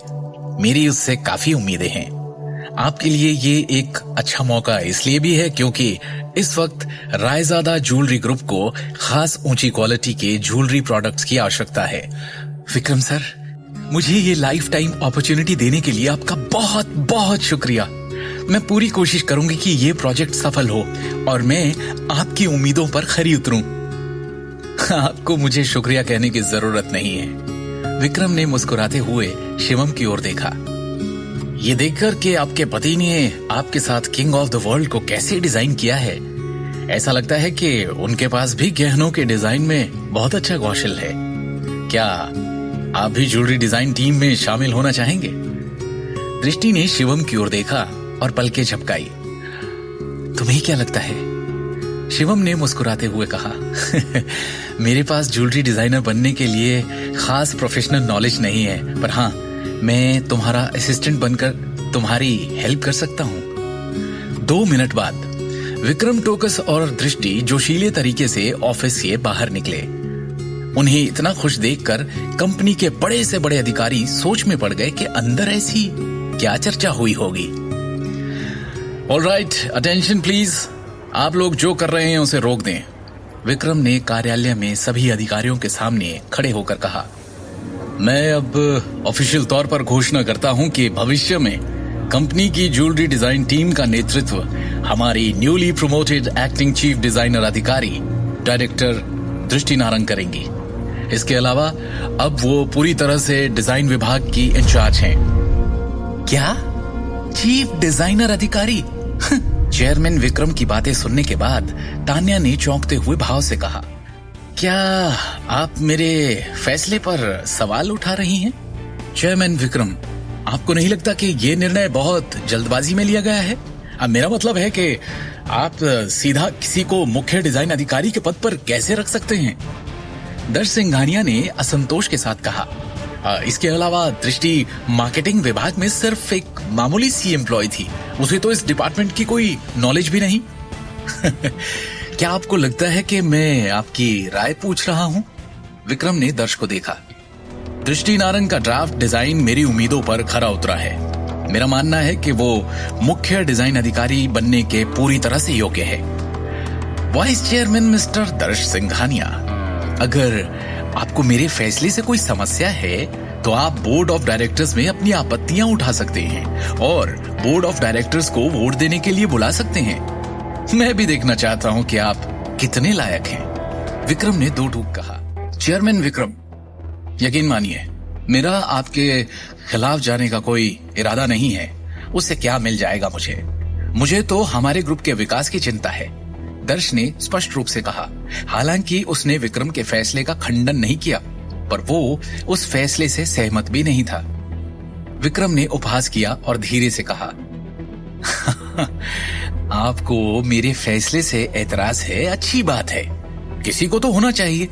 मेरी उससे काफी उम्मीदें हैं। आपके लिए ये एक अच्छा मौका इसलिए भी है क्योंकि इस वक्त रायजादा ज्वेलरी ग्रुप को खास ऊंची क्वालिटी के ज्वेलरी प्रोडक्ट्स की आवश्यकता है। विक्रम सर, मुझे ये लाइफ टाइम अपॉर्चुनिटी देने के लिए आपका बहुत बहुत शुक्रिया। मैं पूरी कोशिश करूंगी कि ये प्रोजेक्ट सफल हो और मैं आपकी उम्मीदों पर खरी उतरूं। आपको मुझे शुक्रिया कहने की जरूरत नहीं है। विक्रम ने मुस्कुराते हुए शिवम की ओर देखा। ये देखकर कि आपके पति ने आपके साथ किंग ऑफ द वर्ल्ड को कैसे डिजाइन किया है, ऐसा लगता है कि उनके पास भी गहनों के डिजाइन में बहुत अच्छा कौशल है। क्या आप भी ज्वेलरी डिजाइन टीम में शामिल होना चाहेंगे? दृष्टि ने शिवम की ओर देखा और पलकें झपकाई। तुम्हें क्या लगता है? शिवम ने मुस्कुराते हुए कहा, मेरे पास ज्वेलरी डिजाइनर बनने के लिए खास प्रोफेशनल नॉलेज नहीं है, पर हाँ, मैं तुम्हारा असिस्टेंट बनकर तुम्हारी हेल्प कर सकता हूं। 2 मिनट बाद विक्रम टोकस और दृष्टि जोशीले तरीके से ऑफिस से बाहर निकले। उन्हें इतना खुश देखकर कंपनी के बड़े से बड़े अधिकारी सोच में पड़ गए कि अंदर ऐसी क्या चर्चा हुई होगी। ऑलराइट, अटेंशन प्लीज, आप लोग जो कर रहे हैं उसे रोक दें। विक्रम ने कार्यालय में सभी अधिकारियों के सामने खड़े होकर कहा, मैं अब ऑफिशियल तौर पर घोषणा करता हूं कि भविष्य में कंपनी की ज्वेलरी डिजाइन टीम का नेतृत्व हमारी newly promoted acting chief designer अधिकारी डायरेक्टर दृष्टि नारंग करेंगी। इसके अलावा अब वो पूरी तरह से डिजाइन विभाग की इंचार्ज हैं। क्या? चीफ डिजाइनर अधिकारी? चेयरमैन विक्रम की बातें सुनने के बाद तान्या ने चौंकते हुए भाव से कहा, क्या आप मेरे फैसले पर सवाल उठा रही हैं? चेयरमैन विक्रम, आपको नहीं लगता कि ये निर्णय बहुत जल्दबाजी में लिया गया है? अब मेरा मतलब है कि आप सीधा किसी को मुख्य डिजाइन अधिकारी के पद पर कैसे रख सकते हैं? दर्श सिंघानिया ने असंतोष के साथ कहा, इसके अलावा दृष्टि मार्केटिंग विभाग में सिर्फ एक मामूली सी एम्प्लॉय थी, उसे तो इस डिपार्टमेंट की कोई नॉलेज भी नहीं। क्या आपको लगता है कि मैं आपकी राय पूछ रहा हूं? विक्रम ने दर्श को देखा। दृष्टि नारंग का ड्राफ्ट डिजाइन मेरी उम्मीदों पर खरा उतरा है। मेरा मानना है कि वो मुख्य डिजाइन अधिकारी बनने के पूरी तरह से योग्य है। वाइस चेयरमैन मिस्टर दर्श सिंघानिया, अगर आपको मेरे फैसले से कोई समस्या है तो आप बोर्ड ऑफ डायरेक्टर्स में अपनी आपत्तियां उठा सकते हैं और बोर्ड ऑफ डायरेक्टर्स को वोट देने के लिए बुला सकते हैं। मैं भी देखना चाहता हूं कि आप कितने लायक हैं। विक्रम ने दो टूक कहा। चेयरमैन विक्रम, यकीन मानिए मेरा आपके खिलाफ जाने का कोई इरादा नहीं है। उससे क्या मिल जाएगा मुझे तो हमारे ग्रुप के विकास की चिंता है, दर्श ने स्पष्ट रूप से कहा। हालांकि उसने विक्रम के फैसले का खंडन नहीं किया, पर वो उस फैसले से सहमत भी नहीं था। विक्रम ने उपहास किया और धीरे से कहा, आपको मेरे फैसले से एतराज है, अच्छी बात है, किसी को तो होना चाहिए,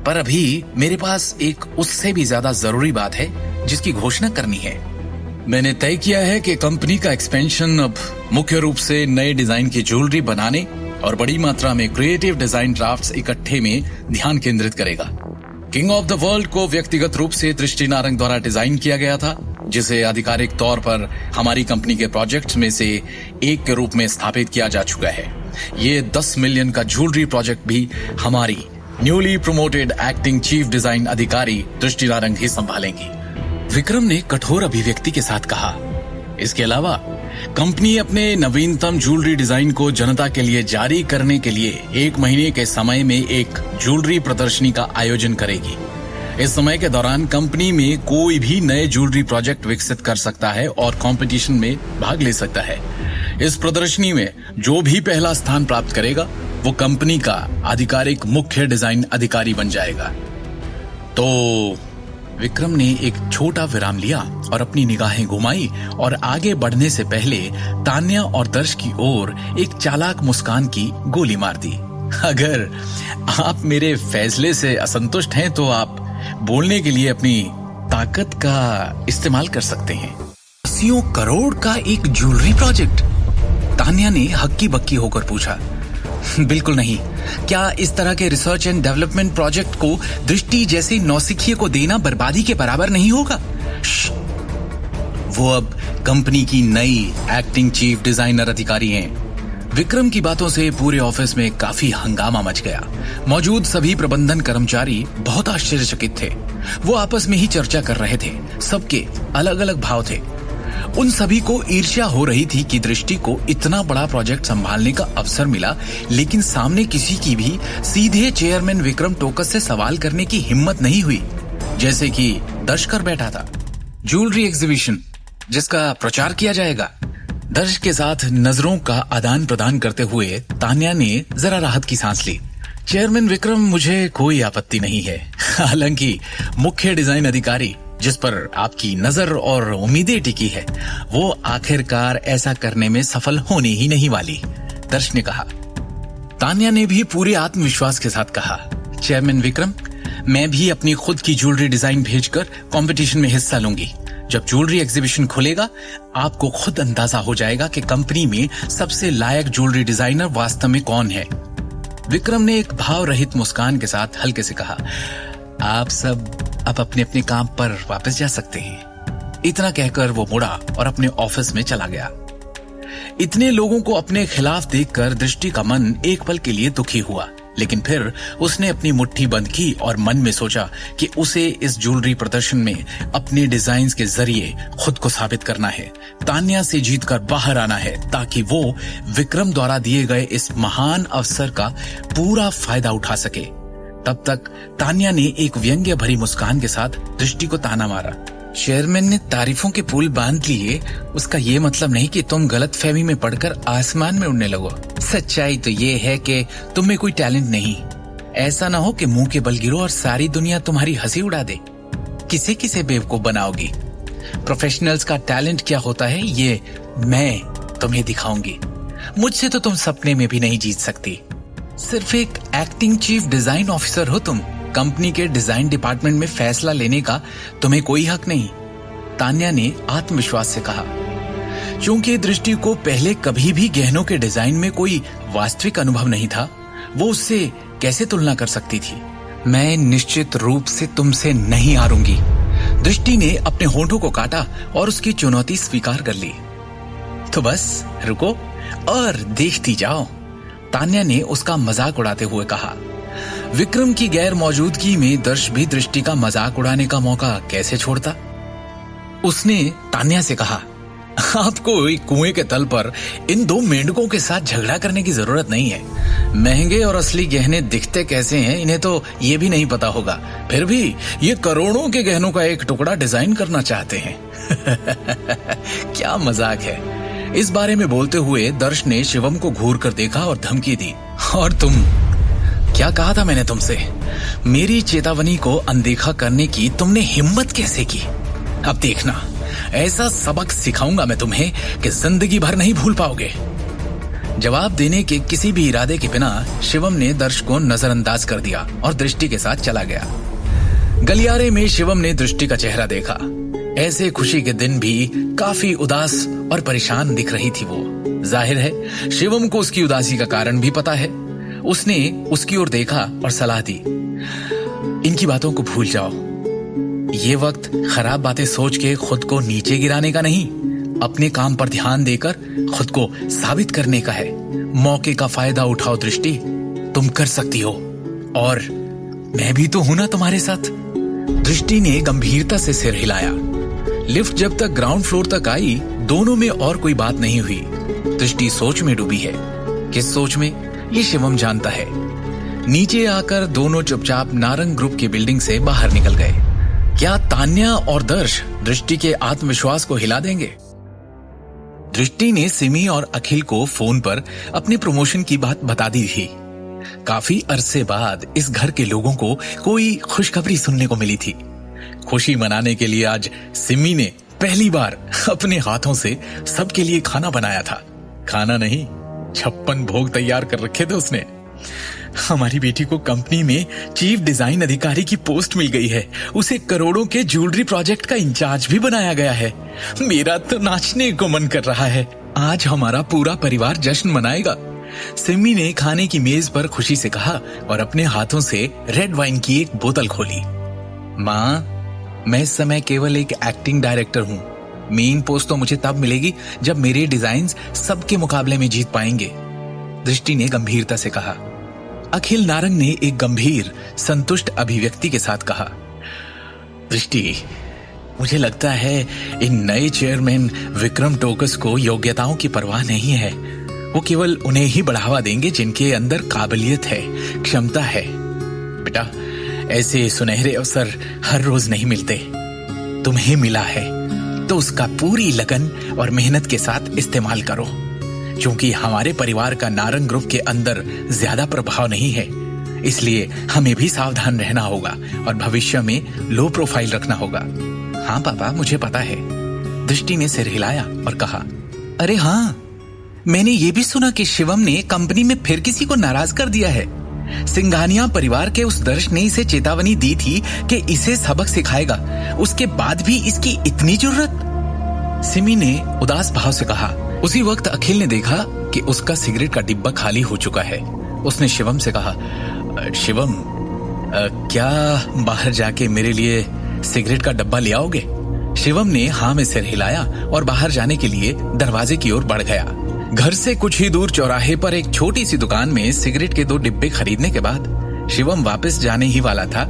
पर अभी मेरे पास एक उससे भी ज्यादा जरूरी बात है जिसकी घोषणा करनी है। मैंने तय किया है कि कंपनी का एक्सपेंशन अब मुख्य रूप से नए डिजाइन की ज्वेलरी बनाने और बड़ी मात्रा में क्रिएटिव डिजाइन ड्राफ्ट्स इकट्ठे में ध्यान केंद्रित करेगा। किंग ऑफ द वर्ल्ड को व्यक्तिगत रूप से दृष्टि नारंग द्वारा डिजाइन किया गया था, जिसे आधिकारिक तौर पर हमारी कंपनी के प्रोजेक्ट्स में से एक के रूप में स्थापित किया जा चुका है। ये 10 मिलियन का ज्वेलरी प्रोजेक्ट भी हमारी newly promoted acting chief design अधिकारी दृष्टि नारंग ही संभालेंगी। विक्रम ने कठोर अभिव्यक्ति के साथ कहा। इसके अलावा कंपनी अपने नवीनतम ज्वेलरी डिजाइन को जनता के लिए जारी करने के लिए 1 महीने के समय में एक ज्वेलरी प्रदर्शनी का आयोजन करेगी। इस समय के दौरान कंपनी में कोई भी नए ज्वेलरी प्रोजेक्ट विकसित कर सकता है और कंपटीशन में भाग ले सकता है। इस प्रदर्शनी में जो भी पहला स्थान प्राप्त करेगा वो कंपनी का आधिकारिक मुख्य डिजाइन अधिकारी बन जाएगा। तो विक्रम ने एक छोटा विराम लिया और अपनी निगाहें घुमाई और आगे बढ़ने से पहले तान्या और दर्श की ओर एक चालाक मुस्कान की गोली मार दी। अगर आप मेरे फैसले से असंतुष्ट हैं तो आप बोलने के लिए अपनी ताकत का इस्तेमाल कर सकते हैं। 80 करोड़ का एक ज्वेलरी प्रोजेक्ट? तान्या ने हक्की बक्की होकर पूछा। बिल्कुल नहीं। क्या इस तरह के रिसर्च एंड डेवलपमेंट प्रोजेक्ट को दृष्टि जैसे नौसिखिए को देना बर्बादी के बराबर नहीं होगा? वो अब कंपनी की नई एक्टिंग चीफ डिजाइनर अधिकारी हैं। विक्रम की बातों से पूरे ऑफिस में काफी हंगामा मच गया। मौजूद सभी प्रबंधन कर्मचारी बहुत आश्चर्यचकित थे। वो आपस में ही चर्चा कर रहे थे। सबके अलग अलग भाव थे। उन सभी को ईर्ष्या हो रही थी कि दृष्टि को इतना बड़ा प्रोजेक्ट संभालने का अवसर मिला, लेकिन सामने किसी की भी सीधे चेयरमैन विक्रम टोकस से सवाल करने की हिम्मत नहीं हुई, जैसे कि दर्श कर बैठा था। ज्वेलरी एग्जीबिशन जिसका प्रचार किया जाएगा। दर्श के साथ नजरों का आदान प्रदान करते हुए तान्या ने जरा राहत की सांस ली। चेयरमैन विक्रम, मुझे कोई आपत्ति नहीं है। हालांकि मुख्य डिजाइन अधिकारी जिस पर आपकी नजर और उम्मीदें टिकी है, वो आखिरकार ऐसा करने में सफल होने ही नहीं वाली, दर्श ने कहा। तान्या ने भी पूरे आत्मविश्वास के साथ कहा, चेयरमैन विक्रम, मैं भी अपनी खुद की ज्वेलरी डिजाइन भेजकर कंपटीशन में हिस्सा लूंगी। जब ज्वेलरी एग्जीबिशन खुलेगा, आपको खुद अंदाजा हो जाएगा कि कंपनी में सबसे लायक ज्वेलरी डिजाइनर वास्तव में कौन है। विक्रम ने एक भाव रहित मुस्कान के साथ हल्के से कहा, आप सब अब अपने अपने काम पर वापस जा सकते हैं। इतना कहकर वो मुड़ा और अपने ऑफिस में चला गया। इतने लोगों को अपने खिलाफ देखकर दृष्टि का मन एक पल के लिए दुखी हुआ, लेकिन फिर उसने अपनी मुट्ठी बंद की और मन में सोचा कि उसे इस ज्वेलरी प्रदर्शन में अपने डिजाइन्स के जरिए खुद को साबित करना है, तान्या से जीतकर बाहर आना है, ताकि वो विक्रम द्वारा दिए गए इस महान अवसर का पूरा फायदा उठा सके। तब तक तान्या ने एक व्यंग्य भरी मुस्कान के साथ दृष्टि को ताना मारा। चेयरमैन ने तारीफों के पुल बांध लिए, उसका ये मतलब नहीं कि तुम गलतफहमी में पड़कर आसमान में उड़ने लगो। सच्चाई तो ये है कि तुम में कोई टैलेंट नहीं, ऐसा ना हो कि मुंह के बल गिरो और सारी दुनिया तुम्हारी हंसी उड़ा दे। किसे किसे बेवकूफ बनाओगी? प्रोफेशनल्स का टैलेंट क्या होता है ये मैं तुम्हें दिखाऊंगी। मुझसे तो तुम सपने में भी नहीं जीत सकती। सिर्फ एक एक्टिंग चीफ डिजाइन ऑफिसर हो तुम। कंपनी के डिजाइन डिपार्टमेंट में फैसला लेने का तुम्हें कोई हक नहीं, तान्या ने आत्मविश्वास से कहा। चूंकि दृष्टि को पहले कभी भी गहनों के डिजाइन में कोई वास्तविक अनुभव नहीं था, वो उससे कैसे तुलना कर सकती थी। मैं निश्चित रूप से तुमसे नहीं हारूंगी। दृष्टि ने अपने होठों को काटा और उसकी चुनौती स्वीकार कर ली। तो बस रुको और देखती जाओ, तान्या ने उसका मजाक उड़ाते हुए कहा। विक्रम की गैर मौजूदगी में दर्श भी दृष्टि का मजाक उड़ाने का मौका कैसे छोड़ता। उसने तान्या से कहा, आपको एक कुएं के तल पर इन दो मेंढकों के साथ झगड़ा करने की जरूरत नहीं है। महंगे और असली गहने दिखते कैसे हैं इन्हें तो ये भी नहीं पता होगा, फिर भी ये करोड़ों के गहनों का एक टुकड़ा डिजाइन करना चाहते हैं। क्या मजाक है। इस बारे में बोलते हुए दर्श ने शिवम को घूर कर देखा और धमकी दी। और तुम, क्या कहा था मैंने तुमसे? मेरी चेतावनी को अनदेखा करने की तुमने हिम्मत कैसे की? अब देखना, ऐसा सबक सिखाऊंगा मैं तुम्हें कि जिंदगी भर नहीं भूल पाओगे। जवाब देने के किसी भी इरादे के बिना शिवम ने दर्श को नजरअंदाज कर दिया और दृष्टि के साथ चला गया। गलियारे में शिवम ने दृष्टि का चेहरा देखा। ऐसे खुशी के दिन भी काफी उदास और परेशान दिख रही थी वो। जाहिर है शिवम को उसकी उदासी का कारण भी पता है। उसने उसकी ओर देखा और सलाह दी, इनकी बातों को भूल जाओ। ये वक्त खराब बातें सोच के खुद को नीचे गिराने का नहीं, अपने काम पर ध्यान देकर खुद को साबित करने का है। मौके का फायदा उठाओ दृष्टि, तुम कर सकती हो और मैं भी तो हूं ना तुम्हारे साथ। दृष्टि ने गंभीरता से सिर हिलाया। लिफ्ट जब तक ग्राउंड फ्लोर तक आई, दोनों में और कोई बात नहीं हुई। दृष्टि सोच में डूबी है। किस सोच में, ये शिवम जानता है। नीचे आकर दोनों चुपचाप नारंग ग्रुप की बिल्डिंग से बाहर निकल गए। क्या तान्या और दर्श दृष्टि के आत्मविश्वास को हिला देंगे? दृष्टि ने सिमी और अखिल को फोन पर अपने प्रमोशन की बात बता दी थी। काफी अरसे बाद इस घर के लोगों को कोई खुशखबरी सुनने को मिली थी। खुशी मनाने के लिए आज सिमी ने पहली बार अपने हाथों से सबके लिए खाना बनाया था। खाना नहीं, 56 भोग तैयार कर रखे थे उसने। हमारी बेटी को कंपनी में चीफ डिजाइन अधिकारी की पोस्ट मिल गई है। उसे करोड़ों के ज्वेलरी प्रोजेक्ट का इंचार्ज भी बनाया गया है। मेरा तो नाचने को मन कर रहा है। आज हमारा पूरा परिवार जश्न मनाएगा। सिमी ने खाने की मेज पर खुशी से कहा और अपने हाथों से रेड वाइन की एक बोतल खोली। माँ, मैं इस समय केवल एक एक्टिंग डायरेक्टर हूँ। मेन पोस्ट तो मुझे तब मिलेगी जब मेरे डिजाइन्स सबके मुकाबले में जीत पाएंगे, दृष्टि ने गंभीरता से कहा। अखिल नारंग ने एक गंभीर संतुष्ट अभिव्यक्ति के साथ कहा, दृष्टि, मुझे लगता है इन नए चेयरमैन विक्रम टोकस को योग्यताओं की परवाह नहीं है। वो केवल उन्हें ही बढ़ावा देंगे जिनके अंदर काबिलियत है, क्षमता है। बेटा, ऐसे सुनहरे अवसर हर रोज नहीं मिलते। तुम्हें मिला है तो उसका पूरी लगन और मेहनत के साथ इस्तेमाल करो। क्योंकि हमारे परिवार का नारंग ग्रुप के अंदर ज्यादा प्रभाव नहीं है, इसलिए हमें भी सावधान रहना होगा और भविष्य में लो प्रोफाइल रखना होगा। हाँ पापा, मुझे पता है, दृष्टि ने सिर हिलाया और कहा। अरे हाँ, मैंने ये भी सुना कि शिवम ने कंपनी में फिर किसी को नाराज कर दिया है। सिंघानिया परिवार के उस दर्श ने इसे चेतावनी दी थी कि इसे सबक सिखाएगा, उसके बाद भी इसकी इतनी जरूरत? सिमी ने उदास भाव से कहा। उसी वक्त अखिल ने देखा कि उसका सिगरेट का डिब्बा खाली हो चुका है। उसने शिवम से कहा, शिवम, क्या बाहर जाके मेरे लिए सिगरेट का डब्बा ले आओगे? शिवम ने हाँ में सिर हिलाया और बाहर जाने के लिए दरवाजे की ओर बढ़ गया। घर से कुछ ही दूर चौराहे पर एक छोटी सी दुकान में सिगरेट के 2 डिब्बे खरीदने के बाद शिवम वापस जाने ही वाला था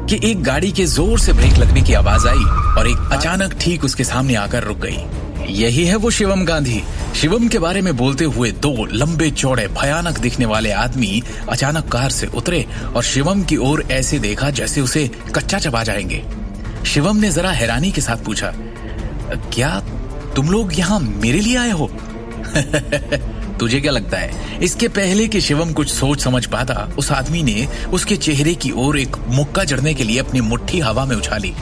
कि एक गाड़ी के जोर से ब्रेक लगने की आवाज आई और एक अचानक ठीक उसके सामने आकर रुक गई। यही है वो शिवम गांधी। शिवम के बारे में बोलते हुए 2 लंबे चौड़े भयानक दिखने वाले आदमी अचानक कार से उतरे और शिवम की ओर ऐसे देखा जैसे उसे कच्चा चबा जाएंगे। शिवम ने जरा हैरानी के साथ पूछा, क्या तुम लोग यहाँ मेरे लिए आए हो? तुझे क्या लगता है इसके पहले कि शिवम कुछ सोच समझ पाता, उस आदमी ने उसके चेहरे की ओर एक मुक्का जड़ने के लिए अपनी मुट्ठी हवा में उछाली।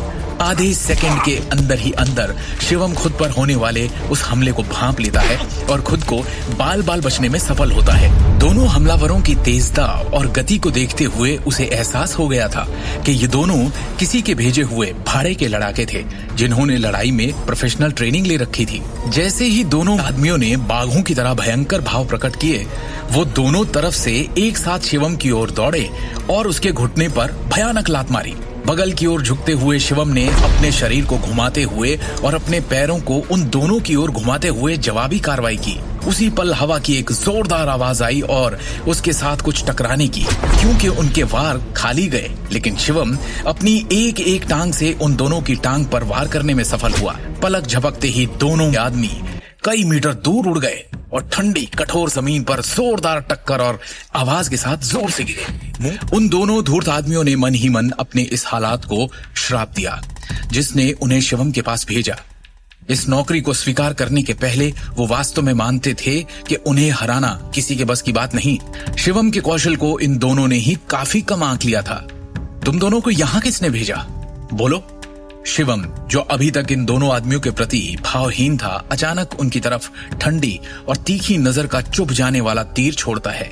आधे सेकंड के अंदर ही अंदर शिवम खुद पर होने वाले उस हमले को भांप लेता है और खुद को बाल बाल बचने में सफल होता है। दोनों हमलावरों की तेजता और गति को देखते हुए उसे एहसास हो गया था कि ये दोनों किसी के भेजे हुए भाड़े के लड़ाके थे, जिन्होंने लड़ाई में प्रोफेशनल ट्रेनिंग ले रखी थी। जैसे ही दोनों आदमियों ने बाघों की तरह भयंकर भाव प्रकट किए, वो दोनों तरफ से एक साथ शिवम की ओर दौड़े और उसके घुटने पर भयानक लात मारी। बगल की ओर झुकते हुए शिवम ने अपने शरीर को घुमाते हुए और अपने पैरों को उन दोनों की ओर घुमाते हुए जवाबी कार्रवाई की। उसी पल हवा की एक जोरदार आवाज आई और उसके साथ कुछ टकराने की। क्योंकि उनके वार खाली गए, लेकिन शिवम अपनी एक एक टांग से उन दोनों की टांग पर वार करने में सफल हुआ। पलक झपकते ही दोनों आदमी कई मीटर दूर उड़ गए और ठंडी कठोर जमीन पर जोरदार टक्कर और आवाज के साथ जोर से गिरे। उन दोनों धूर्त आदमियों ने मन ही मन अपने इस हालात को श्राप दिया जिसने उन्हें शिवम के पास भेजा। इस नौकरी को स्वीकार करने के पहले वो वास्तव में मानते थे कि उन्हें हराना किसी के बस की बात नहीं। शिवम के कौशल को इन दोनों ने ही काफी कम आंक लिया था। तुम दोनों को यहां किसने भेजा, बोलो? शिवम, जो अभी तक इन दोनों आदमियों के प्रति भावहीन था, अचानक उनकी तरफ ठंडी और तीखी नजर का चुभ जाने वाला तीर छोड़ता है।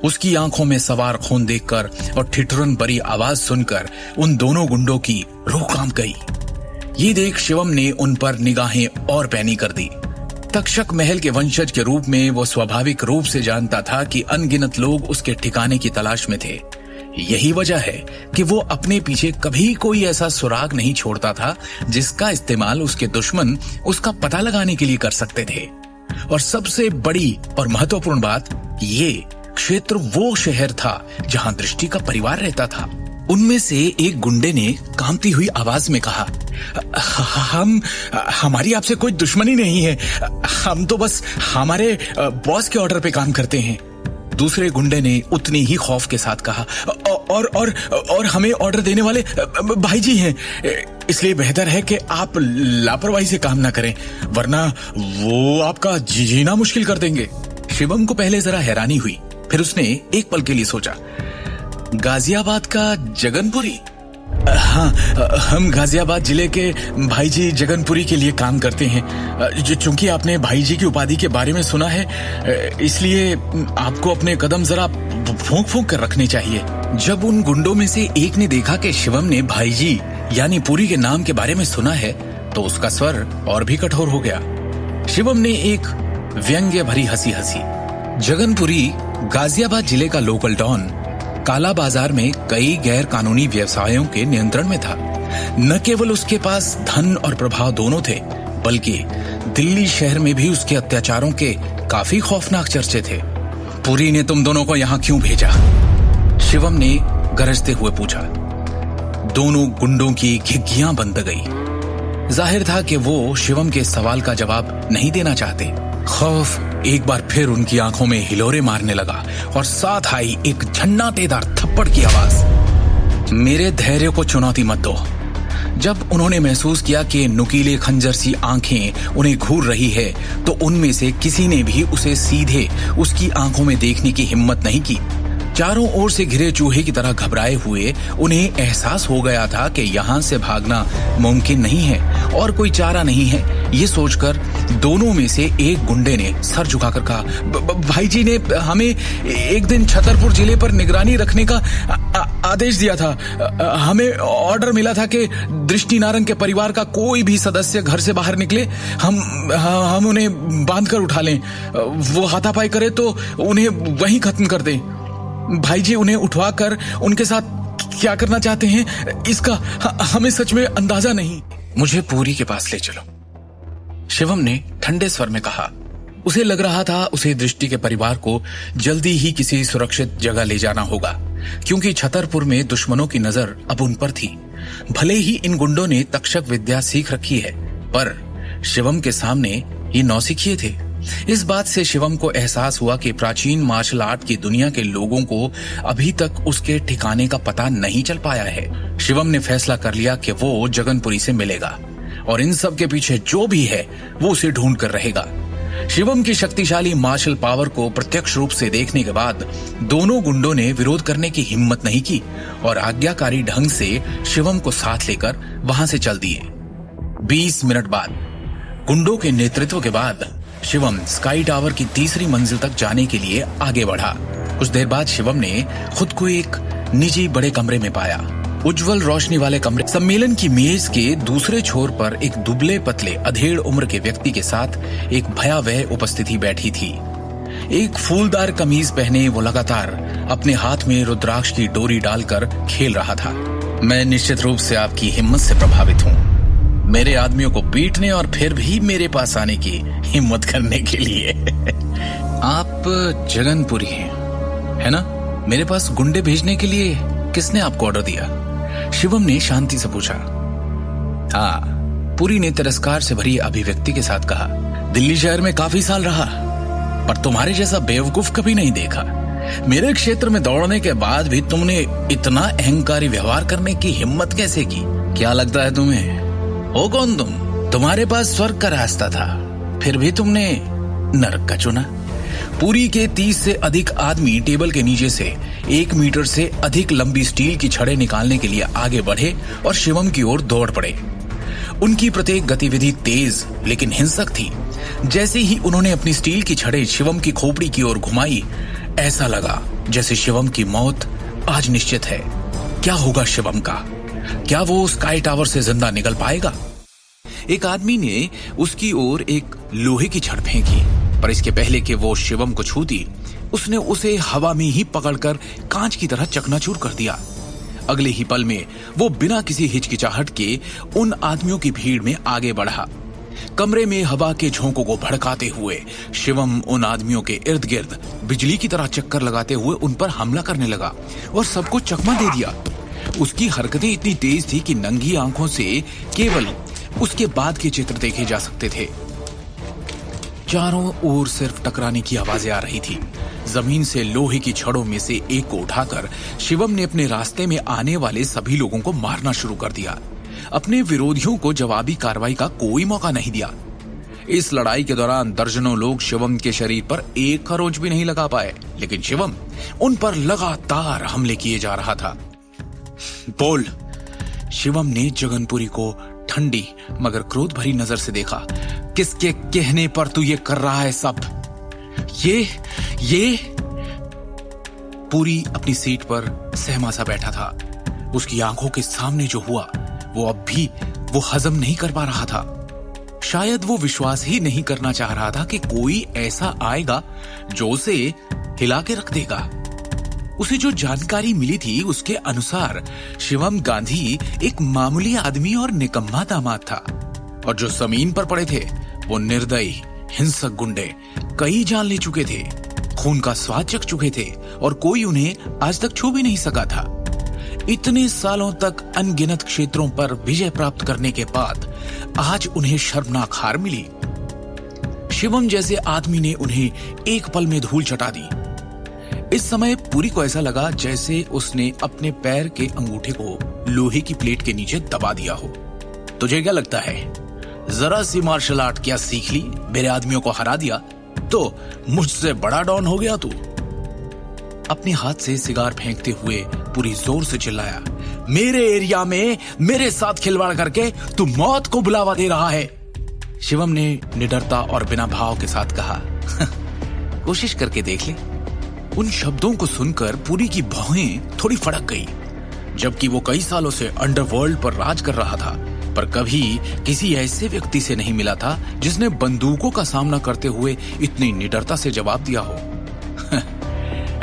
उसकी आंखों में सवार खून देखकर और ठिठुरन भरी आवाज सुनकर उन दोनों गुंडों की रूह कांप गई। ये देख शिवम ने उन पर निगाहें और पैनी कर दी। तक्षक महल के वंशज के रूप में वो स्वाभाविक रूप से जानता था कि अनगिनत लोग उसके ठिकाने की तलाश में थे। यही वजह है कि वो अपने पीछे कभी कोई ऐसा सुराग नहीं छोड़ता था जिसका इस्तेमाल उसके दुश्मन उसका पता लगाने के लिए कर सकते थे। और सबसे बड़ी और महत्वपूर्ण बात, ये क्षेत्र वो शहर था जहां दृष्टि का परिवार रहता था। उनमें से एक गुंडे ने कांपती हुई आवाज में कहा, हमारी आपसे कोई दुश्मनी नहीं है, हम तो बस हमारे बॉस के ऑर्डर पे काम करते हैं। दूसरे गुंडे ने उतनी ही खौफ के साथ कहा, और हमें ऑर्डर देने वाले भाई जी हैं, इसलिए बेहतर है कि आप लापरवाही से काम ना करें, वरना वो आपका जीना मुश्किल कर देंगे। शिवम को पहले जरा हैरानी हुई, फिर उसने एक पल के लिए सोचा, गाजियाबाद का जगनपुरी? हाँ, हम गाजियाबाद जिले के भाईजी जगनपुरी के लिए काम करते हैं। चूंकि आपने भाईजी की उपाधि के बारे में सुना है, इसलिए आपको अपने कदम जरा फूंक फूंक कर रखने चाहिए। जब उन गुंडों में से एक ने देखा कि शिवम ने भाईजी यानी पुरी के नाम के बारे में सुना है, तो उसका स्वर और भी कठोर हो गया। शिवम ने एक व्यंग्य भरी हंसी हंसी। जगनपुरी गाजियाबाद जिले का लोकल डॉन काला बाजार में कई गैर कानूनी व्यवसायों के नियंत्रण में था। न केवल उसके पास धन और प्रभाव दोनों थे, बल्कि दिल्ली शहर में भी उसके अत्याचारों के काफी खौफनाक चर्चे थे। पुरी ने तुम दोनों को यहाँ क्यों भेजा? शिवम ने गरजते हुए पूछा। दोनों गुंडों की घिघियां बंद गई। जाहिर था कि वो शिवम के सवाल का जवाब नहीं देना चाहते। खौफ एक बार फिर उनकी आंखों में हिलोरे मारने लगा और साथ आई एक झन्नाटेदार थप्पड़ की आवाज। मेरे धैर्य को चुनौती मत दो। जब उन्होंने महसूस किया कि नुकीले खंजर सी आंखें उन्हें घूर रही है, तो उनमें से किसी ने भी उसे सीधे उसकी आंखों में देखने की हिम्मत नहीं की। चारों ओर से घिरे चूहे की तरह घबराए हुए उन्हें एहसास हो गया था कि यहाँ से भागना मुमकिन नहीं है और कोई चारा नहीं है। ये सोचकर दोनों में से एक गुंडे ने सर झुकाकर कहा, भाई जी ने हमें एक दिन छतरपुर जिले पर निगरानी रखने का आदेश दिया था। हमें ऑर्डर मिला था कि दृष्टि नारंग के परिवार का कोई भी सदस्य घर से बाहर निकले, हम उन्हें बांध कर उठा लें। वो हाथापाई करे तो उन्हें वहीं खत्म कर दें। भाई जी उन्हें उठवाकर उनके साथ क्या करना चाहते हैं, इसका हमें सच में अंदाजा नहीं। मुझे पुरी के पास ले चलो, शिवम ने ठंडे स्वर में कहा। उसे लग रहा था उसे दृष्टि के परिवार को जल्दी ही किसी सुरक्षित जगह ले जाना होगा, क्योंकि छतरपुर में दुश्मनों की नजर अब उन पर थी। भले ही इन गुंडों ने तक्षक विद्या सीख रखी है, पर शिवम के सामने ये नौसिखिए थे। इस बात से शिवम को एहसास हुआ कि प्राचीन मार्शल आर्ट की दुनिया के लोगों को अभी तक उसके ठिकाने का पता नहीं चल पाया है। शिवम ने फैसला कर लिया कि वो जगनपुरी से मिलेगा और इन सब के पीछे जो भी है वो उसे ढूंढ कर रहेगा। शिवम की शक्तिशाली मार्शल पावर को प्रत्यक्ष रूप से देखने के बाद दोनों गुंडों ने विरोध करने की हिम्मत नहीं की और आज्ञाकारी ढंग से शिवम को साथ लेकर वहां से चल दिए। 20 मिनट बाद गुंडों के नेतृत्व के बाद शिवम स्काई टावर की तीसरी मंजिल तक जाने के लिए आगे बढ़ा। कुछ देर बाद शिवम ने खुद को एक निजी बड़े कमरे में पाया। उज्जवल रोशनी वाले कमरे। सम्मेलन की मेज के दूसरे छोर पर एक दुबले पतले अधेड़ उम्र के व्यक्ति के साथ एक भयावह उपस्थिति बैठी थी। एक फूलदार कमीज पहने वो लगातार अपने हाथ में रुद्राक्ष की डोरी डालकर खेल रहा था। मैं निश्चित रूप से आपकी हिम्मत से प्रभावित हूँ, मेरे आदमियों को पीटने और फिर भी मेरे पास आने की हिम्मत करने के लिए। आप जगनपुरी हैं, है ना? मेरे पास गुंडे भेजने के लिए किसने आपको ऑर्डर दिया? शिवम ने शांति से पूछा। हाँ, पुरी ने तिरस्कार से भरी अभिव्यक्ति के साथ कहा, दिल्ली शहर में काफी साल रहा, पर तुम्हारे जैसा बेवकूफ कभी नहीं देखा। मेरे क्षेत्र में दौड़ने के बाद भी तुमने इतना अहंकारी व्यवहार करने की हिम्मत कैसे की? क्या लगता है तुम्हें? हो कौन तुम? तुम्हारे पास स्वर्ग का रास्ता था, फिर भी तुमने नरक का चुना। पुरी के 30 से अधिक आदमी टेबल के नीचे से 1 मीटर से अधिक लंबी स्टील की छड़ें निकालने के लिए आगे बढ़े और शिवम की ओर दौड़ पड़े। उनकी प्रत्येक गतिविधि तेज लेकिन हिंसक थी। जैसे ही उन्होंने अपनी स्टील की छड़ें शिवम की खोपड़ी की ओर घुमाई, ऐसा लगा जैसे शिवम की मौत आज निश्चित है। क्या होगा शिवम का? क्या वो स्काई टावर से जिंदा निकल पाएगा? एक आदमी ने उसकी ओर एक लोहे की छड़ फेंकी, पर इसके पहले कि वो शिवम को छूती, उसने उसे हवा में ही पकड़कर कांच की तरह चकनाचूर कर दिया। अगले ही पल में वो बिना किसी हिचकिचाहट के उन आदमियों की भीड़ में आगे बढ़ा। कमरे में हवा के झोंकों को भड़काते हुए शिवम उन आदमियों के इर्द गिर्द बिजली की तरह चक्कर लगाते हुए उन पर हमला करने लगा और सबको चकमा दे दिया। उसकी हरकतें इतनी तेज थी कि नंगी आंखों से केवल उसके बाद के चित्र देखे जा सकते थे। चारों ओर सिर्फ टकराने की आवाजें आ रही थी। जमीन से लोहे की छड़ों में से एक को उठाकर शिवम ने अपने रास्ते में आने वाले सभी लोगों को मारना शुरू कर दिया। अपने विरोधियों को जवाबी कार्रवाई का कोई मौका नहीं दिया। इस लड़ाई के दौरान दर्जनों लोग शिवम के शरीर पर एक खरोंच भी नहीं लगा पाए, लेकिन शिवम उन पर लगातार हमले किए जा रहा था। बोल! शिवम ने जगनपुरी को ठंडी मगर क्रोध भरी नजर से देखा। किसके कहने पर तू ये कर रहा है सब? ये पुरी अपनी सीट पर सहमा सा बैठा था। उसकी आंखों के सामने जो हुआ वो अब भी वो हजम नहीं कर पा रहा था। शायद वो विश्वास ही नहीं करना चाह रहा था कि कोई ऐसा आएगा जो उसे हिला के रख देगा। उसे जो जानकारी मिली थी उसके अनुसार शिवम गांधी एक मामूली आदमी और निकम्मा दामाद था, और जो जमीन पर पड़े थे वो निर्दयी हिंसक गुंडे कई जान ले चुके थे, खून का स्वाद चख चुके थे और कोई उन्हें आज तक छू भी नहीं सका था। इतने सालों तक अनगिनत क्षेत्रों पर विजय प्राप्त करने के बाद आज उन्हें शर्मनाक हार मिली। शिवम जैसे आदमी ने उन्हें एक पल में धूल चटा दी। इस समय पुरी को ऐसा लगा जैसे उसने अपने पैर के अंगूठे को लोहे की प्लेट के नीचे दबा दिया हो। तुझे क्या लगता है, जरा सी मार्शल आर्ट क्या सीख ली, मेरे आदमियों को हरा दिया तो मुझसे बड़ा डॉन हो गया तू? अपने हाथ से सिगार फेंकते हुए पुरी जोर से चिल्लाया, मेरे एरिया में मेरे साथ खिलवाड़ करके तू मौत को बुलावा दे रहा है। शिवम ने निडरता और बिना भाव के साथ कहा, कोशिश करके देख ले। उन शब्दों को सुनकर पुरी की भौहें थोड़ी फड़क गई। जबकि वो कई सालों से अंडरवर्ल्ड पर राज कर रहा था, पर कभी किसी ऐसे व्यक्ति से नहीं मिला था जिसने बंदूकों का सामना करते हुए इतनी निडरता से जवाब दिया हो।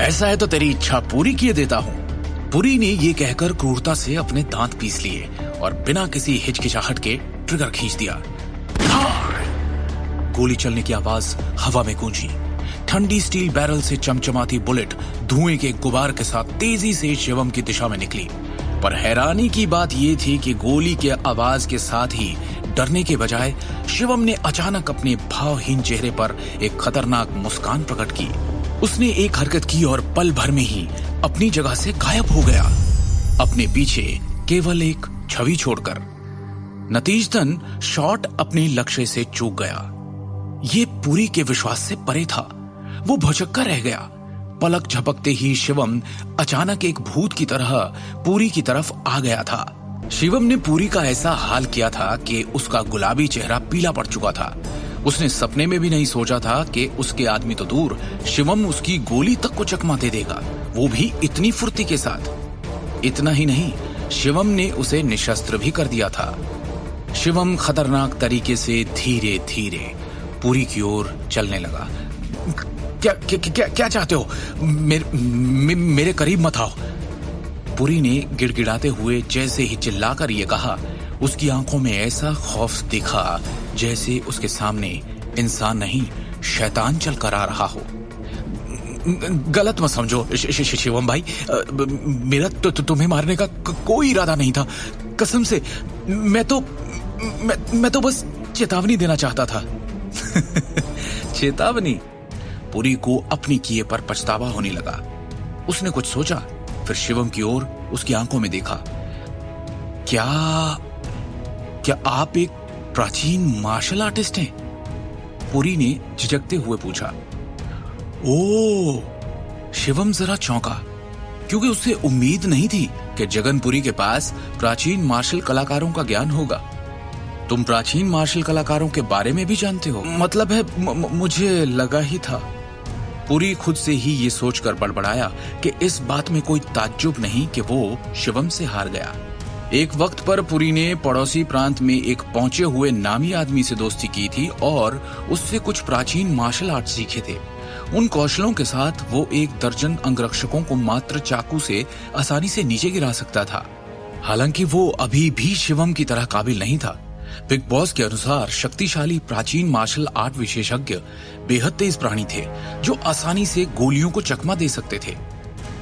ऐसा है तो तेरी इच्छा पूरी किए देता हूं। पुरी ने ये कहकर क्रूरता से अपने दांत पीस लिए और बिना किसी हिचकिचाहट के ट्रिगर खींच दिया। गोली चलने की आवाज हवा में गूंजी। ठंडी स्टील बैरल से चमचमाती बुलेट धुएं के गुबार के साथ तेजी से शिवम की दिशा में निकली। पर हैरानी की बात यह थी कि गोली के आवाज के साथ ही डरने के बजाय शिवम ने अचानक अपने भावहीन चेहरे पर एक खतरनाक मुस्कान प्रकट की। उसने एक हरकत की और पल भर में ही अपनी जगह से गायब हो गया, अपने पीछे केवल एक छवि छोड़कर। नतीजतन शॉट अपने लक्ष्य से चूक गया। ये पुरी के विश्वास से परे था। वो भौचक्का रह गया। पलक झपकते ही शिवम अचानक एक भूत की तरह पुरी की तरफ आ गया था। शिवम ने पुरी का ऐसा हाल किया था कि उसका गुलाबी चेहरा पीला पड़ चुका था। उसने सपने में भी नहीं सोचा था कि उसके आदमी तो दूर, शिवम उसकी गोली तक को चकमा दे देगा, वो भी इतनी फुर्ती के साथ। इतना ही नहीं, शिवम ने उसे निशस्त्र भी कर दिया था। शिवम खतरनाक तरीके से धीरे धीरे पुरी की ओर चलने लगा। क्या क्या क्या, क्या चाहते हो? मेरे करीब मत आओ। पुरी ने गिड़गिड़ाते हुए जैसे ही चिल्लाकर ये कहा, उसकी आंखों में ऐसा खौफ दिखा जैसे उसके सामने इंसान नहीं शैतान चल कर आ रहा हो। गलत मत समझो शिवम भाई, मेरा तुम्हें मारने का कोई इरादा नहीं था। कसम से मैं तो बस चेतावनी देना चाहता था। चेतावनी? पुरी को अपनी किए पर पछतावा होने लगा। उसने कुछ सोचा, फिर शिवम की ओर उसकी आंखों में देखा। क्या आप एक प्राचीन मार्शल आर्टिस्ट हैं? पुरी ने झिझकते हुए पूछा। ओह! शिवम जरा चौंका, क्योंकि उसे उम्मीद नहीं थी कि जगनपुरी के पास प्राचीन मार्शल कलाकारों का ज्ञान होगा। तुम प्राचीन मार्शल कलाकारों के बारे में भी जानते हो? मतलब है मुझे लगा ही था। पुरी खुद से ही ये सोचकर बड़बड़ाया कि इस बात में कोई ताज्जुब नहीं कि वो शिवम से हार गया। एक वक्त पर पुरी ने पड़ोसी प्रांत में एक पहुंचे हुए नामी आदमी से दोस्ती की थी और उससे कुछ प्राचीन मार्शल आर्ट सीखे थे। उन कौशलों के साथ वो 1 दर्जन अंगरक्षकों को मात्र चाकू से आसानी से नीचे गिरा सकता था। हालांकि वो अभी भी शिवम की तरह काबिल नहीं था। बिग बॉस के अनुसार शक्तिशाली प्राचीन मार्शल आर्ट विशेषज्ञ बेहद तेज प्राणी थे जो आसानी से गोलियों को चकमा दे सकते थे।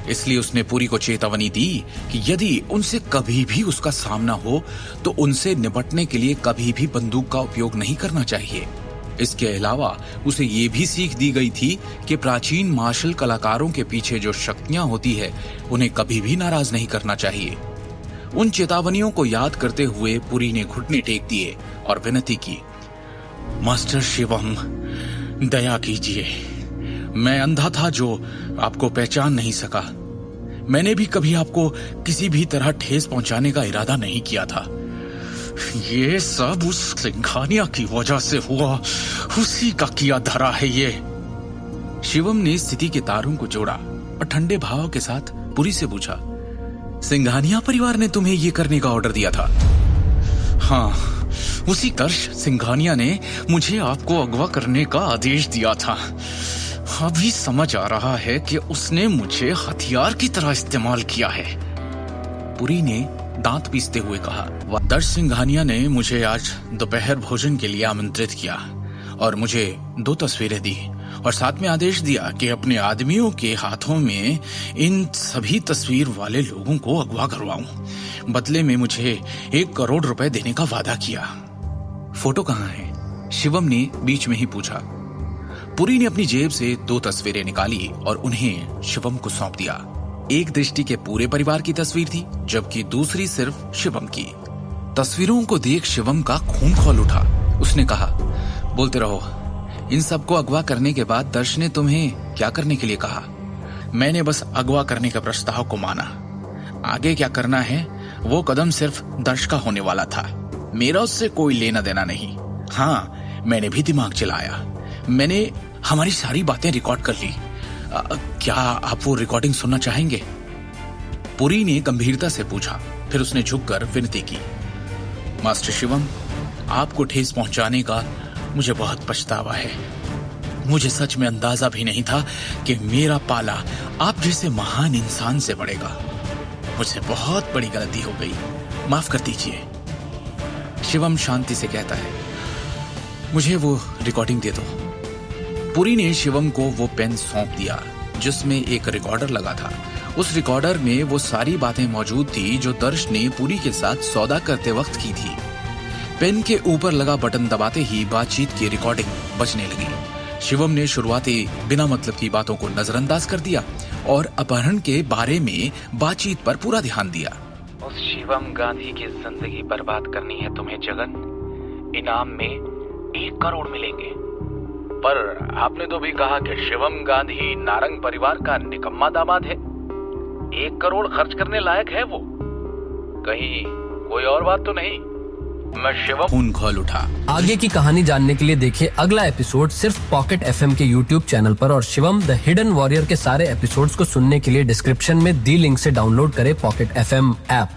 इसलिए उसने पुरी को चेतावनी दी कि यदि उनसे कभी भी उसका सामना हो तो उनसे निपटने के लिए कभी भी बंदूक का उपयोग नहीं करना चाहिए। इसके अलावा उसे ये भी सीख दी गई थी कि प्राचीन मार्शल कलाकारों के पीछे जो शक्तियां होती है उन्हें कभी भी नाराज नहीं करना चाहिए। उन चेतावनियों को याद करते हुए पुरी ने घुटने टेक दिए और विनती की, मास्टर शिवम, दया कीजिए। मैं अंधा था जो आपको पहचान नहीं सका। मैंने भी कभी आपको किसी भी तरह ठेस पहुंचाने का इरादा नहीं किया था। ये सब उस सिंघानिया की वजह से हुआ, उसी का किया धरा है ये। शिवम ने स्थिति के तारों को जोड़ा और ठंडे भाव के साथ पुरी से पूछा, सिंघानिया परिवार ने तुम्हें ये करने का ऑर्डर दिया था? हाँ, उसी दर्श सिंघानिया ने मुझे आपको अगवा करने का आदेश दिया था। अभी समझ आ रहा है कि उसने मुझे हथियार की तरह इस्तेमाल किया है। पुरी ने दांत पीसते हुए कहा। दर्श सिंघानिया ने मुझे आज दोपहर भोजन के लिए आमंत्रित किया और मुझे 2 तस्वीरें दी और साथ में आदेश दिया कि अपने आदमियों के हाथों में इन सभी तस्वीर वाले लोगों को अगवा करवाऊं। बदले में मुझे 1 करोड़ रुपए देने का वादा किया। फोटो कहाँ है? शिवम ने बीच में ही पूछा। पुरी ने अपनी जेब से 2 तस्वीरें निकाली और उन्हें शिवम को सौंप दिया। एक दृष्टि के पूरे परिवार की तस्वीर थी, जबकि दूसरी सिर्फ शिवम की। तस्वीरों को देख शिवम का खून खौल उठा। उसने कहा, बोलते रहो। इन सबको अगवा करने के बाद दर्श ने तुम्हें क्या करने के लिए कहा? मैंने बस अगवा करने के प्रस्ताव को माना। आगे क्या करना है वो कदम सिर्फ दर्श का होने वाला था। मेरा उससे कोई लेना देना नहीं। हाँ, मैंने भी दिमाग चलाया। मैंने हमारी सारी बातें रिकॉर्ड कर ली। क्या आप वो रिकॉर्डिंग सुनना चाहेंगे? पुरी ने गंभीरता से पूछा। फिर उसने झुककर विनती की, मास्टर शिवम, आपको ठेस पहुंचाने का मुझे बहुत पछतावा है। मुझे सच में अंदाजा भी नहीं था कि मेरा पाला आप जैसे महान इंसान से पड़ेगा। मुझसे बहुत बड़ी गलती हो गई, माफ कर दीजिए। शिवम शांति से कहता है, मुझे वो रिकॉर्डिंग दे दो। पुरी ने शिवम को वो पेन सौंप दिया जिसमें एक रिकॉर्डर लगा था। उस रिकॉर्डर में वो सारी बातें मौजूद थी जो दर्श ने पुरी के साथ सौदा करते वक्त की थी। पेन के ऊपर लगा बटन दबाते ही बातचीत की रिकॉर्डिंग बजने लगी। शिवम ने शुरुआती बिना मतलब की बातों को नजरअंदाज कर दिया और अपहरण के बारे में बातचीत पर पूरा ध्यान दिया। उस शिवम गांधी की जिंदगी बर्बाद करनी है तुम्हें जगन। इनाम में 1 करोड़ मिलेंगे। पर आपने तो भी कहा कि शिवम गांधी नारंग परिवार का निकम्मा दामाद है। 1 करोड़ खर्च करने लायक है वो? कहीं कोई और बात तो नहीं? मैं शिवम खून खोल उठा। आगे की कहानी जानने के लिए देखिए अगला एपिसोड सिर्फ पॉकेट एफएम के यूट्यूब चैनल पर, और शिवम द हिडन वॉरियर के सारे एपिसोड्स को सुनने के लिए डिस्क्रिप्शन में दी लिंक से डाउनलोड करें पॉकेट एफएम ऐप।